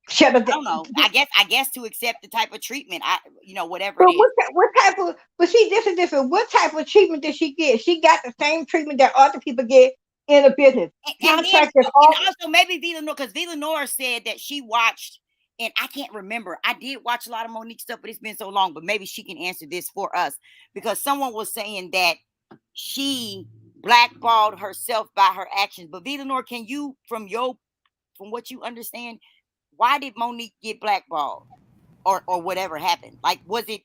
shut up. I don't know. I guess to accept the type of treatment, whatever it But is. what type of? But see, this is different. What type of treatment did she get? She got the same treatment that other people get in the business. And then Contractors, and all also maybe Villanova, because Villanova said that she watched, and I can't remember. I did watch a lot of Monique stuff, but it's been so long. But maybe she can answer this for us, because someone was saying that she blackballed herself by her actions. But Villanova, can you, from what you understand, why did Monique get blackballed, or whatever happened? Like, was it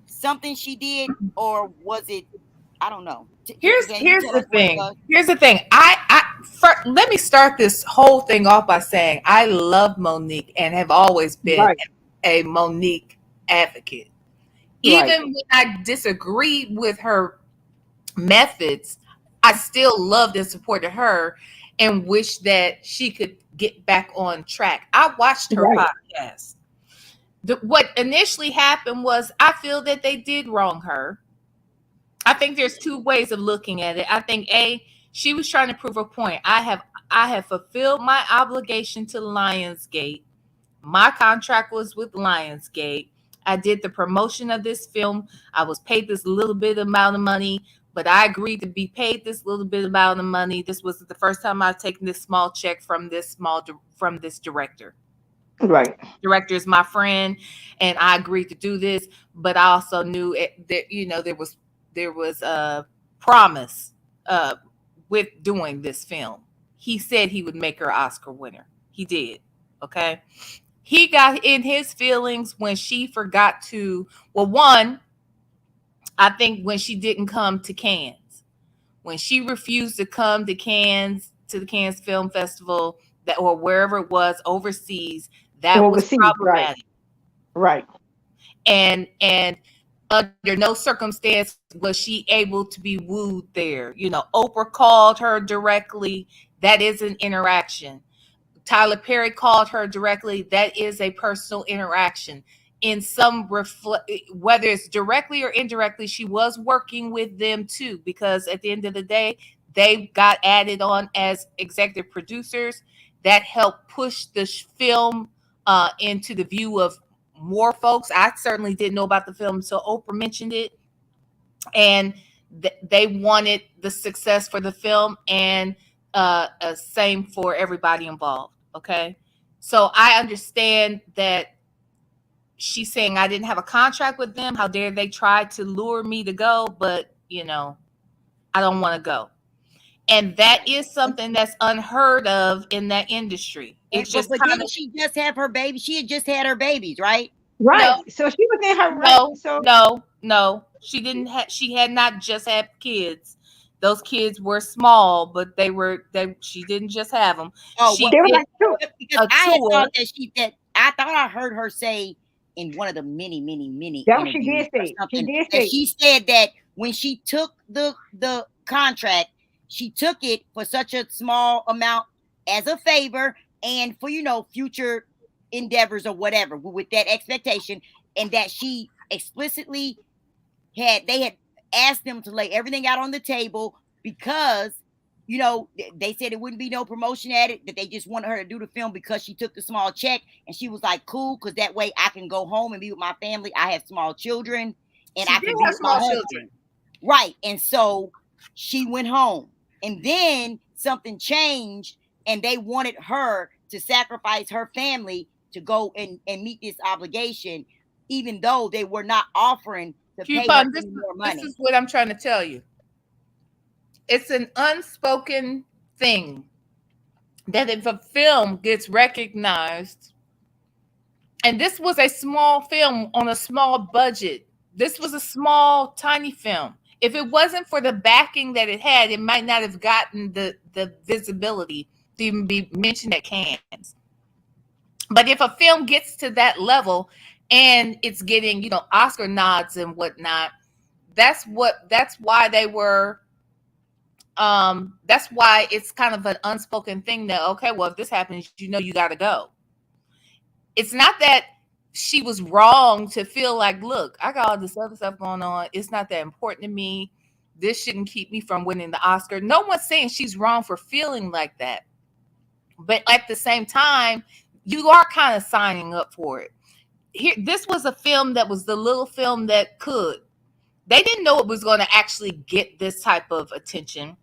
something she did, or was it? I don't know. Can you Here's tell the us what it thing. was? Here's the thing. Let me start this whole thing off by saying I love Monique and have always been right, a Monique advocate. right, Even when I disagreed with her methods, I still loved and supported her and wish that she could get back on track. I watched her right, podcast. What initially happened was I feel that they did wrong her. I think there's two ways of looking at it. I think she was trying to prove a point. I have fulfilled my obligation to Lionsgate. My contract was with Lionsgate. I did the promotion of this film. I was paid this little bit amount of money, but I agreed to be paid this little bit amount of money. This was the first time I've taken this small check from this director. right. Director is my friend, and I agreed to do this, but I also knew that there was a promise uh, with doing this film. He said he would make her Oscar winner. He did. Okay. He got in his feelings when she forgot to, well, one, I think when she didn't come to Cannes, when she refused to come to Cannes, to the Cannes Film Festival, that or wherever it was overseas, that was Overseas, right, problematic. right. And under no circumstance was she able to be wooed there. You know, Oprah called her directly. That is an interaction. Tyler Perry called her directly. That is a personal interaction. In some whether it's directly or indirectly, she was working with them too, because at the end of the day, they got added on as executive producers. That helped push the film into the view of more folks. I certainly didn't know about the film, so Oprah mentioned it, and they wanted the success for the film, and same for everybody involved. Okay, so I understand that she's saying I didn't have a contract with them. How dare they try to lure me to go? But I don't want to go, and that is something that's unheard of in that industry. It's just but kind didn't of she just have her baby? She had just had her babies, right? no, Right. So she was in her right. no, So no, no. She didn't have. She had not just had kids. Those kids were small, but they were. She didn't just have them. Oh, She they were did like two. because a I had tour. thought that I thought I heard her say in one of the many That what she interviews did or say. She something did that say. she said that when she took the contract, she took it for such a small amount as a favor and for future endeavors or whatever with that expectation, and that she explicitly they had asked them to lay everything out on the table because they said it wouldn't be no promotion at it, that they just wanted her to do the film because she took the small check, and she was like, cool, because that way I can go home and be with my family. I have small children and She I did can be have with my small children. husband. Right. And so she went home, and then something changed, and they wanted her to sacrifice her family to go and meet this obligation, even though they were not offering to pay her Coupon. any more This money. is what I'm trying to tell you. It's an unspoken thing that if a film gets recognized, and this was a small film on a small budget, this was a small, tiny film. If it wasn't for the backing that it had, it might not have gotten the visibility to even be mentioned at Cannes. But if a film gets to that level and it's getting, Oscar nods and whatnot, that's why they were that's why it's kind of an unspoken thing that, okay, well, if this happens, you got to go. It's not that she was wrong to feel like, look, I got all this other stuff going on. It's not that important to me. This shouldn't keep me from winning the Oscar. No one's saying she's wrong for feeling like that. But at the same time, you are kind of signing up for it. This was a film that was the little film that could. They didn't know it was going to actually get this type of attention.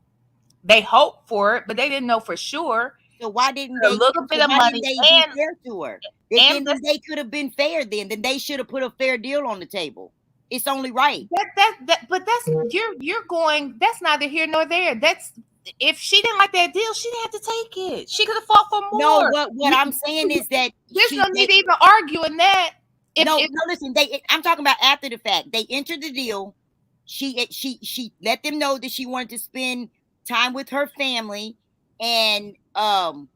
They hoped for it, but they didn't know for sure. So why didn't A they? little bit So of why money, didn't they be and fair to her? and Then they could have been fair. Then they should have put a fair deal on the table. It's only right. but that's you're going. That's neither here nor there. That's if she didn't like that deal, she didn't have to take it. She could have fought for No, more. what I'm saying is that There's no need to even argue in that. no, listen. I'm talking about after the fact. They entered the deal. She let them know that she wanted to spend time with her family and all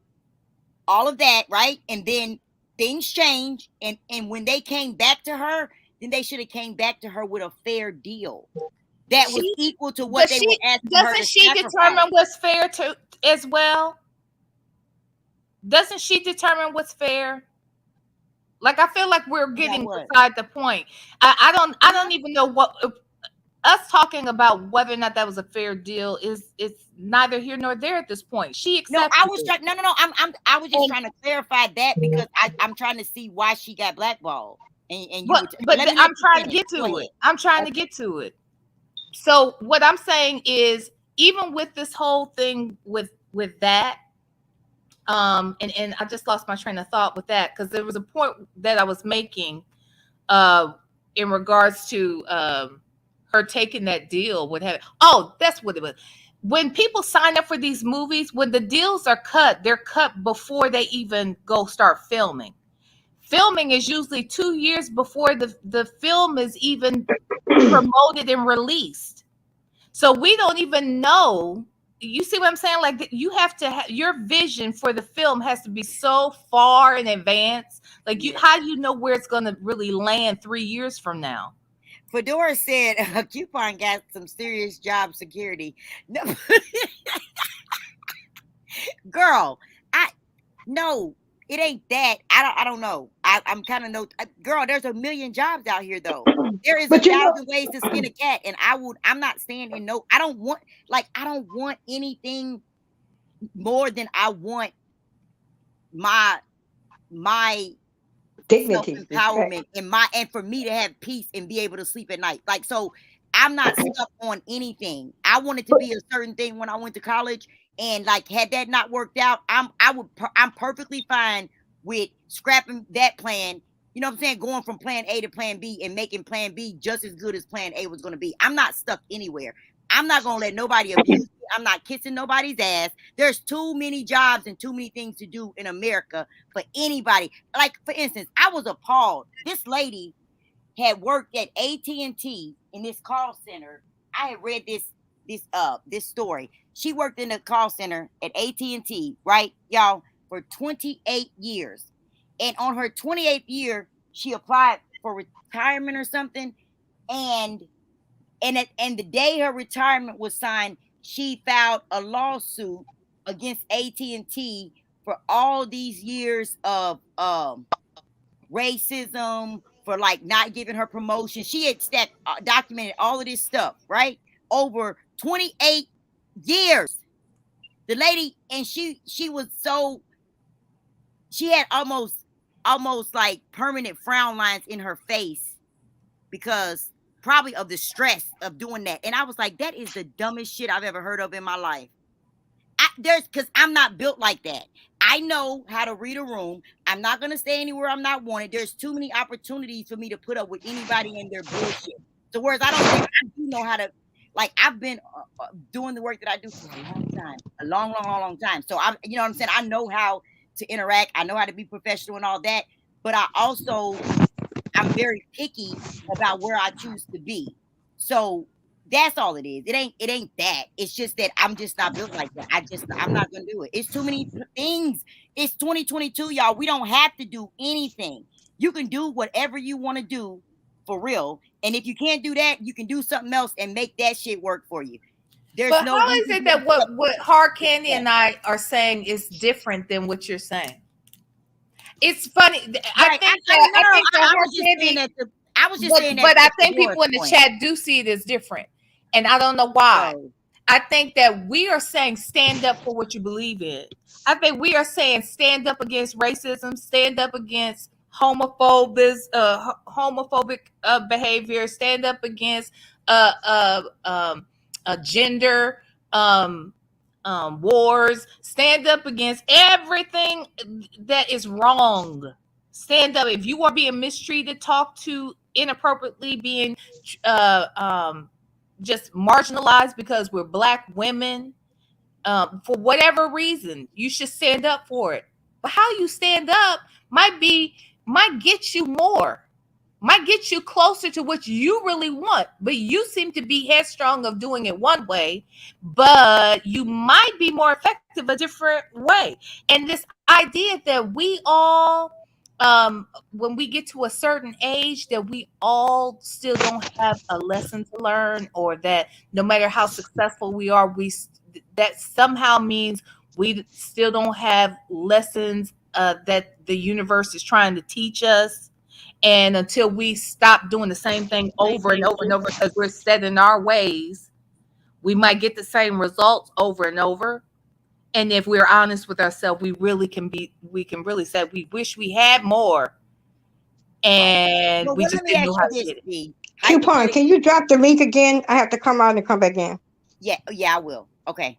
of that, right? And then things change, and when they came back to her, then they should have came back to her with a fair deal that was equal to what they were asking her to doesn't she sacrifice. determine what's fair to as well? Doesn't she determine what's fair? Like, I feel like we're getting beside the point. I don't even know what us talking about whether or not that was a fair deal is. It's neither here nor there at this point. She accepted. No, I was trying. No. I was just trying to clarify that because I'm trying to see why she got blackballed. And I'm trying to get to it. I'm trying to get to it. So what I'm saying is, even with this whole thing with that, and I just lost my train of thought with that, because there was a point that I was making in regards to her taking that deal with having. Oh, that's what it was. When people sign up for these movies, when the deals are cut, they're cut before they even go start filming. filming is usually 2 years before the film is even promoted and released. So we don't even know. You see what I'm saying? Like you have to your vision for the film has to be so far in advance. Like how do you know where it's going to really land 3 years from now? Fedora said Coupon got some serious job security. No. Girl, no, it ain't that. I don't know. I'm kind of no girl. There's a million jobs out here though. There is But 1,000 ways to skin a cat, and I'm not saying in no. I don't want anything more than I want my dignity, self-empowerment and for me to have peace and be able to sleep at night. Like, so I'm not stuck on anything. I wanted to be a certain thing when I went to college, and like had that not worked out, I'm perfectly fine with scrapping that plan. You know what I'm saying? Going from plan A to plan B and making plan B just as good as plan A was going to be. I'm not stuck anywhere. I'm not going to let nobody abuse me. I'm not kissing nobody's ass. There's too many jobs and too many things to do in America for anybody. Like, for instance, I was appalled. This lady had worked at AT&T in this call center. I had read this story. She worked in the call center at AT&T, right, y'all, for 28 years. And on her 28th year, she applied for retirement or something. And the day her retirement was signed, she filed a lawsuit against AT&T for all these years of racism, for like not giving her promotion. She had documented all of this stuff, right? Over 28 years. The lady, and she was so, she had almost like permanent frown lines in her face because probably of the stress of doing that. And I was like, that is the dumbest shit I've ever heard of in my life. Because I'm not built like that. I know how to read a room. I'm not going to stay anywhere I'm not wanted. There's too many opportunities for me to put up with anybody and their bullshit. So whereas I don't think I do know how to, like, I've been doing the work that I do for a long time, a long time. So you know what I'm saying? I know how to interact. I know how to be professional and all that. But I'm very picky about where I choose to be. So that's all it is. It ain't that. It's just that I'm just not built like that. I'm not gonna do it. It's too many things. It's 2022, y'all. We don't have to do anything. You can do whatever you want to do for real. And if you can't do that, you can do something else and make that shit work for you. But how is it that what Hard Candy and I are saying is different than what you're saying? It's funny. I think I think people in the chat do see it as different, and I don't know why. I think that we are saying stand up for what you believe in. I think we are saying stand up against racism, stand up against homophobic behavior, stand up against gender wars, stand up against everything that is wrong. Stand up. If you are being mistreated, talked to inappropriately, being just marginalized because we're Black women, for whatever reason, you should stand up for it. But how you stand up might get you more, might get you closer to what you really want. But you seem to be headstrong of doing it one way, but you might be more effective a different way. And this idea that we all, when we get to a certain age, that we all still don't have a lesson to learn, or that no matter how successful we are, that somehow means we still don't have lessons that the universe is trying to teach us. And until we stop doing the same thing over and over and over because we're set in our ways, we might get the same results over and over. And if we're honest with ourselves, we can really say we wish we had more. And we just didn't know how to get it. Coupon, can you drop the link again? I have to come out and come back in. Yeah, I will. Okay.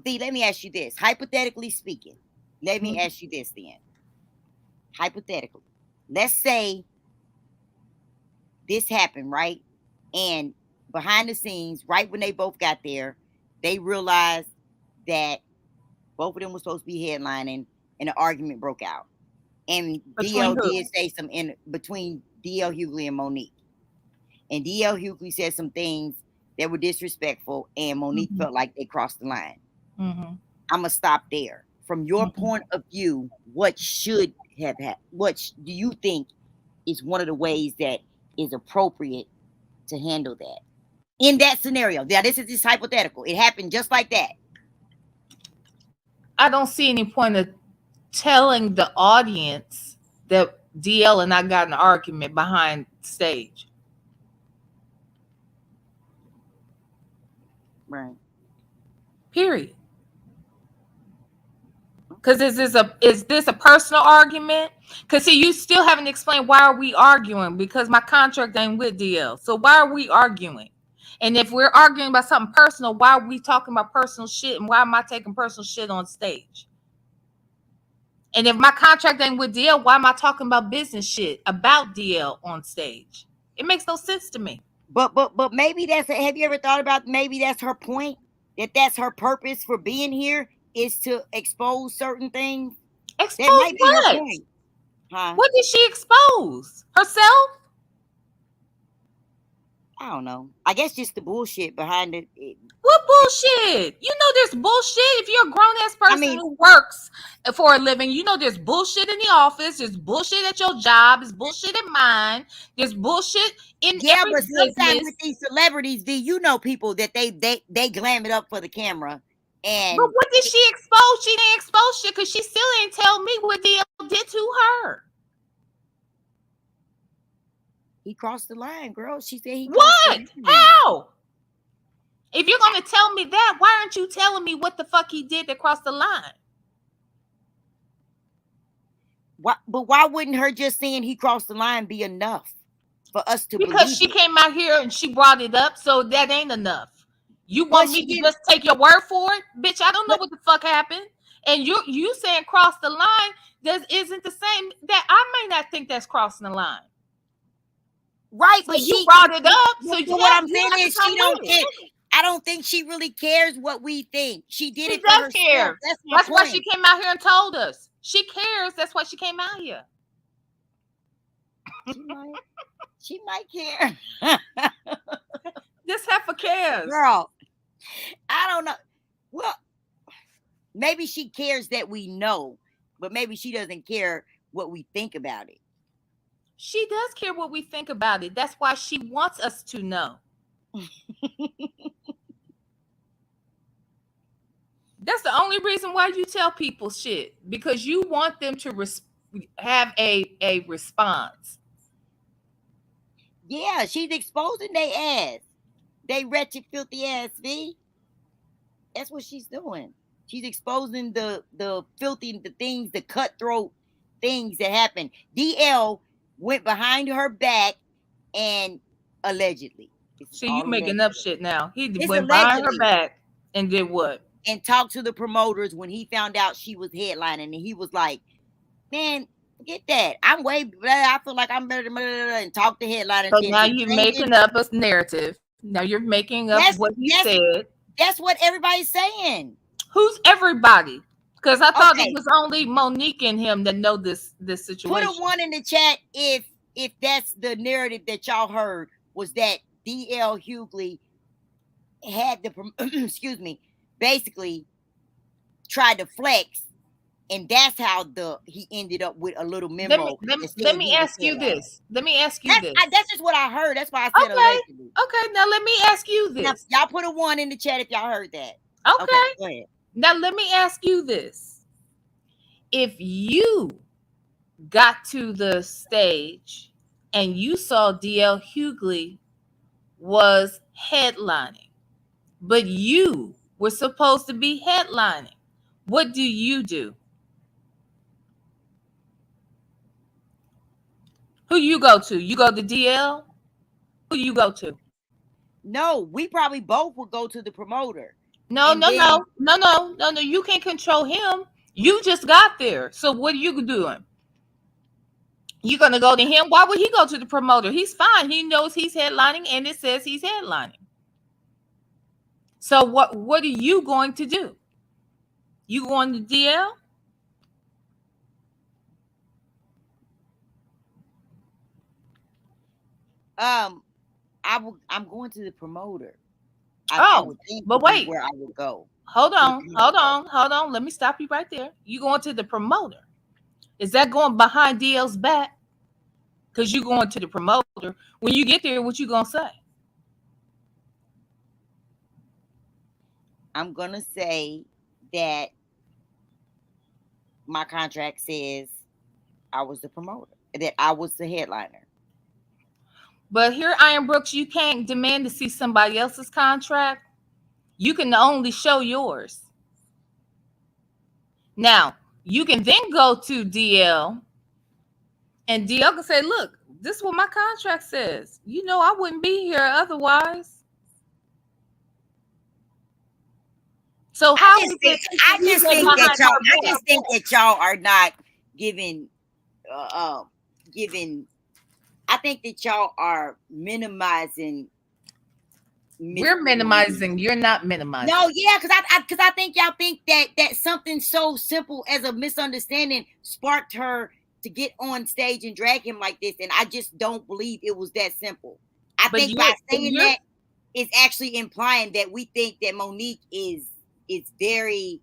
V, let me ask you this. Hypothetically speaking, let me ask you this then. Hypothetically, let's say this happened, right? And behind the scenes, right when they both got there, they realized that both of them were supposed to be headlining and an argument broke out. And Between DL who? did say some in between DL Hughley and Monique. And DL Hughley said some things that were disrespectful, and Monique felt like they crossed the line. Mm-hmm. I'm gonna stop there. From your point of view, what should have happened? Do you think is one of the ways that is appropriate to handle that in that scenario? Now, this is just hypothetical. It happened just like that. I don't see any point of telling the audience that DL and I got an argument behind stage. Right. Period. Because is this a personal argument? Because see, you still haven't explained why are we arguing? Because my contract ain't with DL. So why are we arguing? And if we're arguing about something personal, why are we talking about personal shit? And why am I taking personal shit on stage? And if my contract ain't with DL, why am I talking about business shit about DL on stage? It makes no sense to me. But maybe have you ever thought about maybe that's her point? That's her purpose for being here is to expose certain things. Expose That might be what? her point. Huh? What did she expose? Herself? I don't know. I guess just the bullshit behind it. What bullshit? You know there's bullshit. If you're a grown-ass person who works for a living, you know there's bullshit in the office. There's bullshit at your job. There's bullshit in mine. There's bullshit in every but sometimes business. with these celebrities, you know people that they glam it up for the camera. And but what did she expose? She didn't expose shit because she still ain't tell me what DL did to her. He crossed the line, girl. She said he what? How? If you're going to tell me that, why aren't you telling me what the fuck he did that crossed the line? But why wouldn't her just saying he crossed the line be enough for us to believe? Because she came out here and she brought it up, so that ain't enough. You want me to just take your word for it? Bitch, I don't know what the fuck happened. And you saying cross the line, that isn't the same. That I may not think that's crossing the line. Right, so but you brought it up. So what I'm saying is she don't care. I don't think she really cares what we think. She did it for herself. Care. That's why she came out here and told us. She cares. That's why she came out here. She might care. This heifer cares. Girl, I don't know. Well, maybe she cares that we know, but maybe she doesn't care what we think about it. She does care what we think about it. That's why she wants us to know. That's the only reason why you tell people shit, because you want them to have a response. Yeah, she's exposing their ass. They wretched, filthy ass, V. That's what she's doing. She's exposing the filthy, the things, the cutthroat things that happen. DL went behind her back and allegedly. See, you making up shit now. He went behind her back and did what? And talked to the promoters when he found out she was headlining, and he was like, "Man, forget that. I'm way better. I feel like I'm better than blah, blah, blah," and talk to headliners. So now you're making up a narrative. Now you're making up what he said. That's what everybody's saying. Who's everybody? Because I thought it was only Monique and him that know this situation. Put a 1 in the chat if that's the narrative that y'all heard, was that DL Hughley had the excuse me, basically tried to flex, and that's how he ended up with a little memo. Let me ask you this. Let me ask you this. That's just what I heard. That's why I said allegedly. Okay, now let me ask you this. Now, y'all put a 1 in the chat if y'all heard that. Okay. Go ahead. Now let me ask you this. If you got to the stage and you saw DL Hughley was headlining, but you were supposed to be headlining, what do? Who you go to? You go to DL? Who you go to? No, we probably both would go to the promoter. No. You can't control him. You just got there. So what are you doing? You gonna go to him? Why would he go to the promoter? He's fine. He knows he's headlining, and it says he's headlining. So what are you going to do? You going to DL? I'm going to the promoter. I Oh, would think but would be wait. where I would go. Hold To the on. Hold promoter. on. Hold on. Let me stop you right there. You going to the promoter. Is that going behind DL's back? Because you going to the promoter. When you get there, what you gonna say? I'm gonna say that my contract says I was the promoter, that I was the headliner. But here, Iron Brooks, you can't demand to see somebody else's contract. You can only show yours. Now, you can then go to DL, and DL can say, look, this is what my contract says. You know, I wouldn't be here otherwise. So I how just is think it that you go behind I our just back? think that y'all are not giving uh, giving. I think that y'all are minimizing Miss We're Monique. minimizing. You're not minimizing. No, yeah, because I think y'all think that something so simple as a misunderstanding sparked her to get on stage and drag him like this, and I just don't believe it was that simple. I But think by saying you're that, it's actually implying that we think that Monique is very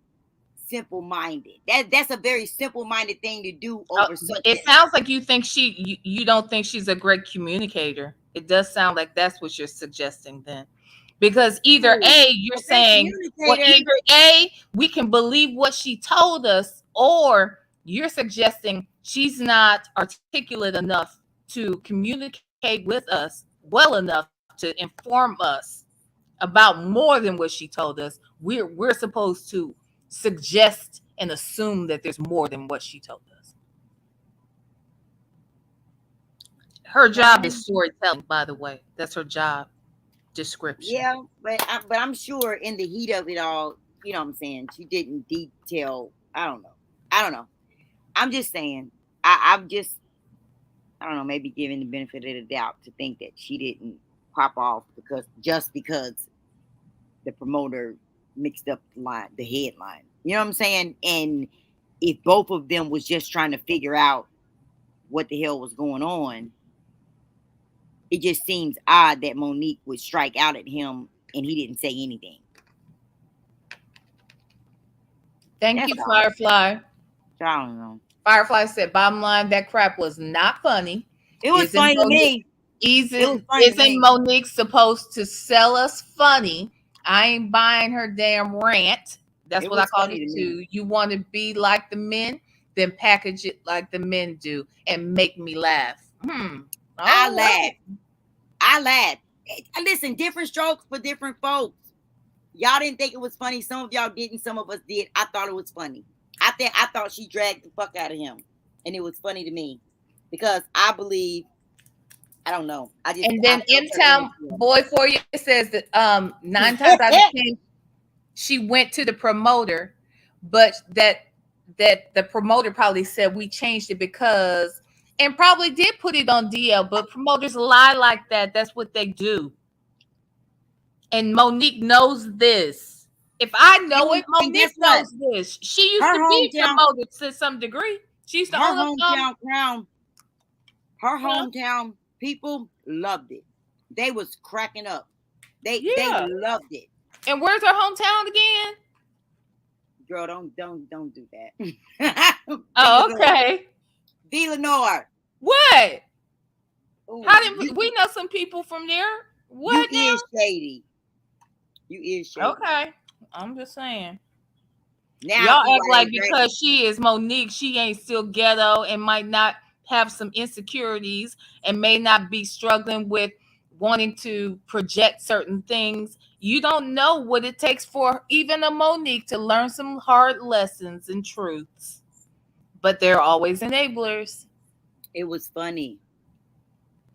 simple minded. That's a very simple minded thing to do over but it something. sounds like you think you don't think she's a great communicator. It does sound like that's what you're suggesting then. Because either Ooh, A, you're a great saying, well, communicator. either A, we can believe what she told us, or you're suggesting she's not articulate enough to communicate with us well enough to inform us about more than what she told us. We're supposed to suggest and assume that there's more than what she told us. Her job is Um, storytelling, by the way. That's her job description. yeah, but I'm sure in the heat of it all, you know what I'm saying, she didn't detail. I don't know. I don't know. I'm just saying. I'm just, I don't know, maybe giving the benefit of the doubt to think that she didn't pop off because the promoter mixed up the headline. You know what I'm saying? And if both of them was just trying to figure out what the hell was going on, it just seems odd that Monique would strike out at him and he didn't say anything. Thank That's you, all. Firefly. So I don't know. Firefly said, bottom line, that crap was not funny. It was Isn't funny to Monique, me. It was isn't, funny to isn't me. Monique supposed to sell us funny? I ain't buying her damn rant. That's It what I was called funny it to me. too. You want to be like the men, then package it like the men do and make me laugh. I All right. laughed. I laughed. Listen, different strokes for different folks. Y'all didn't think it was funny. Some of y'all didn't. Some of us did. I thought it was funny. I thought she dragged the fuck out of him, and it was funny to me because I believe. I don't know. And I then felt M her Town energy. Boy for you says that 9 times out of 10 she went to the promoter, but that the promoter probably said we changed it because, and probably did put it on DL, but promoters lie like that. That's what they do. And Monique knows this. If I know it, And guess Monique what? knows this. She used Her to be hometown, promoted to some degree. She used to her own hometown crown, her you know, hometown people loved it. They was cracking up. They yeah. loved it. And where's her hometown again? Girl, don't do that. Oh, okay. Villanor. What? Ooh, How did we know some people from there? you What is shady. You is now? shady. Okay. I'm just saying. Now I Y'all see act why like they dragged because she is Monique, she ain't still ghetto and might not have some insecurities and may not be struggling with wanting to project certain things. You don't know what it takes for even a Monique to learn some hard lessons and truths. But they're always enablers. it was funny.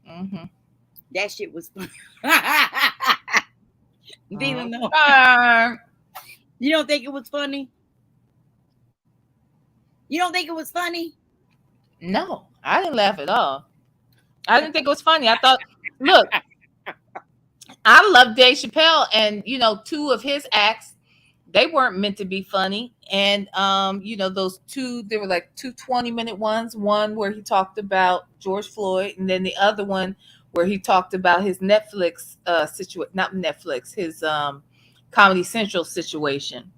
Mm-hmm. That shit was funny. Villanor. Okay. You don't think it was funny? You don't think it was funny? No, I didn't laugh at all. I didn't think it was funny. I thought, look, I love Dave Chappelle, and two of his acts, they weren't meant to be funny. And those two, they were like two 20-minute ones. One where he talked about George Floyd, and then the other one where he talked about his Netflix not Netflix, his Comedy Central situation.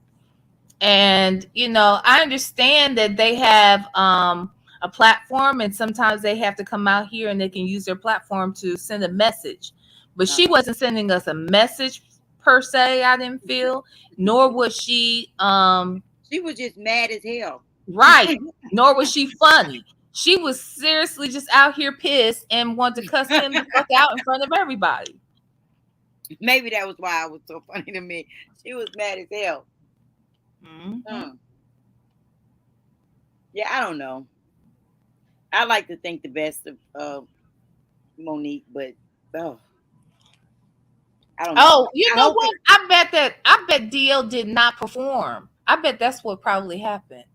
And I understand that they have a platform, and sometimes they have to come out here and they can use their platform to send a message. But she wasn't sending us a message per se, I didn't feel, nor was she was just mad as hell. right, nor was she funny. She was seriously just out here pissed and wanted to cuss him the fuck out in front of everybody. Maybe that was why it was so funny to me. She was mad as hell. Mm-hmm. Yeah, I don't know. I like to think the best of Monique, but oh, I don't know. Oh, you I know hope what? I bet DL did not perform. I bet that's what probably happened.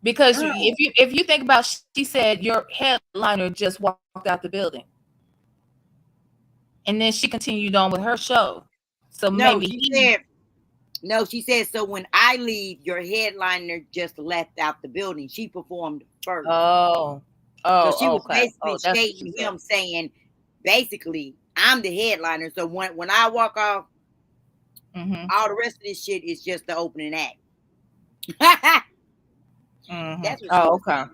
Because if you think about, she said your headliner just walked out the building, and then she continued on with her show. So no, maybe she said so when I leave, your headliner just left out the building. She performed first. Oh, So she was okay. basically That's what stating she said. him saying, basically, I'm the headliner. So when I walk off, Mm-hmm. all the rest of this shit is just the opening act. Mm-hmm. That's what she Oh, was okay. saying.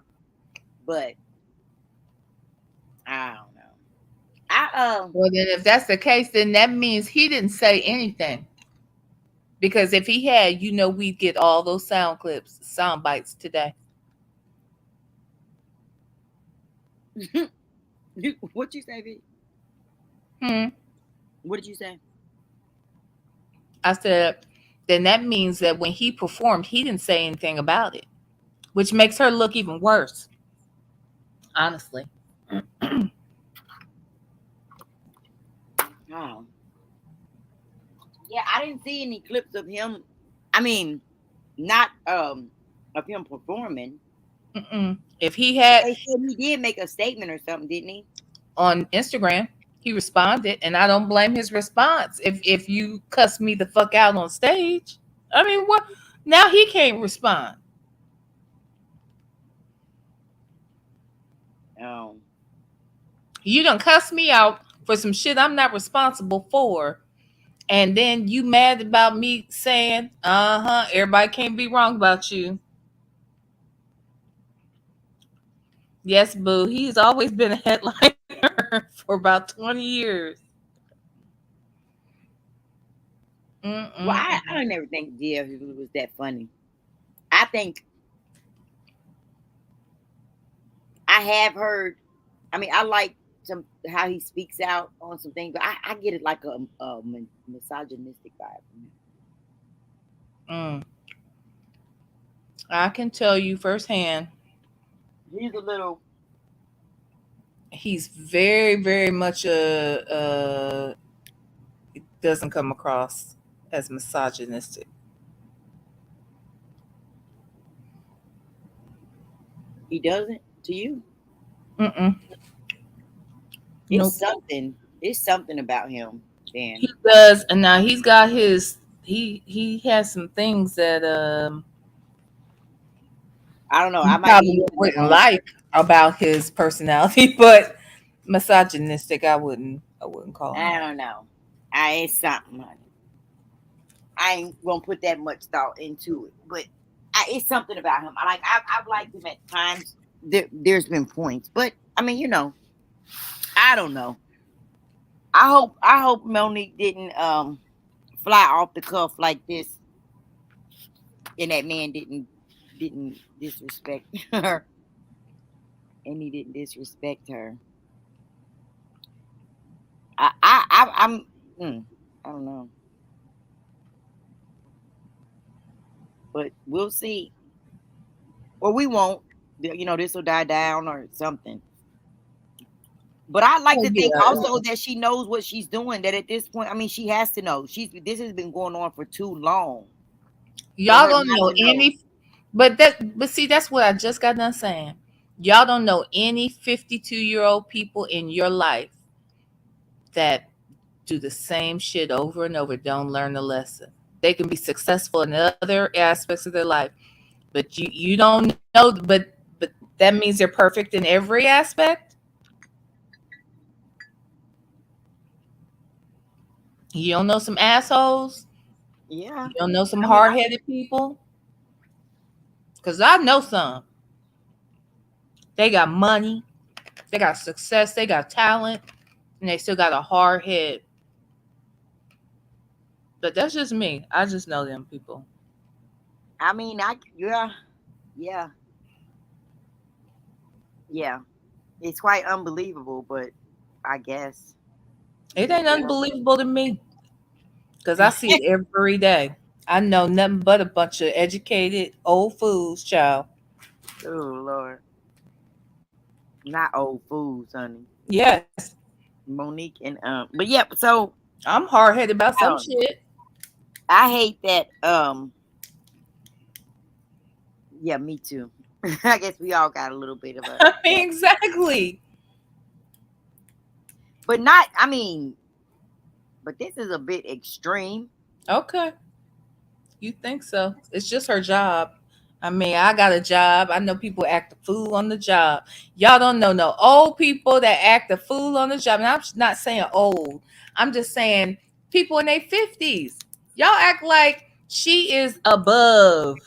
But I don't know. Well, then if that's the case, then that means he didn't say anything. Because if he had, we'd get all those sound clips, sound bites today. What you say, V? Hmm. What did you say? I said, then that means that when he performed, he didn't say anything about it, which makes her look even worse. Honestly. Oh. Yeah, I didn't see any clips of him. I mean, not of him performing. Mm-mm. If he had They said he did make a statement or something, didn't he? on Instagram, he responded, and I don't blame his response. If you cuss me the fuck out on stage, I mean, what? Now he can't respond. Oh. You done cuss me out for some shit I'm not responsible for, and then you mad about me saying, everybody can't be wrong about you. Yes, boo. He's always been a headliner for about 20 years. Well, I Mm-mm-mm. don't never think DL was that funny. I think I have heard. I mean, I like some how he speaks out on some things, but I get it like a misogynistic vibe from him. Mm. I can tell you firsthand, He's a little. he's very, very much it doesn't come across as misogynistic. He doesn't to you. Mm-mm. It's Nope. something. It's something about him. Then He does, and now he's got he has some things that I don't know. I you might be probably using the wouldn't wrong. like about his personality, but misogynistic, I wouldn't call him I that. don't know. It's something, honey. I ain't gonna put that much thought into it, but it's something about him. I've liked him at times. There's been points, but I mean, I don't know. I hope Monique didn't fly off the cuff like this, and that man didn't disrespect her, and he didn't disrespect her. I'm I don't know, but we'll see. Or we won't. This will die down or something. But I like Oh to think yeah. also that she knows what she's doing. That at this point, I mean, she has to know. This has been going on for too long for Y'all her don't not know to know. any, but see, that's what I just got done saying. Y'all don't know any 52-year-old people in your life that do the same shit over and over, don't learn the lesson. They can be successful in other aspects of their life, but you don't know, but that means they're perfect in every aspect. You don't know some assholes? Yeah. You don't know some I mean, hard-headed people? Because I know some. They got money, they got success, they got talent, and they still got a hard head. But that's just me. I just know them people. yeah, yeah, yeah. It's quite unbelievable, but I guess It it's ain't real. unbelievable to me because I see it every day. I know nothing but a bunch of educated old fools, child. Oh Lord, not old fools, honey. Yes, Monique and but yeah. So I'm hard headed about I some don't know. shit. I hate that. Yeah, me too. I guess we all got a little bit of a I mean, that, exactly. but not. I mean, but this is a bit extreme. Okay, you think so? It's just her job. I mean, I got a job. I know people act a fool on the job. Y'all don't know no old people that act a fool on the job. And I'm not saying old. I'm just saying people in their 50s. Y'all act like she is above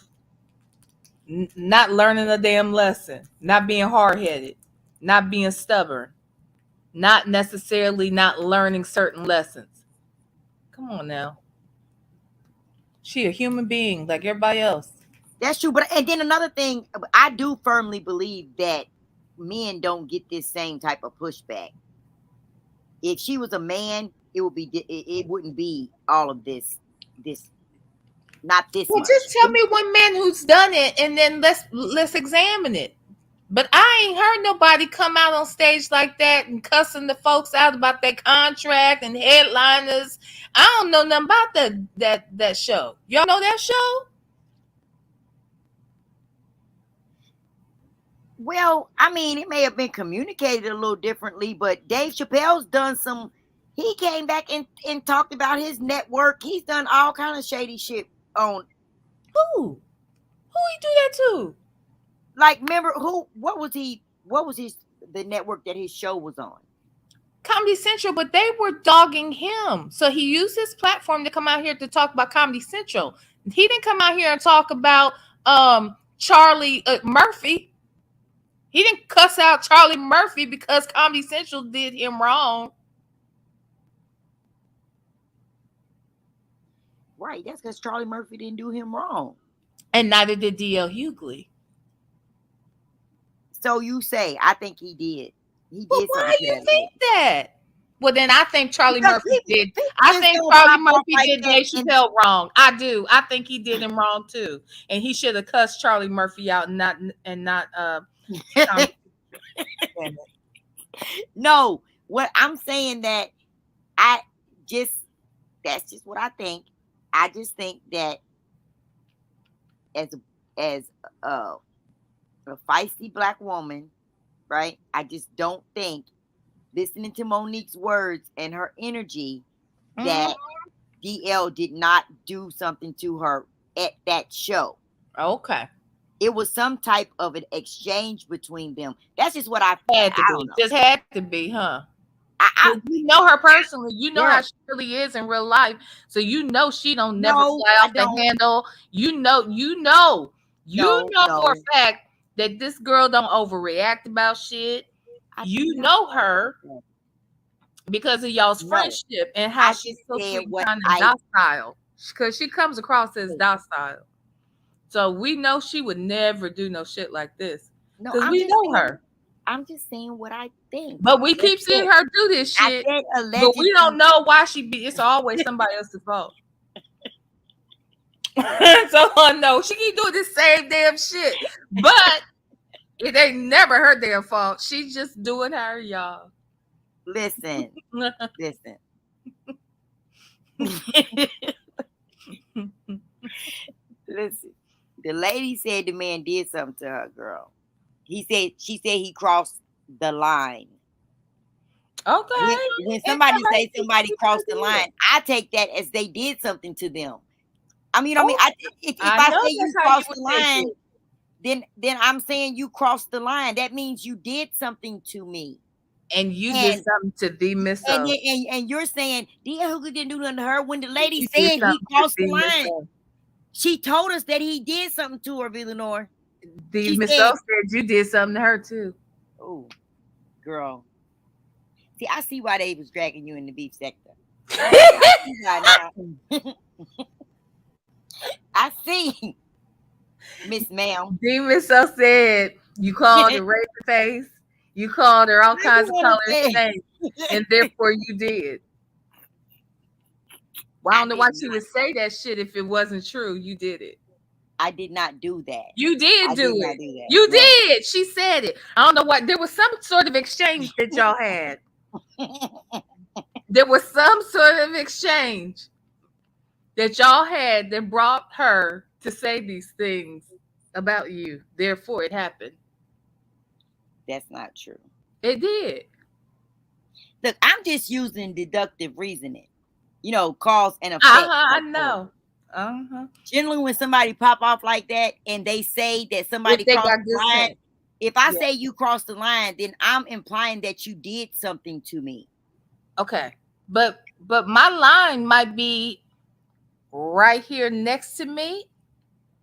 not learning a damn lesson, not being hard headed, not being stubborn, not necessarily not learning certain lessons. Come on now. She a human being like everybody else. That's true. But and then another thing, I do firmly believe that men don't get this same type of pushback. If she was a man, it wouldn't be all of this not this Well, much. just tell me one man who's done it, and then let's examine it. But I ain't heard nobody come out on stage like that and cussing the folks out about their contract and headliners. I don't know nothing about that show. Y'all know that show? Well, I mean, it may have been communicated a little differently, but Dave Chappelle's done some. He came back and talked about his network. He's done all kind of shady shit on. Who? Who he do that to? Like, remember who? What was he? What was his the network that his show was on? Comedy Central, but they were dogging him. So he used his platform to come out here to talk about Comedy Central. He didn't come out here and talk about Charlie Murphy. He didn't cuss out Charlie Murphy because Comedy Central did him wrong. Right. That's because Charlie Murphy didn't do him wrong. And neither did DL Hughley. So you say, I think he did. He Well, did why something to you that think lady. that? Well, then I think Charlie Because Murphy did. people I just think don't Charlie pop off Murphy like did that. Dave And Chappelle wrong. I do. I think he did him wrong too, and he should have cussed Charlie Murphy out and not Comedy Central. no, what I'm saying that I just that's just what I think. I just think that as as a, a feisty black woman, right? I just don't think listening to Monique's words and her energy Mhm. that DL did not do something to her at that show. Okay, It was some type of an exchange between them. That's just what I had to don't be. know. Just had to be, huh? I 'Cause you know her personally. You know yeah. how she really is in real life. So you know she don't never No, fly I off the don't. handle. You No, know for no. a fact that this girl don't overreact about shit. I did You not know say her that. because of y'all's No. friendship and how I she's just so said sweet and what kind and I docile. Because she comes across as docile. So we know she would never do no shit like this. no, Because we know her. I'm just saying what I think. But we That's keep seeing it. her do this I shit. said But we don't allegedly. know why she be. It's always somebody else's fault. So no, she keep doing the same damn shit. But it ain't never her damn fault. She's just doing her, y'all. Listen, listen. Listen. The lady said the man did something to her, girl. She said he crossed the line. Okay. When And somebody everybody say somebody crossed the did. line, I take that as they did something to them. Oh, If I I know say that's you how you crossed would the take line, it. then I'm saying you crossed the line. That means you did something to me. And you did something to the Miss And, O. and you're saying D.L. Hughley didn't do nothing to her when the lady You did said he something to crossed the the Miss line. O. She told us that he did something to her, Villanor. The She Miss said, O said you did something to her too. "Oh, girl. See, I see why they was dragging you in the beef sector. I see, Miss Ma'am. The Miss O said you called her rape face. You called her all kinds of colors names, and therefore you did. Well, I don't know why she would say that shit if it wasn't true. You did it. I did not do that. You did do not it. do that. You No. did. She said it. I don't know what. There was some sort of exchange that y'all had. There was some sort of exchange that y'all had that brought her to say these things about you. Therefore, it happened. That's not true. It did. Look, I'm just using deductive reasoning. You know, cause and effect. I know. Generally, when somebody pop off like that and they say that somebody If they crossed got the good line, sense. if I Yeah. say you crossed the line, then I'm implying that you did something to me. Okay. But my line might be right here next to me,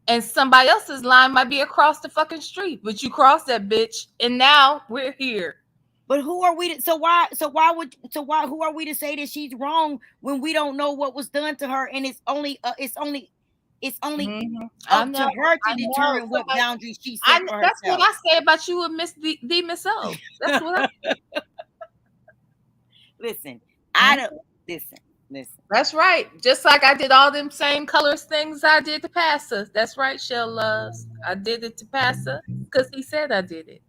and somebody else's line might be across the fucking street. But you crossed that bitch, and now we're here. But who are we to, who are we to say that she's wrong when we don't know what was done to her, and it's only up to her to determine what boundaries she set for herself. That's what I say about you and Miss the Miss O. That's what I Listen, I don't listen. That's right. Just like I did all them same colors things I did to Pastor. That's right, Shell Loves. I did it to Pastor because he said I did it.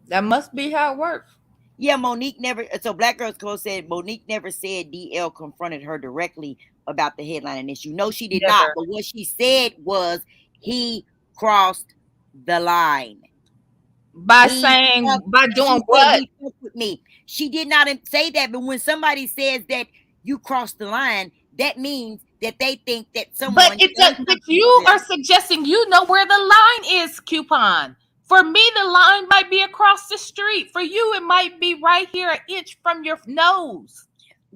That must be how it works. Yeah, Monique never. So Black Girls Code said Monique never said DL confronted her directly about the headlining issue. No, she did not. But what she said was he crossed the line by doing what? He fucked with me. She did not say that. But when somebody says that you crossed the line, that means that they think that someone. But you are suggesting you know where the line is, Coupon. For me, the line might be across the street. For you, it might be right here, an inch from your nose.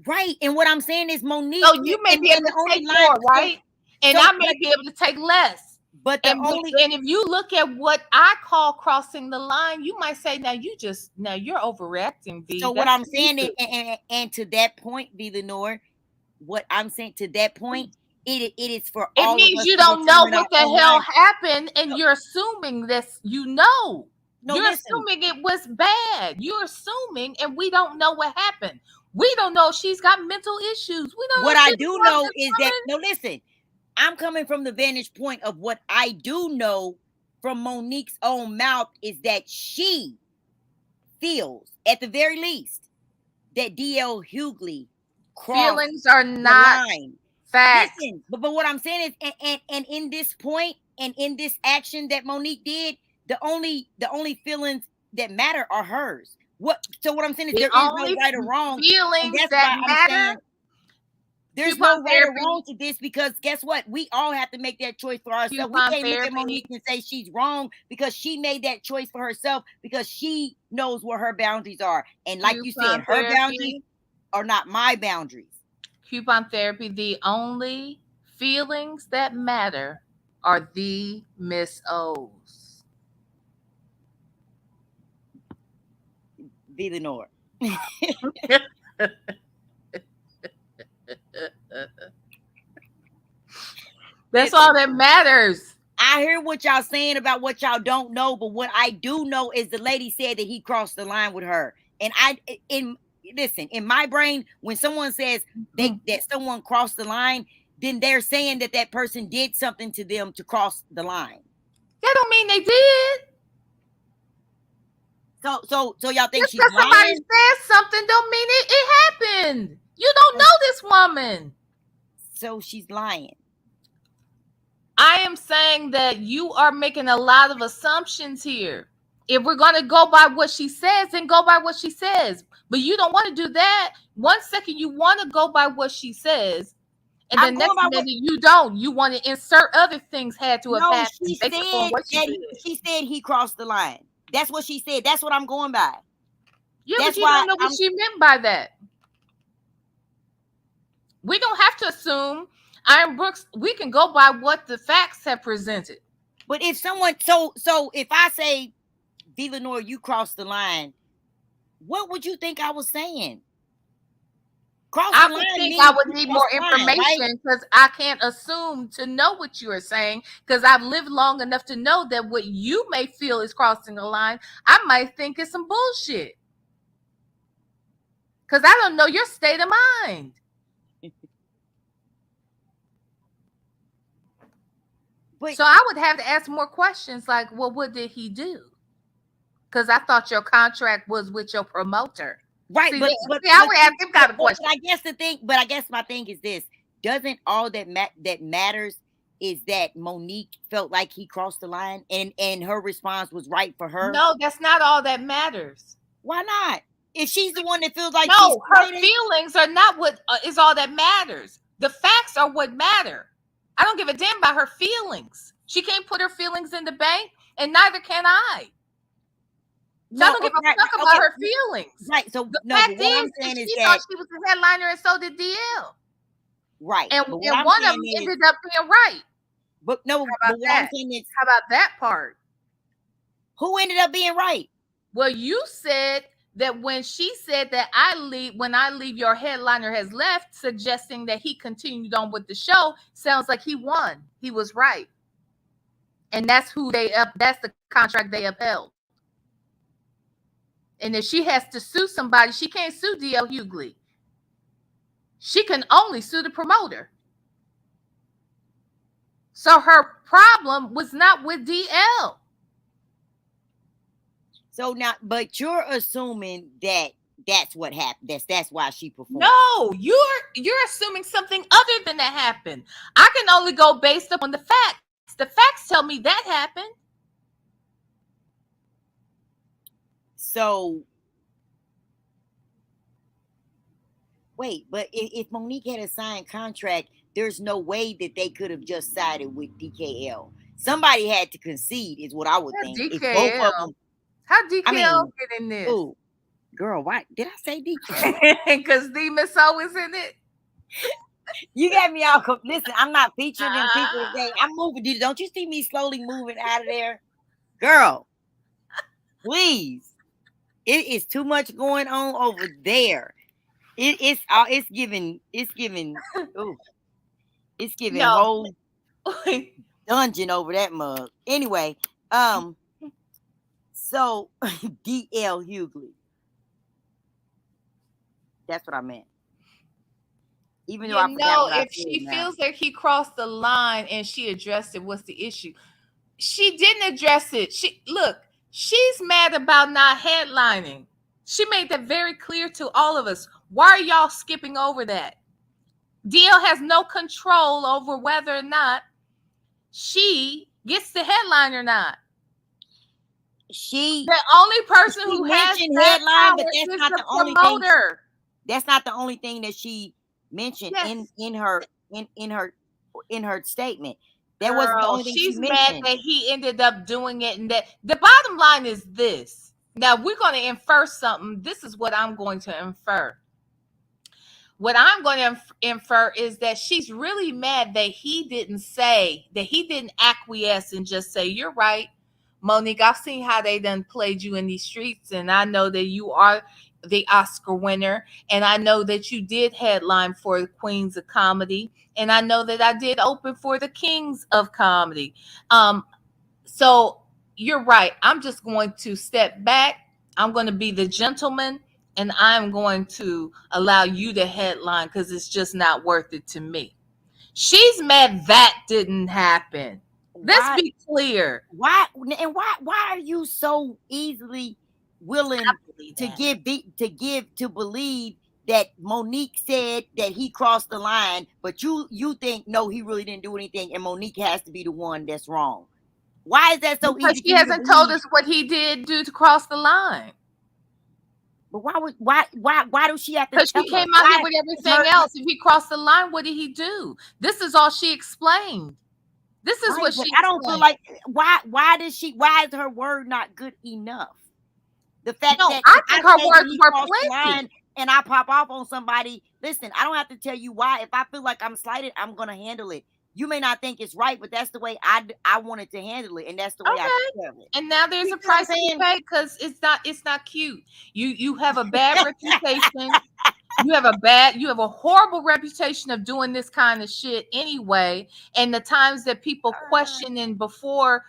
Right. And what I'm saying is, Monique. So you may be able to take more, right? And I may be able to take less. But and if you look at what I call crossing the line, you might say, now you're overreacting, V. So what I'm saying is, and to that point, V. Lenore, what I'm saying to that point, it is for all of us. It means you don't know what the hell happened, and you're assuming this. No, you're assuming it was bad. You're assuming, and we don't know what happened. We don't know if she's got mental issues. We don't. What I do know is that listen, I'm coming from the vantage point of what I do know from Monique's own mouth is that she feels, at the very least, that DL Hughley feelings are not facts. Listen, but what I'm saying is, and in this point, and in this action that Monique did, the only feelings that matter are hers. So what I'm saying is there is no right or wrong. Feelings that matter. There's no right or wrong to this because guess what? We all have to make that choice for ourselves. We can't look at Monique and say she's wrong because she made that choice for herself because she knows where her boundaries are. And like you said, her boundaries are not my boundaries. Coupon therapy, the only feelings that matter are the Miss O's. V. Lenore. That's all that matters. I hear what y'all saying about what y'all don't know, but what I do know is the lady said that he crossed the line with her. And in my brain, when someone says that someone crossed the line, then they're saying that person did something to them to cross the line. That don't mean they did. So y'all think she's lying? Somebody said something don't mean it happened. You don't know this woman. So she's lying. I am saying that you are making a lot of assumptions here. If we're going to go by what she says, then go by what she says. But you don't want to do that. 1 second you want to go by what she says, And the next minute you don't. You want to insert other things had to have No, happened she based upon said what she that said. she said he crossed the line. That's what she said. That's what I'm going by. Yeah, That's but you why don't know what she meant by that. We don't have to assume. Iron Brooks, we can go by what the facts have presented. But if someone, so if I say, V. Lenore, you crossed the line, what would you think I was saying? I would think I would need more information because I can't assume to know what you are saying because I've lived long enough to know that what you may feel is crossing the line, I might think it's some bullshit. Because I don't know your state of mind. So I would have to ask more questions like, well, what did he do? Because I thought your contract was with your promoter. Right, see, I would ask him kind of question. But I guess my thing is this: doesn't all that matters is that Monique felt like he crossed the line, and her response was right for her? No, that's not all that matters. Why not? If she's the one that feels like no, her feelings are not what is all that matters. The facts are what matter. I don't give a damn about her feelings. She can't put her feelings in the bank, and neither can I. So I don't give a fuck about her feelings. Right. So the fact is, she thought she was the headliner, and so did DL. Right. And one of them ended up being right. But no, how about that part? Who ended up being right? Well, you said that when she said that when I leave, your headliner has left, suggesting that he continued on with the show, sounds like he won. He was right. And that's that's the contract they upheld. And if she has to sue somebody, she can't sue DL Hughley. She can only sue the promoter. So her problem was not with DL. So now, but you're assuming that that's what happened. That's why she performed. No, you're assuming something other than that happened. I can only go based upon the facts. The facts tell me that happened. So wait, but if Monique had a signed contract, there's no way that they could have just sided with DKL. Somebody had to concede, is what I would think. DKL. If both of them, how DKL get in this? Ooh, girl, why did I say DKL? Because Demas always in it. You got me all. Listen, I'm not featuring them people today. I'm moving. Don't you see me slowly moving out of there, girl? Please. It is too much going on over there. It's giving ooh, it's giving whole dungeon over that mug. Anyway, so DL Hughley. That's what I meant. Even though I forgot if she feels like he crossed the line and she addressed it, what's the issue? She didn't address it. She's mad about not headlining. She made that very clear to all of us. Why are y'all skipping over that? DL has no control over whether or not she gets the headline or not. The only person who has headline, but that's not the only thing. That's not the only thing that she mentioned in her statement. That was the only thing she's she mentioned. Mad that he ended up doing it, and that the bottom line is this. Now we're going to infer something. This is what I'm going to infer. What I'm going to infer is that she's really mad that he didn't acquiesce and just say, you're right, Monique, I've seen how they done played you in these streets, and I know that you are the Oscar winner, and I know that you did headline for the Queens of Comedy, and I know that I did open for the Kings of Comedy. So you're right. I'm just going to step back. I'm going to be the gentleman, and I'm going to allow you to headline because it's just not worth it to me. She's mad that didn't happen. Let's be clear. Why are you so easily willing to believe that Monique said that he crossed the line, but you think no, he really didn't do anything, and Monique has to be the one that's wrong? Why is that so easy? Because she hasn't told us what he did do to cross the line. But why does she have to Because tell she us? came out here Why with is her everything else. If he crossed the line, what did he do? This is all she explained. This is right? what But she I don't feel explained. like why is her word not good enough? The fact No, that I if I think her say that words he were crossed the plenty. line and I pop off on somebody, listen, I don't have to tell you why. If I feel like I'm slighted, I'm gonna handle it. You may not think it's right, but that's the way I wanted to handle it, and that's the way I Okay. took care of it. And now there's You a know what I'm price to be saying? paid because it's not cute. You have a bad reputation. You have a horrible reputation of doing this kind of shit anyway. And the times that people questioning before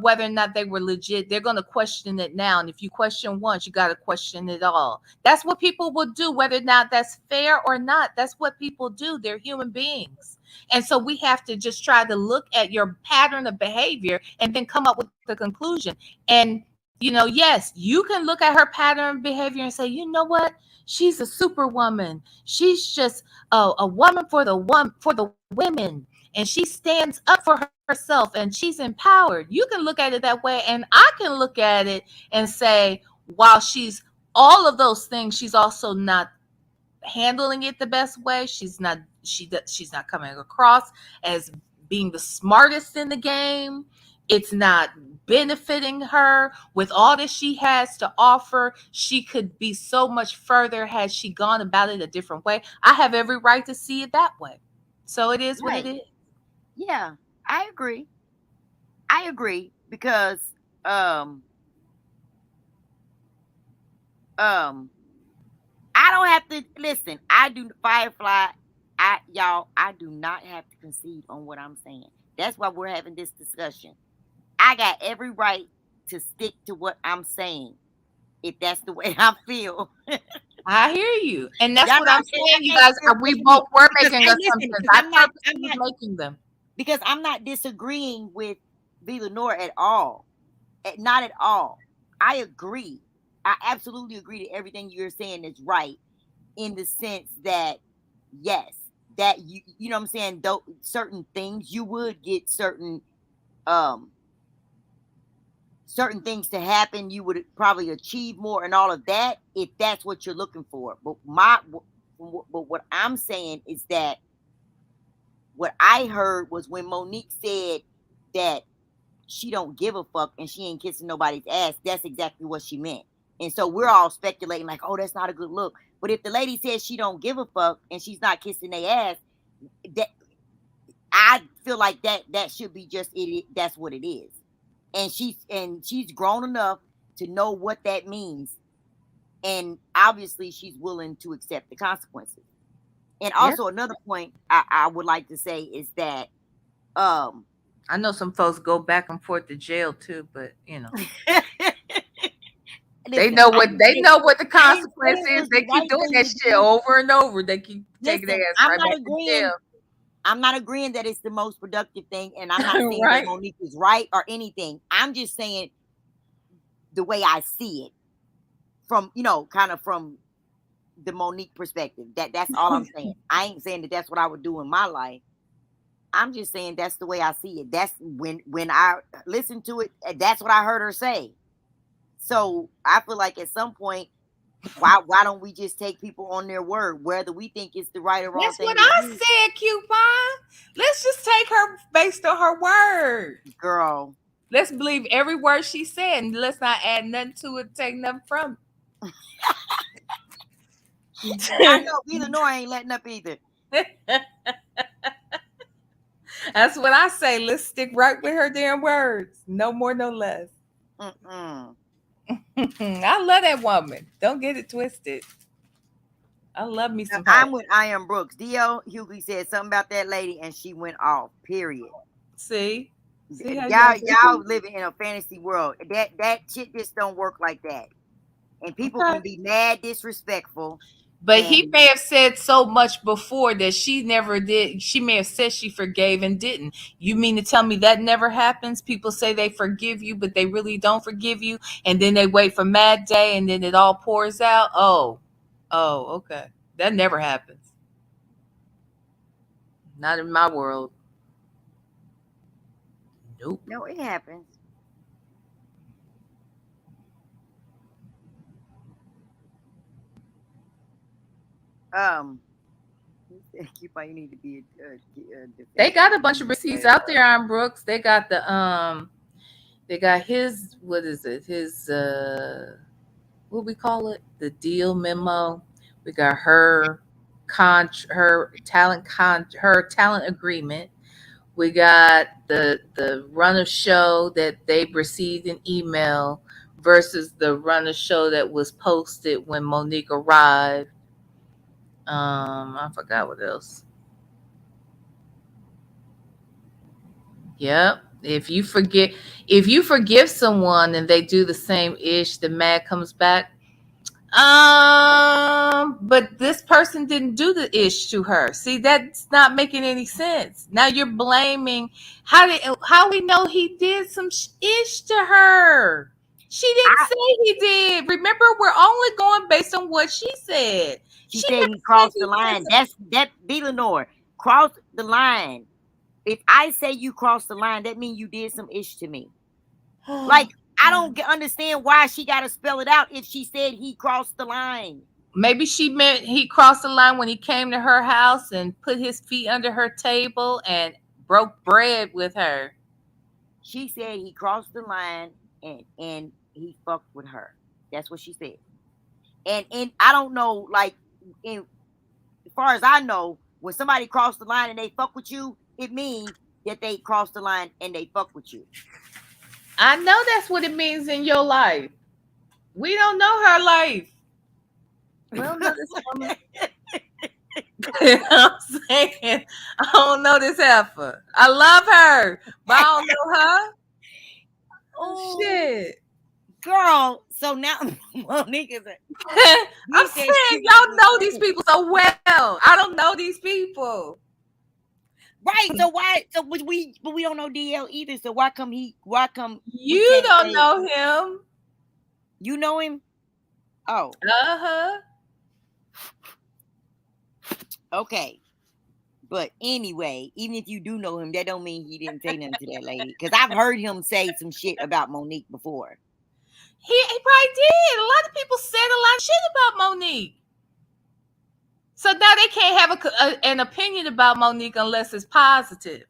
whether or not they were legit, they're going to question it now. And if you question once, you got to question it all. That's what people will do, whether or not that's fair or not. That's what people do. They're human beings. And so we have to just try to look at your pattern of behavior and then come up with the conclusion. And yes, you can look at her pattern of behavior and say, you know what? She's a superwoman. She's just a woman for the women, and she stands up for herself, and she's empowered. You can look at it that way, and I can look at it and say, while she's all of those things, she's also not handling it the best way. She's not coming across as being the smartest in the game. It's not benefiting her with all that she has to offer. She could be so much further had she gone about it a different way. I have every right to see it that way. So it is what it Right. is. Yeah, I agree. I agree because um um I don't have to listen. I do Firefly. I do not have to concede on what I'm saying. That's why we're having this discussion. I got every right to stick to what I'm saying if that's the way I feel. I hear you. And that's Y'all what know I'm I saying, you can't guys. We listen to me both were because making I listen assumptions. because I I'm purposely was not making them. because I'm not disagreeing with Villanor at all. Not at all. I agree. I absolutely agree to everything you're saying is right in the sense that yes, that you know what I'm saying, though certain things you would get um certain things to happen, you would probably achieve more and all of that if that's what you're looking for. But what I'm saying is that what I heard was when Monique said that she don't give a fuck and she ain't kissing nobody's ass, that's exactly what she meant. And so we're all speculating like, oh, that's not a good look. But if the lady says she don't give a fuck and she's not kissing their ass, that I feel like that should be just it. That's what it is. And she's grown enough to know what that means. And obviously she's willing to accept the consequences. And Yeah. also another point I would like to say is that um I know some folks go back and forth to jail too, but listen, they know what the I ain't consequence saying is. what's They the keep right doing thing that to shit do. over and over. They keep taking their Listen, ass right back to jail. I'm not agreeing that it's the most productive thing, and I'm not saying that Right. Monique is right or anything. I'm just saying the way I see it from, kind of from the Monique perspective. That's all I'm saying. I ain't saying that that's what I would do in my life. I'm just saying that's the way I see it. That's when I listen to it, that's what I heard her say. So I feel like at some point, why don't we just take people on their word, whether we think it's the right or wrong That's what thing to I do, said, Coupon. Let's just take her based on her word. girl. Let's believe every word she said, and let's not add nothing to it, take nothing from I know it. either nor ain't letting up either. That's what I say. Let's stick right with her damn words. No more, no less. Mm-mm. I love that woman. Don't get it twisted. I love me Now, some her. I'm with I am Brooks. D.L. Hughley said something about that lady and she went off. Period. See? See how y'all Y'all do? living in a fantasy world. That shit just don't work like that. And people Okay. can be mad disrespectful. But he And may have said so much before that she never did. She may have said she forgave and didn't. You mean to tell me that never happens? People say they forgive you, but they really don't forgive you. And then they wait for mad day and then it all pours out. Oh, okay. That never happens. Not in my world. Nope. no, it happens. Um, keep on. You need to be They defensive. got a bunch of receipts out there on Brooks. They got his, what is it? His what we call it? The deal memo. We got her talent agreement. We got the run of show that they received in email versus the run of show that was posted when Monique arrived. I forgot what else. Yep. If you forgive someone and they do the same ish, the mad comes back. But this person didn't do the ish to her. See, that's not making any sense. Now you're blaming. How we know he did some ish to her? She didn't I, say he did. Remember, we're only going based on what she said. she She said never he said crossed the he did line. some. That be Lenore. Cross the line. If I say you crossed the line, that means you did some ish to me. Like, I don't understand why she got to spell it out if she said he crossed the line. Maybe she meant he crossed the line when he came to her house and put his feet under her table and broke bread with her. She said he crossed the line and he fucked with her. That's what she said. And I don't know, like, as far as I know, when somebody crossed the line and they fuck with you, it means that they crossed the line and they fuck with you. I know that's what it means in your life. We don't know her life. We don't know this woman. You know what I'm saying? I don't know this heifer. I love her, but I don't know her. Oh, Shit. girl. So now Monique is I'm saying y'all know these people so well. I don't know these people. right. So why? So we don't know DL either. So why come we You can't don't say know him. you know him? Oh, Uh-huh. okay. But anyway, even if you do know him, that don't mean he didn't say nothing to that lady. Because I've heard him say some shit about Monique before. He probably did. A lot of people said a lot of shit about Monique. So now they can't have an opinion about Monique unless it's positive.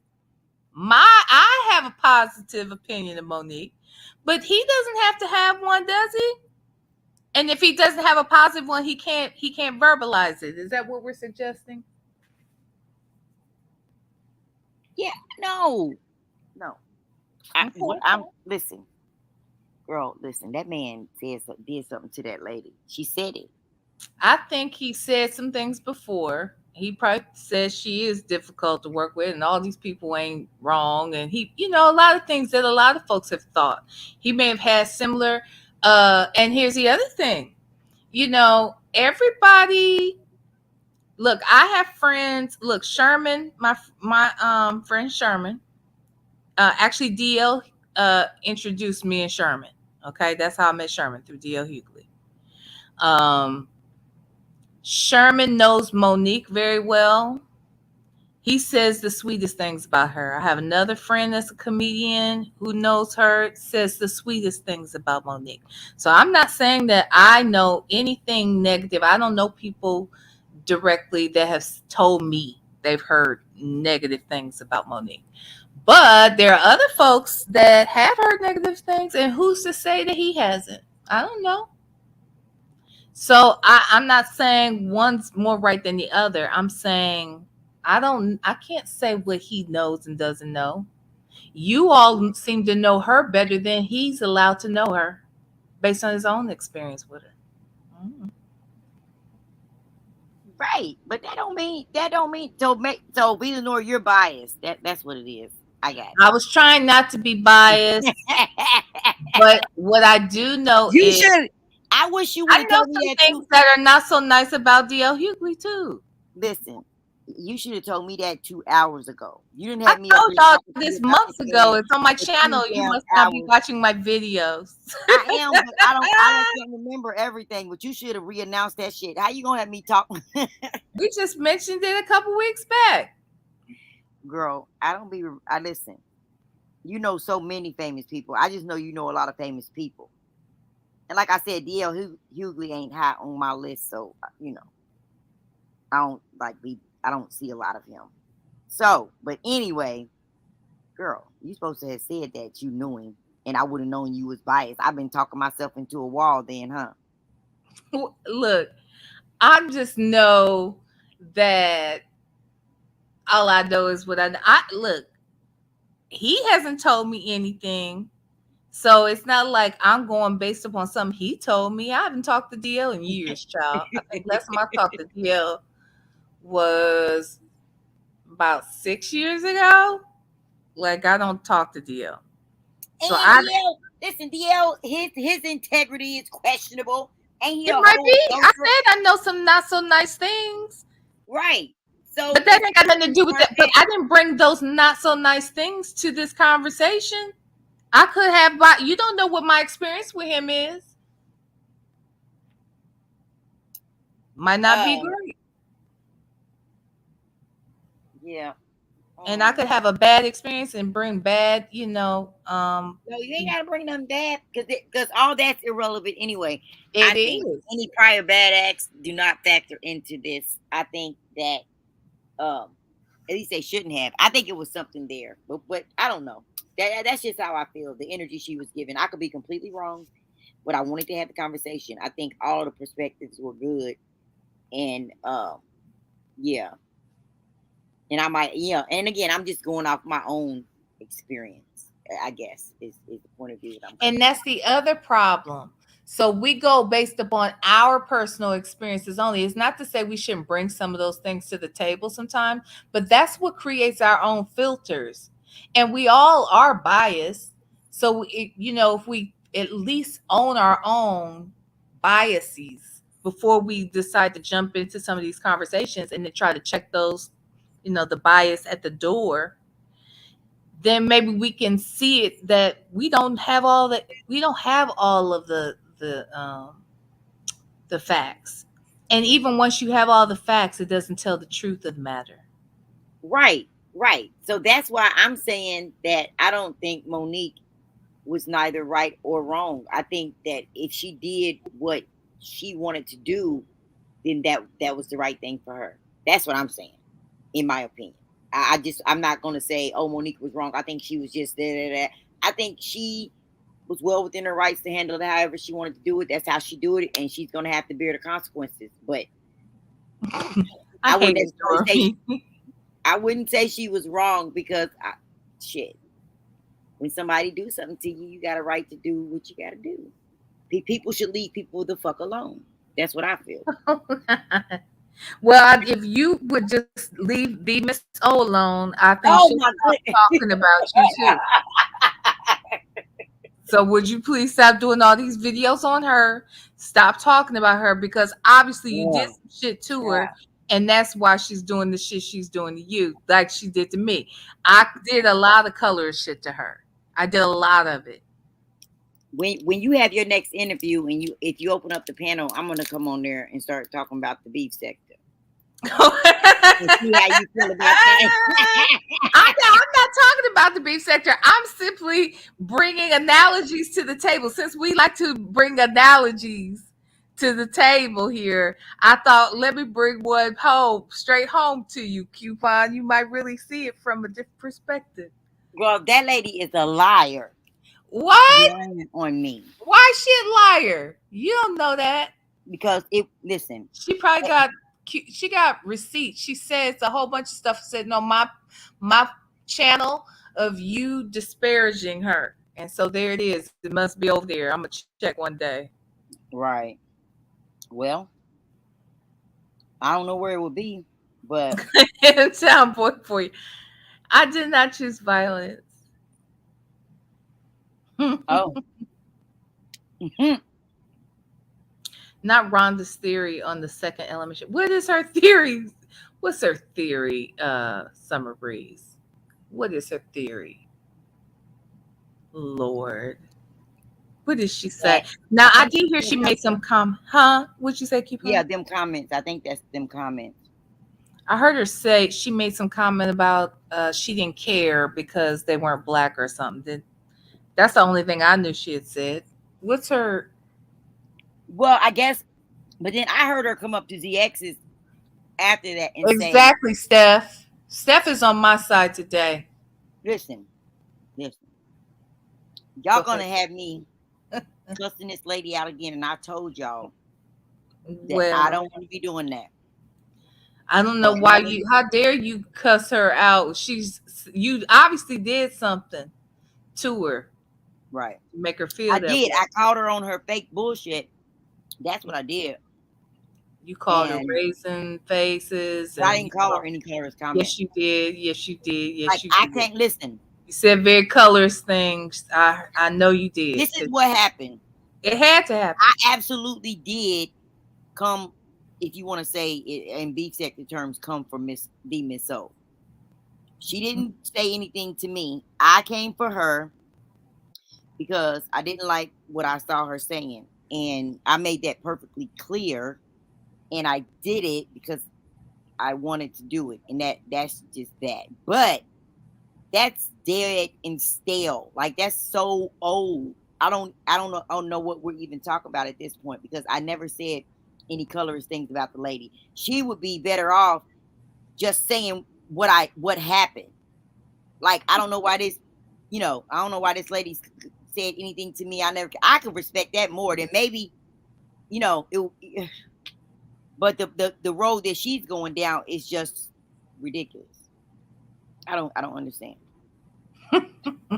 I have a positive opinion of Monique, but he doesn't have to have one, does he? And if he doesn't have a positive one, he can't verbalize it. Is that what we're suggesting? Yeah, no. Okay. I'm listen, girl. Listen, that man did something to that lady. She said it. I think he said some things before. He probably says she is difficult to work with, and all these people ain't wrong. And a lot of things that a lot of folks have thought. He may have had similar. And here's the other thing. Everybody. Look, I have friends. Look, Sherman, my friend Sherman. Actually, DL introduced me and Sherman. Okay, that's how I met Sherman, through DL Hughley. Sherman knows Monique very well. He says the sweetest things about her. I have another friend that's a comedian who knows her, says the sweetest things about Monique. So I'm not saying that I know anything negative. I don't know people directly that have told me they've heard negative things about Monique. But there are other folks that have heard negative things, and who's to say that he hasn't? I don't know. So I'm not saying one's more right than the other. I'm saying I can't say what he knows and doesn't know. You all seem to know her better than he's allowed to know her based on his own experience with her. Mm. Right, but that don't mean so we ignore your bias. That's what it is. I got I was trying not to be biased, it. but what I do know You is should. I wish you would I have know told me some that things too. that are not so nice about DL Hughley too. Listen, you should have told me that 2 hours ago. You didn't I have me up told here y'all talking to you this about months this ago. man It's on my for two channel. You damn must not be hours. watching my videos. I am, but I can't remember everything. But you should have reannounced that shit. How you gonna have me talk? We just mentioned it a couple weeks back. Girl, I listen. You know so many famous people. I just know you know a lot of famous people. And like I said, DL Hughley ain't high on my list, so you know. I don't see a lot of him. So, but anyway, girl, you supposed to have said that you knew him, and I would have known you was biased. I've been talking myself into a wall then, huh? Look, I just know that all I know is what I look. He hasn't told me anything, so it's not like I'm going based upon something he told me. I haven't talked to DL in years, child. I think last time I talked to DL was about 6 years ago. Like I don't talk to DL, so And I DL, listen, DL, his integrity is questionable. Ain't he it a might whole be. I adulterer? said I know some not so nice things. Right. So But that ain't got nothing to do with that. But perfect. I didn't bring those not so nice things to this conversation. I could have, but you don't know what my experience with him is. Might not be Um, great. yeah. And I could have a bad experience and bring bad, No, you ain't gotta bring them bad because all that's irrelevant anyway. I it think is. any prior bad acts do not factor into this. I think that at least they shouldn't have. I think it was something there, but I don't know. That's just how I feel. The energy she was given. I could be completely wrong, but I wanted to have the conversation. I think all the perspectives were good, and yeah, and I might, yeah, and again, I'm just going off my own experience. I guess is the point of view that I'm And coming that's the other problem. So we go based upon our personal experiences only. It's not to say we shouldn't bring some of those things to the table sometimes, but that's what creates our own filters. And we all are biased. So, if we at least own our own biases before we decide to jump into some of these conversations and then try to check those, the bias at the door, then maybe we can see it that we don't have all of the facts. And even once you have all the facts, it doesn't tell the truth of the matter. Right, right. So that's why I'm saying that I don't think Monique was neither right or wrong. I think that if she did what she wanted to do, then that was the right thing for her. That's what I'm saying, in my opinion. I'm not gonna say, oh, Monique was wrong. I think she was just there. I think she was well within her rights to handle it however she wanted to do it. That's how she do it, and she's gonna have to bear the consequences. But I I hate wouldn't it, necessarily say Stormy. I wouldn't say she was wrong because shit. When somebody do something to you, you got a right to do what you got to do. People should leave people the fuck alone. That's what I feel. Well, if you would just leave Miss O alone, I think she'll Oh my stop goodness. talking about you too. So would you please stop doing all these videos on her? Stop talking about her because obviously you did Yeah, some shit to yeah. her, and that's why she's doing the shit she's doing to you, like she did to me. I did a lot of color shit to her. I did a lot of it. When you have your next interview and you if you open up the panel, I'm gonna come on there and start talking about the beef sector and see how you feel about that. I'm not talking about the beef sector. I'm simply bringing analogies to the table. Since we like to bring analogies to the table here, I thought let me bring one home, straight home to you, Coupon. You might really see it from a different perspective. Girl, that lady is a liar. What? Lying on me Why is she a liar? You don't know that. because it. Listen, She probably she got receipts. She says a whole bunch of stuff. Said no, my channel of you disparaging her, and so there it is. It must be over there. I'm gonna check one day. right? Well, I don't know where it would be, but Soundboard for you. I did not choose violence. oh, Not Rhonda's theory on the second element. What is her theory? What's her theory, Summer Breeze? What is her theory? Lord. What did she say? that Now I I think did hear she made some huh? What'd you say, keep yeah, on? them comments. I think that's them comments. I heard her say she made some comment about she didn't care because they weren't black or something. That's the only thing I knew she had said. What's her Well, I guess, but then I heard her come up to ZX's after that and say, Exactly, Steph. Steph is on my side today. listen, listen, Go y'all gonna ahead. have me cussing this lady out again, and I told y'all that I Well, don't want to be doing that. I don't know So why you. How dare you cuss her out? You obviously did something to her right, to make her I feel that did. way. I called her on her fake bullshit. That's what I did, You called her and raisin faces, but I and you didn't call her called, any colorist comment. yes, you did. Yes, you did. Like Yes, you I did. can't listen. You said very colorist things. I know you did This is because what happened. it had to happen. I absolutely did come, if you want to say it in beef sector terms, come from Miss the Miss O. She didn't say anything to me. I came for her because I didn't like what I saw her saying. And I made that perfectly clear. And I did it because I wanted to do it. And that's just that. But that's dead and stale. Like that's so old. I don't know what we're even talking about at this point because I never said any colorist things about the lady. She would be better off just saying what happened. Like I don't know why this, I don't know why this lady said anything to me. I could respect that more than maybe, it, but the road that she's going down is just ridiculous. I don't understand.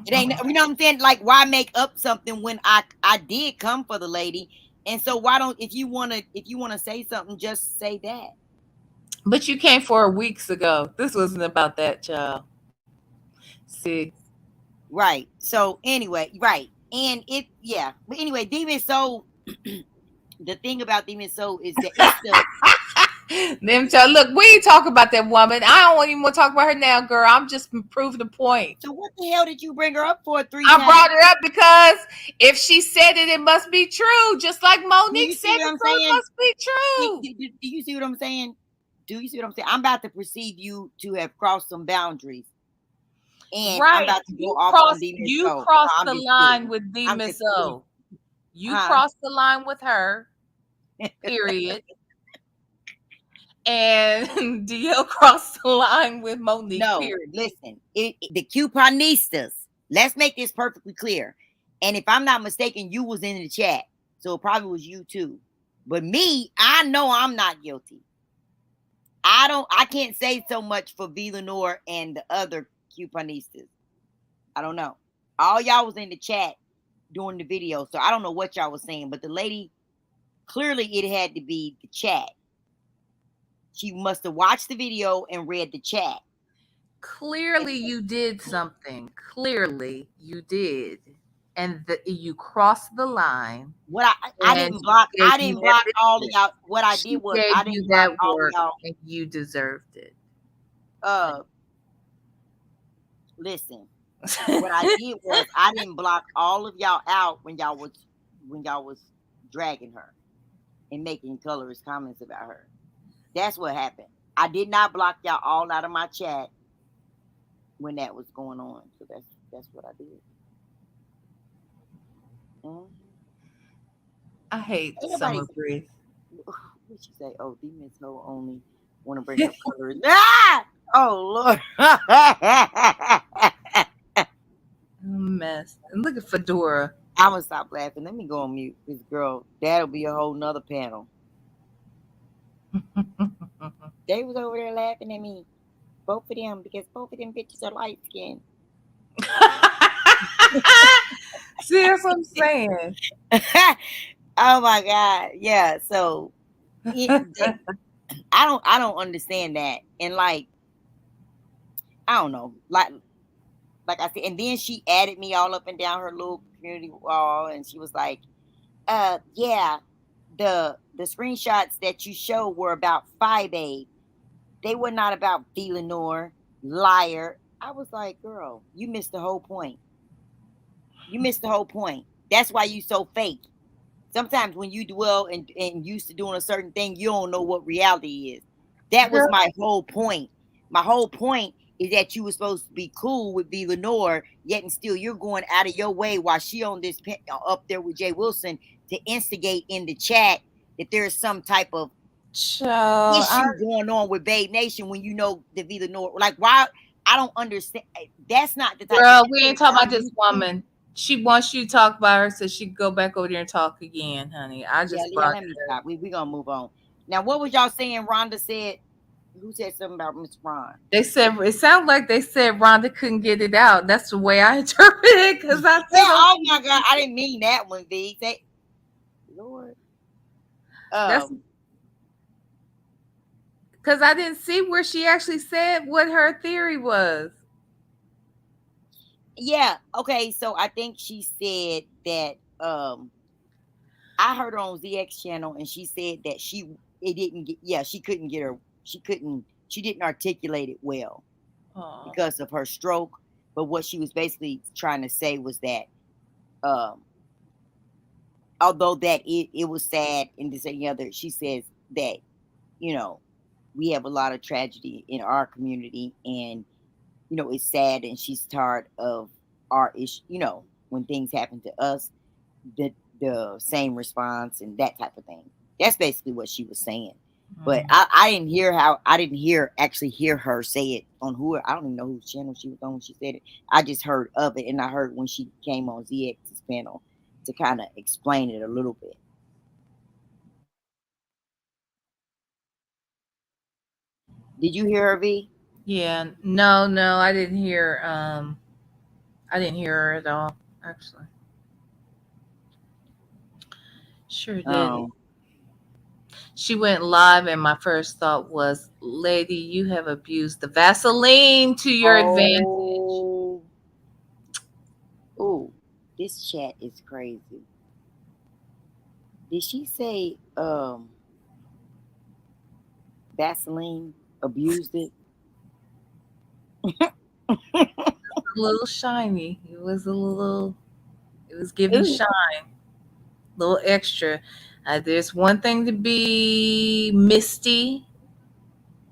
It ain't, you know what I'm saying? Like, why make up something when I did come for the lady? And so why don't, if you wanna say something, just say that. But you came for her weeks ago. This wasn't about that, child. See, Right. So anyway, right. And yeah. But anyway, Demon Soul, the thing about Demon Soul is that it's the them child. Look, we ain't talking about that woman. I don't even want to talk about her now, girl. I'm just proving the point. so what the hell did you bring her up for three I times? brought it up because if she said it, it must be true. Just like Do Monique you said see what it, I'm so it saying? must be true. Do you see what I'm saying? Do you see what I'm saying? I'm about to perceive you to have crossed some boundaries. And I'm Right. about to go off on Demon You Soul. No, crossed I'm the just kidding. line with D I'm Miss just kidding. O. You Huh? crossed the line with her, period. And DL crossed the line with Monique, No, period. listen, the couponistas. Let's make this perfectly clear. And if I'm not mistaken, you was in the chat, so it probably was you too. But me, I know I'm not guilty. I can't say so much for V Lenore and the other couponistas. I don't know. All y'all was in the chat during the video, so I don't know what y'all was saying. But the lady, clearly, it had to be the chat. She must have watched the video and read the chat. Clearly, you did something. Clearly, you did. And you crossed the line. What I And didn't block. she gave I you didn't that block all of business. y'all. What I did She was gave I you didn't block that all of work, y'all. and you deserved it. Listen. What I did was I didn't block all of y'all out when y'all was dragging her and making colorist comments about her. That's what happened. I did not block y'all all out of my chat when that was going on. So that's what I did. Mhm. I hate Ain't summer nobody breeze. what you say? Oh, demons so only want to bring up colors. Ah! Oh Lord. Mess. And look at Fedora. I'm gonna stop laughing. Let me go on mute. This girl, that'll be a whole nother panel. They was over there laughing at me. Both of them, because both of them bitches are light skinned. See, that's what I'm saying. Oh my God. Yeah. So I don't understand that. And like, I don't know. Like I said, and then she added me all up and down her little community wall, and she was like, yeah, the screenshots that you show were about 5A. They were not about Lenore, liar. I was like, girl, you missed the whole point. You missed the whole point. That's why you so fake. Sometimes when you dwell and used to doing a certain thing, you don't know what reality is. That was Girl, my whole point. My whole point is that you were supposed to be cool with V Lenore, yet and still you're going out of your way while she on this up there with Jay Wilson to instigate in the chat that there is some type of Child, issue going on with Babe Nation when you know the Villanova. Like, why? I don't understand. That's not the type of girl, we shit ain't talking I'm about this used to. woman. She wants you to talk about her so she can go back over there and talk again, honey. I Yeah, just yeah. brought Let me it up. stop. We gonna move on. Now, what was y'all saying? Rhonda said. Who said something about Miss Ron? They said it sounded like they said Rhonda couldn't get it out. That's the way I interpret it because I Yeah. see those. Oh my God. I didn't mean that one, V. Say, Lord. That's Um. because I didn't see where she actually said what her theory was. Yeah. Okay. So I think she said that. I heard her on ZX channel, and she said that it didn't get. Yeah, she couldn't get her. She couldn't. She didn't articulate it well Oh, because of her stroke. But what she was basically trying to say was that, um, although that it was sad and this and the other, she says that, you know, we have a lot of tragedy in our community, and it's sad, and she's tired of our issue. When things happen to us, the same response and that type of thing. That's basically what she was saying. But mm. I didn't actually hear her say it on I don't even know whose channel she was on when she said it. I just heard of it, and I heard when she came on ZX's panel to kind of explain it a little bit. Did you hear her, V? Yeah, no, no, I didn't hear. I didn't hear her at all. Actually, sure didn't. Um. She went live, and my first thought was, "Lady, you have abused the Vaseline to your advantage." Oh. Oh. This chat is crazy. Did she say Vaseline abused it? A little shiny. It was a little. It was giving Ooh. shine, a little extra. There's one thing to be misty.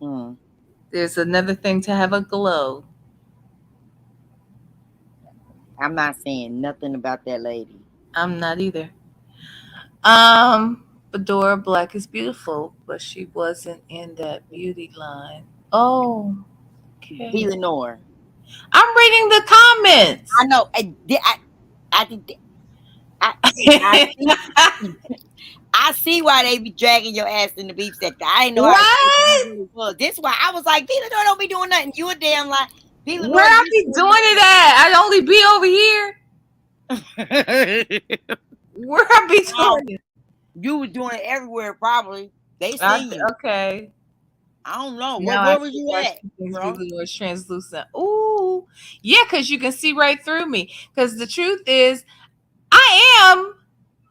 Mm. There's another thing to have a glow. I'm not saying nothing about that lady. I'm not either. Um, Fedora Black is beautiful, but she wasn't in that beauty line. Oh, okay. Villanor. I'm reading the comments. I know. I, did- I, I see. I see why they be dragging your ass in the beef sector. I didn't know how expensive you What? really was. This why I was like, Villanor don't be doing nothing. You a damn lie. Where Villanor, I you be doing it at? I only be over here. Where I be Wow. doing it? You was doing it everywhere, probably. They I, seen you. okay. I don't know. Now I Where was see you why at, she thinks bro? Lulu is translucent. Ooh, yeah, because you can see right through me. Because the truth is, I am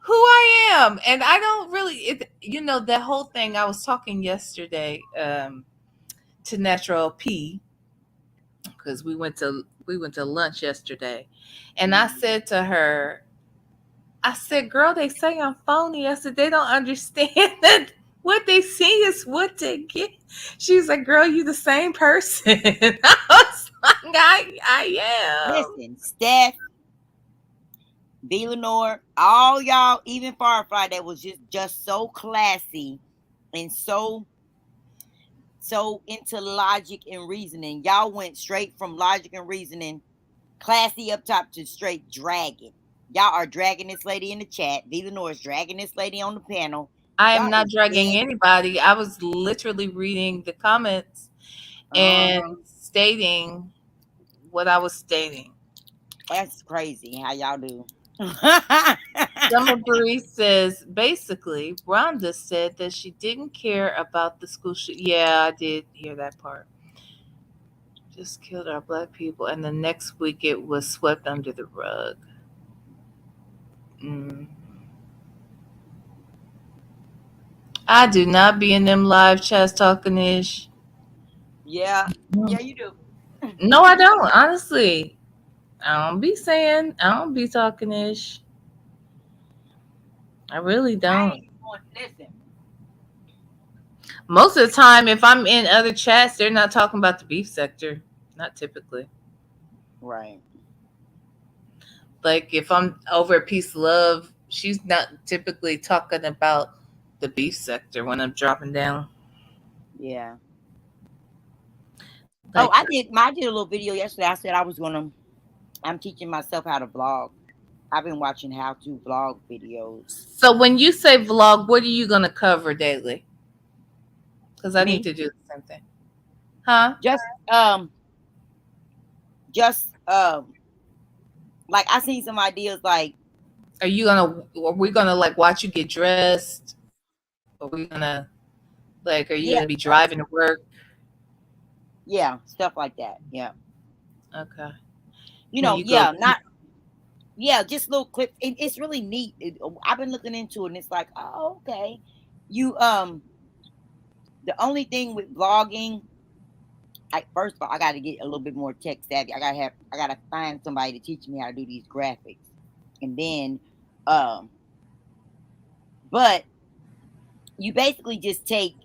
who I am, and I don't really. That whole thing. I was talking yesterday to Natural P because we went to lunch yesterday, and I Mhm. said to her, I said, "Girl, they say I'm phony." I said, "They don't understand that what they see is what they get." She's like, "Girl, you the same person." I was like, "I am." Listen, Steph, Villanor, all y'all, even Firefly, that was just so classy and so into logic and reasoning. Y'all went straight from logic and reasoning, classy up top, to straight dragging. Y'all are dragging this lady in the chat. Villanor is dragging this lady on the panel. I am Y'all not is dragging dead. anybody. I was literally reading the comments and Uh-huh. stating what I was stating. That's crazy how y'all do. Summer Breeze says basically, Rhonda said that she didn't care about the school shoot. Yeah, I did hear that part. Just killed our black people, and the next week it was swept under the rug. Mm. I do not be in them live chats talking ish. Yeah, Mm. yeah, you do. No, I don't. Honestly, I don't be saying. I don't be talking ish. I really I don't. ain't going. Listen, Most of the time, if I'm in other chats, they're not talking about the beef sector. Not typically. right. Like if I'm over at Peace Love, she's not typically talking about the beef sector when I'm dropping down. Yeah. Oh, Like, I did a little video yesterday. I said I'm teaching myself how to vlog. I've been watching how to vlog videos. so when you say vlog, what are you gonna cover daily? Because I need Me, to do the same thing. Huh? just um, just like I seen some ideas like Are we gonna like watch you get dressed? Are we gonna like? Are you yeah, gonna be driving to work? yeah, stuff like that. Yeah, Okay. you When know, you go, yeah, not yeah, just little clips. It's really neat. I've been looking into it, and it's like, oh, okay. You the only thing with vlogging, first of all, I got to get a little bit more tech savvy. I gotta find somebody to teach me how to do these graphics, and then but you basically just take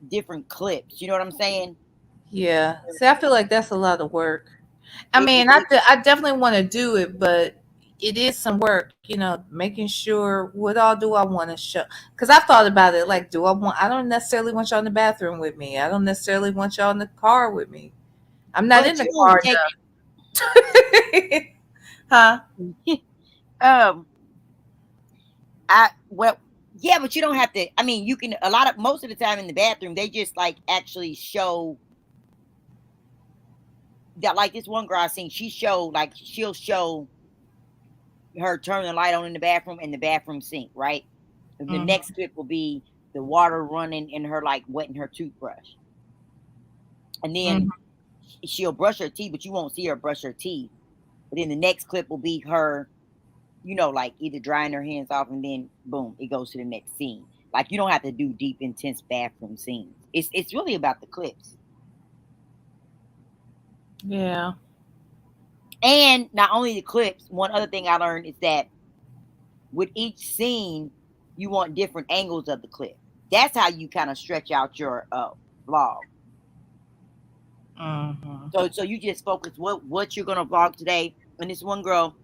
different clips. You know what I'm saying? yeah. See, I feel like that's a lot of work. I It, mean, it, it I definitely want to do it, but it is some work, making sure what all do I want to show. Because I've thought about it. Like, I don't necessarily want y'all in the bathroom with me. I don't necessarily want y'all in the car with me. I'm not in but the you don't car take enough. Huh? um I well yeah, but you don't have to. I mean, you can most of the time in the bathroom they just like actually show that, like this one girl I seen, she'll show her turn the light on in the bathroom and the bathroom sink, right? And the Hmm. next clip will be the water running and her like wetting her toothbrush. And then Hmm. she'll brush her teeth, but you won't see her brush her teeth. But then the next clip will be her, like either drying her hands off and then boom, it goes to the next scene. Like you don't have to do deep, intense bathroom scenes. It's really about the clips. Yeah. And not only the clips, one other thing I learned is that with each scene, you want different angles of the clip. That's how you kind of stretch out your vlog. Hmm. So you just focus what you're gonna vlog today. And this one girl,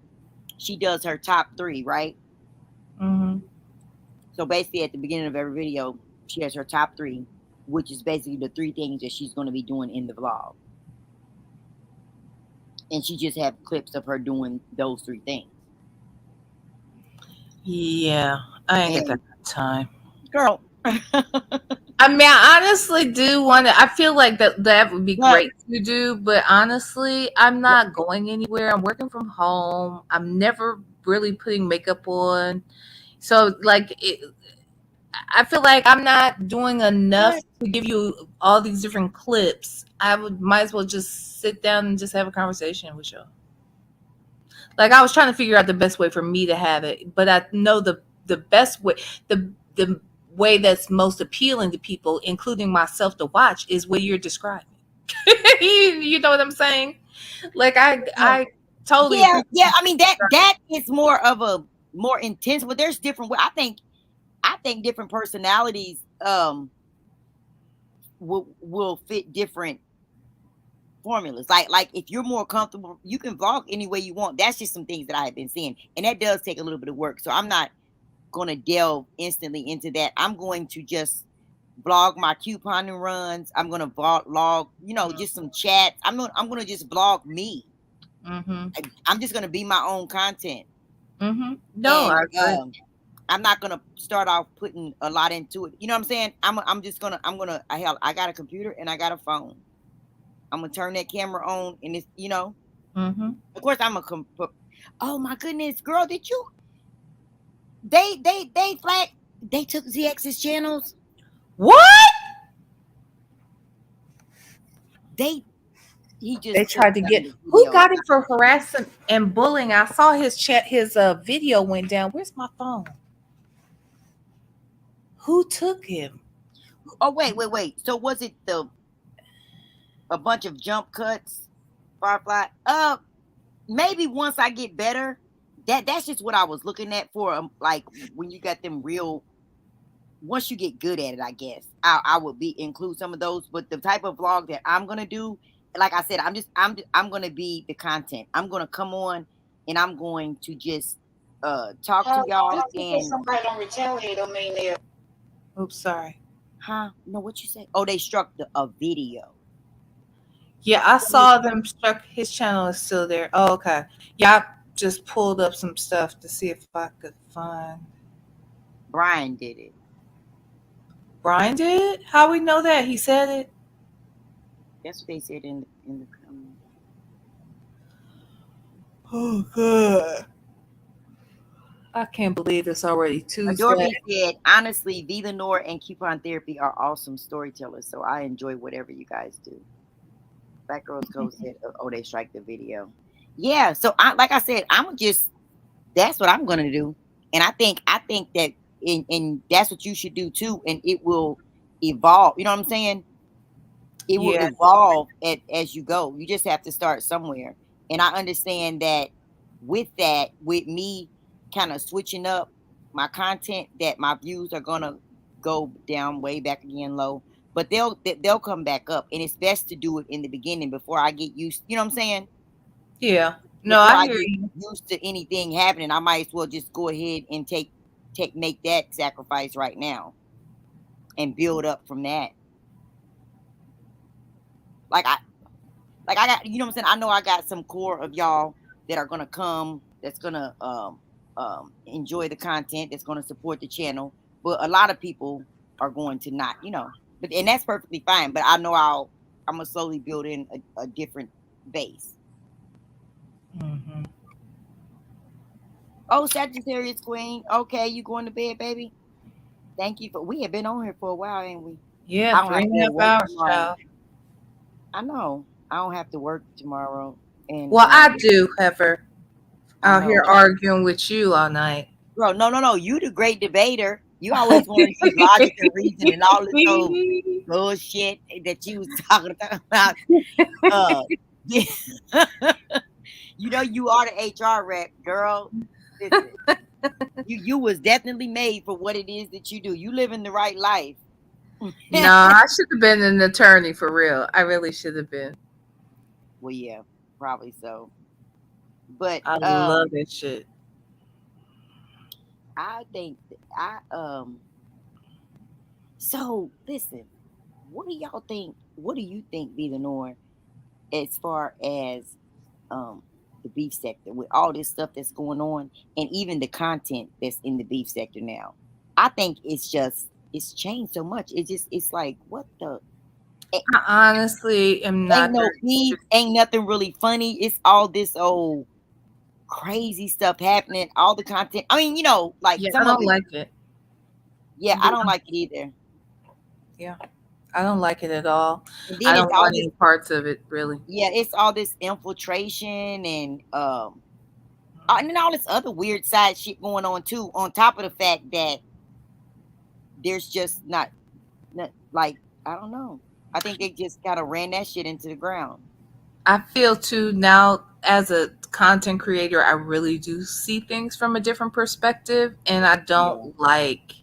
she does her top 3, right? Hmm. So basically, at the beginning of every video, she has her top 3, which is basically the 3 things that she's gonna be doing in the vlog. And she just have clips of her doing those 3 things. Yeah. I ain't got that And time. girl, I mean, I honestly do want to. I feel like that would be but great to do, but honestly, I'm not going anywhere. I'm working from home. I'm never really putting makeup on, so like, I feel like I'm not doing enough but to give you all these different clips. I would might as well just sit down and just have a conversation with you. Like I was trying to figure out the best way for me to have it, but I know the best way, the way that's most appealing to people, including myself, to watch is what you're describing. You know what I'm saying? Like I totally yeah, appreciate yeah. what I mean that is more of a more intense, but there's different. I think different personalities will fit different formulas. Like if you're more comfortable, you can vlog any way you want. That's just some things that I have been seeing, and that does take a little bit of work. So I'm not going to delve instantly into that. I'm going to just vlog my couponing runs. I'm going to vlog, you're just some chats. I'm going to just vlog me. saying. Mm-hmm. I'm just going to be my own content, Mm-hmm. No, and I agree. I'm not gonna start off putting a lot into it. You know what I'm saying? I'm just gonna I got a computer and I got a phone. I'm gonna turn that camera on and it's. Mm-hmm. Of course I'm a oh my goodness, girl, did you they flag they took ZX's channels? What? They he They just took tried to some of get the who videos. got him for harassing and bullying. I saw his video went down. Where's my phone? Who took him? Oh wait. So was it a bunch of jump cuts, Firefly? Maybe once I get better. That's just what I was looking at for like when you got them real once you get good at it, I guess I would include some of those. But the type of vlog that I'm gonna do, like I said, I'm gonna be the content. I'm gonna come on and I'm going to just talk to y'all Just because and somebody don't retaliate don't mean they're Oops, sorry. Huh? No, what you say? Oh, they struck a video. Yeah, I saw them struck. His channel is still there. Oh, okay. Yeah, I just pulled up some stuff to see if I could find. Brian did it. Brian did? How we know that? He said it? That's what they said in the comment. Oh, good. I can't believe it's already Tuesday. Dorothy said, honestly, V Lenore and Coupon Therapy are awesome storytellers, so I enjoy whatever you guys do. Black Girls Code said, oh, they strike the video. Yeah, so like I said, I'm just that's what I'm gonna do. And I think that and that's what you should do too, and it will evolve. You know what I'm saying? It will Yeah, evolve as you go. You just have to start somewhere. And I understand that with me kind of switching up my content, that my views are gonna go down way back again low. But they'll come back up. And it's best to do it in the beginning before I get used, you know what I'm saying? yeah. No, Before I I hear get you. used to anything happening, I might as well just go ahead and make that sacrifice right now and build up from that. Like I got, you know what I'm saying? I know I got some core of y'all that are gonna come, that's gonna enjoy the content, that's gonna support the channel. But a lot of people are going to not, but and that's perfectly fine. But I know I'm gonna slowly build in a different base. Hmm. Oh, Sagittarius Queen. Okay, you going to bed, baby? Thank you for we have been on here for a while, ain't we? Yeah, I don't three have and to a half work hours, tomorrow. child. I know. I don't have to work tomorrow. And Well, I do, Heifer. I Out here know. arguing with you all night. Bro, no. You the great debater. You always want to use logic and reason and all this old bullshit that you was talking about. Uh, yeah. You are the HR rep, girl. Listen, you was definitely made for what it is that you do. You living the right life. No, I should have been an attorney for real. I really should have been. Well, yeah, probably so. But I love that shit. I think I so listen, what do y'all think? What do you think, be Lenore, as far as um the beef sector with all this stuff that's going on and even the content that's in the beef sector now? I think it's changed so much. It's like what the a- I honestly am ain't not no very beef, interested. ain't nothing really funny. It's all this old crazy stuff happening, all the content. I mean, like Yeah, I some of don't it, like it. yeah, I Yeah, don't like it either. yeah, I don't like it at all. And I then it's don't all want this, any parts of it, really. yeah, it's all this infiltration and then all this other weird side shit going on too. On top of the fact that there's just not like I don't know. I think they just kind of ran that shit into the ground. I feel too now as a content creator, I really do see things from a different perspective, and I Yeah, don't like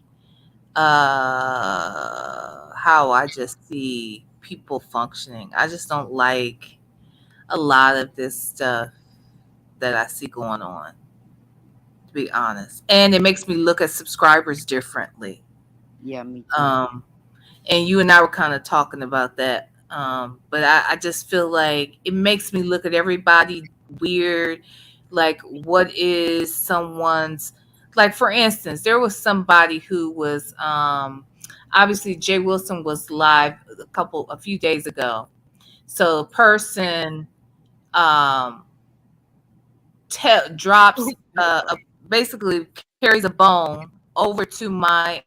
how I just see people functioning. I just don't like a lot of this stuff that I see going on, to be honest. And it makes me look at subscribers differently. yeah, me too. Um, and you and I were kind of talking about that. But I just feel like it makes me look at everybody weird. Like, what is someone's, like, for instance, there was somebody who was, obviously, Jay Wilson was live a few days ago. So, a person, um, drops, basically carries a bone over to my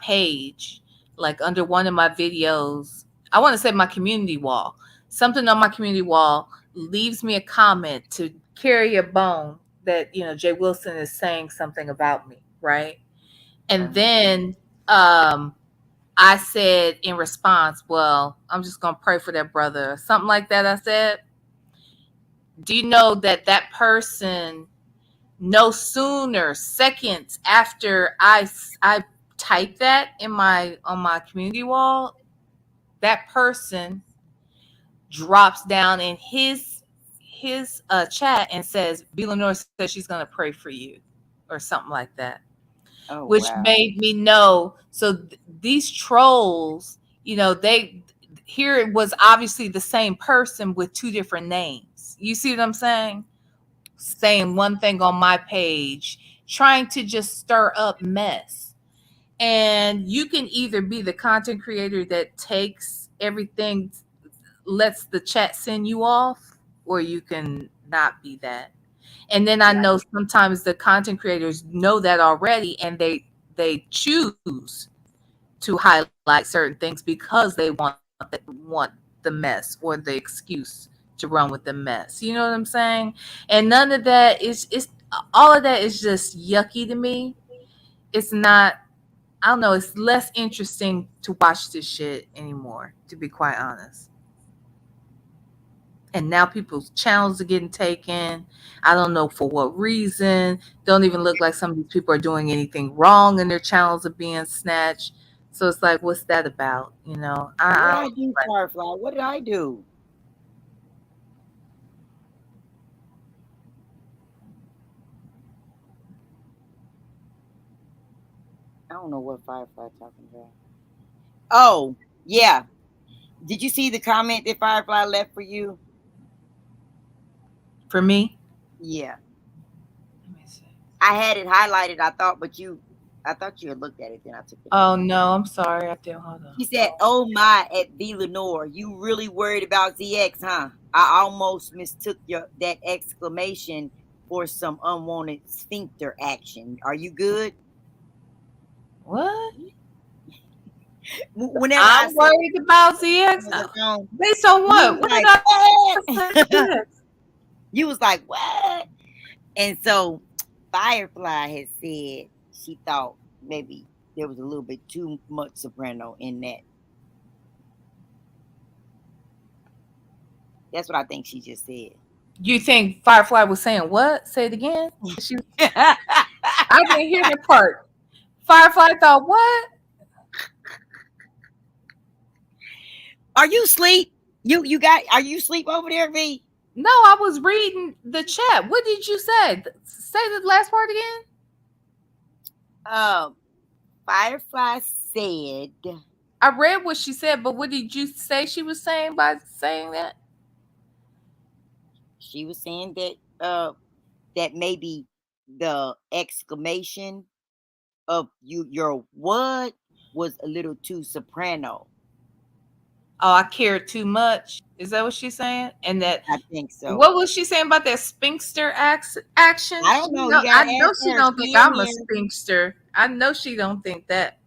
page, like under one of my videos. I want to say my community wall. Something on my community wall leaves me a comment to carry a bone that, Jay Wilson is saying something about me, right? And Uh-huh. then I said in response, well, I'm just going to pray for that brother, or something like that. I said, do you know that that person, no sooner, seconds after I typed that on my community wall, that person drops down in his chat and says, "B. Lenore says she's gonna pray for you," or something like that. Oh which wow. made me know. So these trolls, they here it was obviously the same person with two different names. You see what I'm saying? Saying one thing on my page, trying to just stir up mess. And you can either be the content creator that takes everything, lets the chat send you off, or you can not be that. And then I know sometimes the content creators know that already, and they choose to highlight certain things because they want the mess or the excuse to run with the mess. You know what I'm saying? And none of that is all of that is just yucky to me. It's not, I don't know, it's less interesting to watch this shit anymore, to be quite honest. And now people's channels are getting taken. I don't know for what reason. Don't even look like some of these people are doing anything wrong and their channels are being snatched. So it's like, what's that about? What I I don't do, Firefly? What did I do? I don't know what Firefly talking about. Oh, yeah. Did you see the comment that Firefly left for you? for me. Yeah. Let me see. I had it highlighted, I thought you had looked at it, then I took it out. Oh no, I'm sorry. I did. Hold on. She said, "Oh my," at V Lenore. You really worried about ZX, huh? I almost mistook that exclamation for some unwanted sphincter action. Are you good? What? Whenever I I'm said worried about on ZX. the phone, Based on you what? was What did like, I say to "What?" ZX? You was like, "What?" And so Firefly had said she thought maybe there was a little bit too much soprano in that. That's what I think she just said. You think Firefly was saying what? Say it again. She, I didn't hear the part. Firefly thought what? Are you asleep? Are you asleep over there, V? No, I was reading the chat. What did you say? Say the last part again. Um, Firefly said I read what she said, but what did you say she was saying by saying that? she was saying that that maybe the exclamation of your what was a little too soprano. Oh, I cared too much. Is that what she's saying? And that, I think so. what was she saying about that spinster action? I She don't know. know, You I gotta know ask she her. don't think She in I'm a here. spinster. I know she don't think that.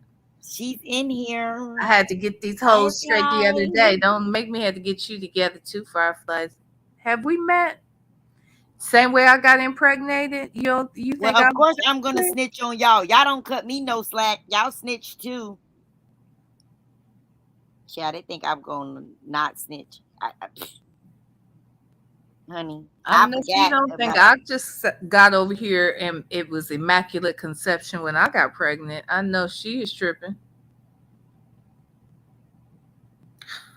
She's in I here. had to get these hoes straight the other Firefly. day. Don't make me have to get you together too, Fireflies. Have we met? Same way I got impregnated. You Well, think of I'm course I'm gonna snitch on y'all. Y'all don't cut me no slack. Y'all snitch too. Child, they think I'm gonna not snitch. Honey, I I know she forgot don't think about. I just got over here and it was immaculate conception when I got pregnant. I know she is tripping.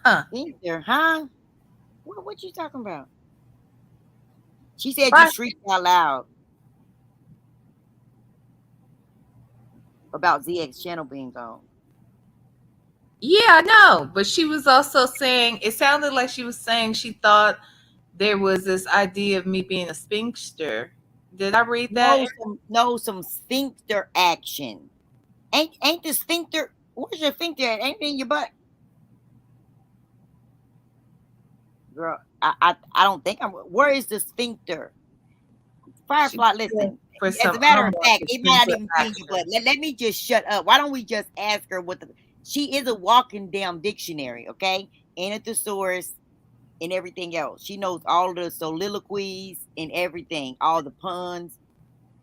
Huh. Think there, huh? What you talking about? She said you But shrieked out loud about ZX channel being gone. yeah, I know. But she was also saying, it sounded like she was saying she thought there was this idea of me being a spinster. Did I read that? No, some sphincter action. Ain't the sphincter? Where's your sphincter at? Ain't it in your butt, girl? I don't think I'm. Where is the sphincter? She Firefly, said listen. for As some a matter of fact, unwanted it might not spinster even be in your action. butt. Let me just shut up. Why don't we just ask her what the? She is a walking damn dictionary, okay? And a thesaurus and everything else. She knows all the soliloquies and everything, all the puns.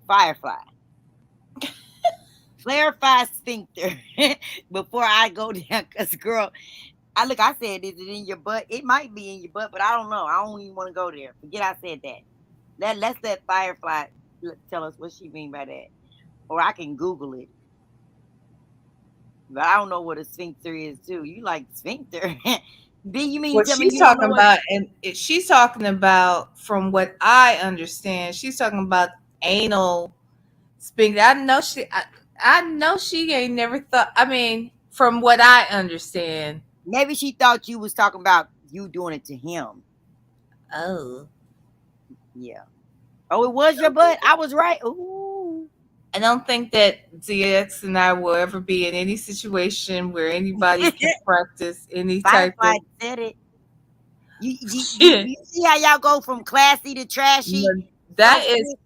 Firefly, clarify sphincter before I go down. Cause girl, I said, is it in your butt? It might be in your butt, but I don't know. I don't even want to go there. Forget I said that. Let's let Firefly tell us what she mean by that, or I can Google it. But I don't know what a sphincter is too. You like sphincter? Then you mean What tell me she's you don't know talking what? about, and she's talking about, from what I understand, she's talking about anal sphincter. I know I know she ain't never thought. I mean, from what I understand. Maybe she thought you was talking about you doing it to him. Oh. Yeah. Oh, it was your butt. I was right. Ooh. I don't think that ZX and I will ever be in any situation where anybody can practice any type Firefly of said it. shit. You see how y'all go from classy to trashy No, so that is quick?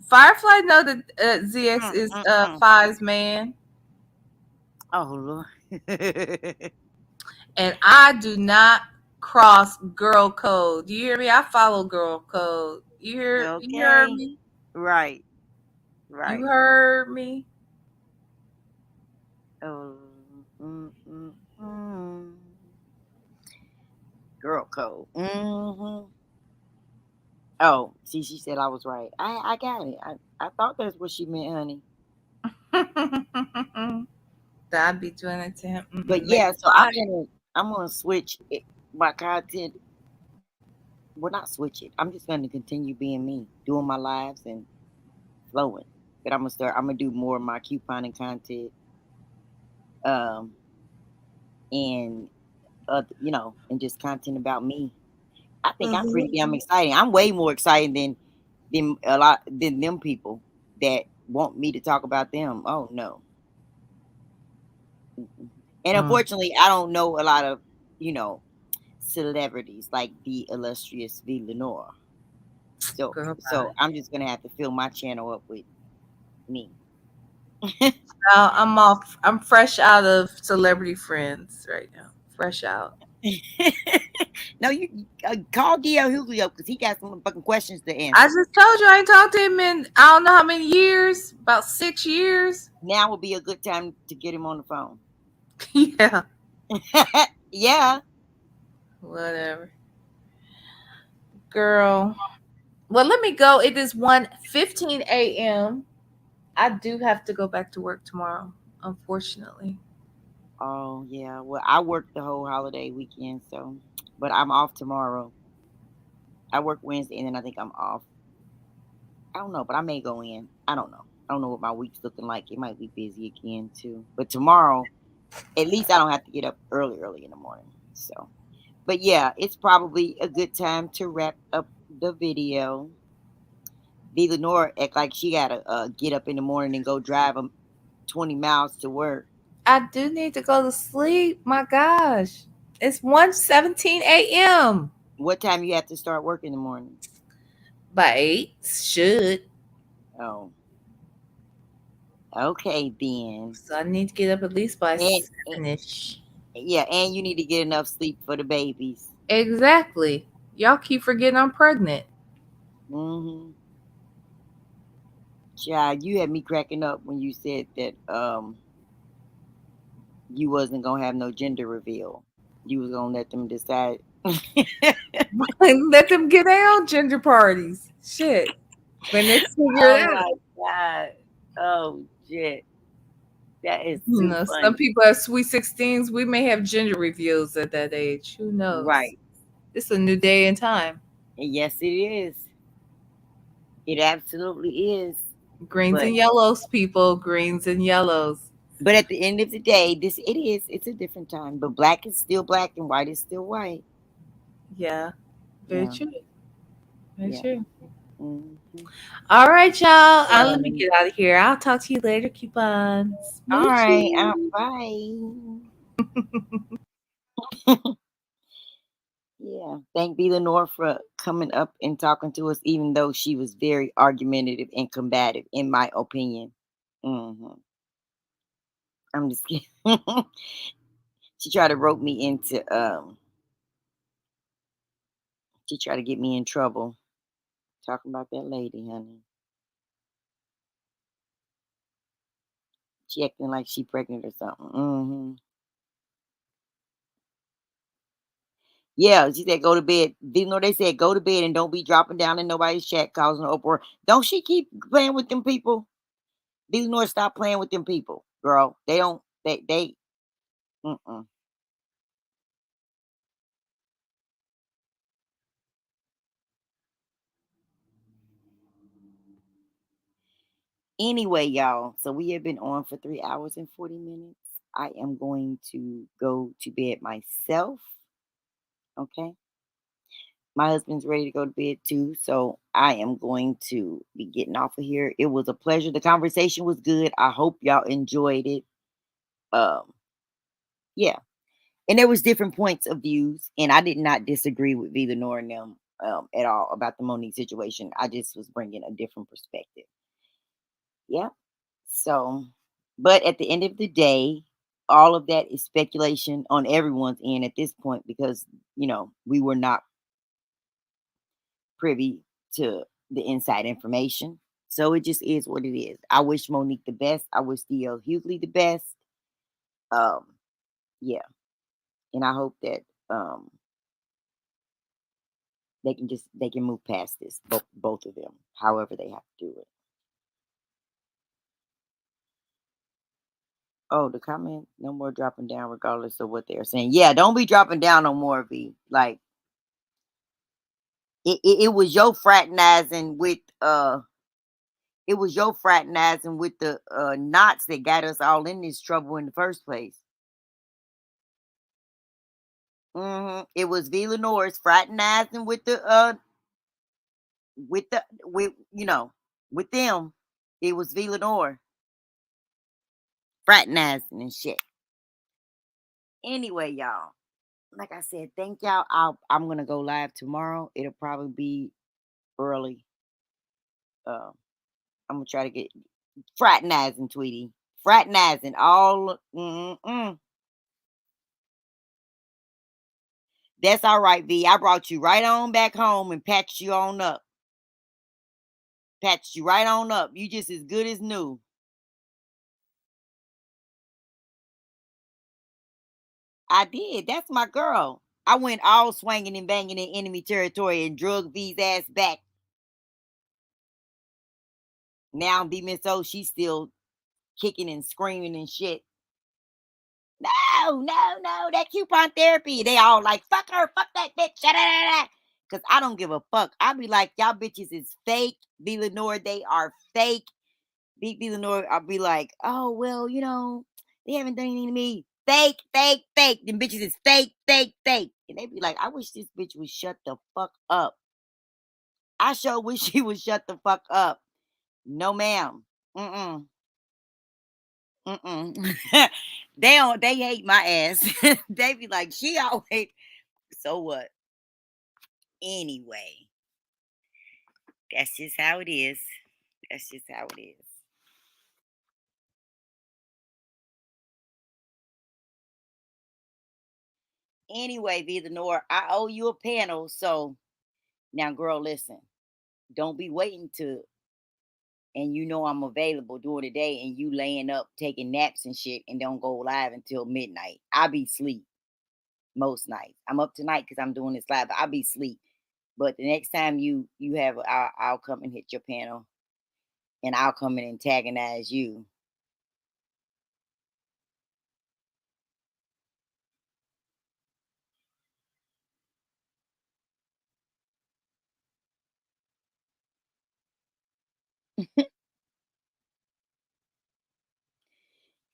Firefly. Know that ZX Mm, is mm, mm. Fi's man, Oh Lord. and I do not cross girl code. Do you hear me? I follow girl code. You heard Okay. me? Right. You Right. heard me? Oh. Mm, mm, mm. Girl code. Oh, see, she said I was right. I got it. I thought that's what she meant, honey. I'd be doing it to him. But Make yeah, so I'm gonna switch my content. Well, not switch it. I'm just gonna continue being me, doing my lives and flowing. But I'm gonna do more of my couponing content, um, and and just content about me. I think I'm pretty damn exciting. I'm way more exciting than them people that want me to talk about them. Oh no. Mm-mm. And Mm, unfortunately, I don't know a lot of, you know, celebrities like the illustrious V. Lenore. So girl, so bye. I'm just gonna have to fill my channel up with me. Now I'm off. I'm fresh out of Celebrity Friends right now. Fresh out. No, you call DL Hughley up because he got some fucking questions to I answer. just told you I ain't talked to him in I don't know how many years. About 6 years. Now would be a good time to get him on the phone. Yeah. Yeah. Whatever. Girl. Well, let me go. It is 1:15 a.m. I do have to go back to work tomorrow, unfortunately. Oh yeah. Well, I work the whole holiday weekend, so but I'm off tomorrow. I work Wednesday and then I think I'm off. I don't know, but I may go in. I don't know. I don't know what my week's looking like. It might be busy again too. But tomorrow, at least I don't have to get up early in the morning. So, but yeah, it's probably a good time to wrap up the video. V. Lenore act like she gotta get up in the morning and go drive 20 miles to work. I do need to go to sleep. My gosh. It's 1:17 a.m. What time you have to start work in the morning? By 8 should. Oh, okay then. So I need to get up at least by And 7ish. yeah, and you need to get enough sleep for the babies. Exactly. Y'all keep forgetting I'm pregnant. Hmm. Child, you had me cracking up when you said that you wasn't gonna have no gender reveal. You was gonna let them decide. Let them get their own gender parties. Shit. When they figure it Oh out. my god. Oh shit. That is You too know, some funny. people have sweet 16s. We may have gender reveals at that age. Who knows? Right. It's a new day and time. And yes, it is. It absolutely is. Greens But and yellows, people. Greens and yellows. but at the end of the day, it's a different time. But black is still black and white is still white. Yeah. Very Yeah. true. Very Yeah. true. Hmm. All right, y'all. Let me Um, get out of here. I'll talk to you later. Coupons. all right. Smoochie. Bye. Yeah. Thank B. Lenore for coming up and talking to us, even though she was very argumentative and combative, in my opinion. I'm just kidding. She tried to rope me into she tried to get me in trouble. Talking about that lady, honey. She acting like she pregnant or something. Yeah, she said go to bed. Even though they said go to bed and don't be dropping down in nobody's chat causing an uproar. Don't she keep playing with them people? Eleanor, stop playing with them people, girl. They don't. They. Mm-mm. Anyway, y'all, so we have been on for 3 hours and 40 minutes. I am going to go to bed myself. Okay. My husband's ready to go to bed too. So I am going to be getting off of here. It was a pleasure. The conversation was good. I hope y'all enjoyed it. Um, yeah. And there was different points of views. And I did not disagree with Vila Nor and them at all about the Monique situation. I just was bringing a different perspective. Yeah. So, but at the end of the day, all of that is speculation on everyone's end at this point because, we were not privy to the inside information. So it just is what it is. I wish Monique the best. I wish DL Hughley the best. Um, yeah. And I hope that they can move past this, both of them, however they have to do it. Oh, the comment, no more dropping down regardless of what they're saying. Yeah, don't be dropping down no more, V. Like it was your fraternizing with the knots that got us all in this trouble in the first place. It was V Lenore's fraternizing with them. It was V Lenore fraternizing and shit. Anyway, y'all, like I said, thank y'all. I'm gonna go live tomorrow. It'll probably be early. Uh, I'm gonna try to get fraternizing, Tweety. Fraternizing all. That's all right, V. I brought you right on back home and patched you on up. Patched you right on up. You just as good as new. I did. That's my girl. I went all swinging and banging in enemy territory and drug V's ass back. Now B Miss O, she's still kicking and screaming and shit. No, no, no, that coupon therapy. They all like, fuck her, fuck that bitch. Because I don't give a fuck. I be like, y'all bitches is fake. B Lenore, they are fake. B Lenore, I'll be like, oh, well, they haven't done anything to me. Fake, fake, fake. Them bitches is fake, fake, fake. And they be like, I wish this bitch would shut the fuck up. I sure wish she would shut the fuck up. No, ma'am. Mm-mm. Mm-mm. They hate my ass. They be like, she always. So what? Anyway, that's just how it is. That's just how it is. Anyway, V Lenore, I owe you a panel. So now, girl, listen. Don't be waiting and I'm available during the day and you laying up taking naps and shit and don't go live until midnight. I be sleep most nights. I'm up tonight because I'm doing this live, but I be sleep. But the next time you have, I'll come and hit your panel, and I'll come and antagonize you.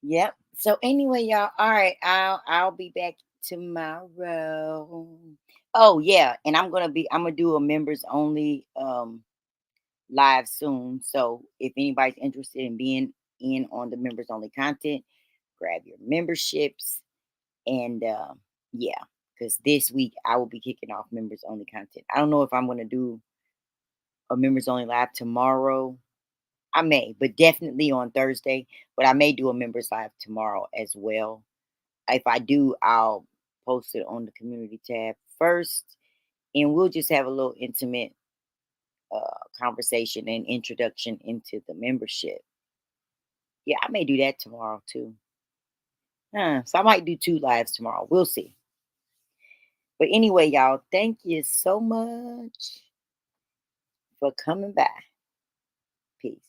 Yep. So anyway, y'all. All right, I'll be back tomorrow. Oh yeah, and I'm gonna do a members only live soon. So if anybody's interested in being in on the members only content, grab your memberships and yeah, because this week I will be kicking off members only content. I don't know if I'm gonna do a members only live tomorrow. I may, but definitely on Thursday. But I may do a members live tomorrow as well. If I do, I'll post it on the community tab first, and we'll just have a little intimate conversation and introduction into the membership. Yeah, I may do that tomorrow too. So I might do 2 lives tomorrow. We'll see. But anyway, y'all, thank you so much for coming by. Peace.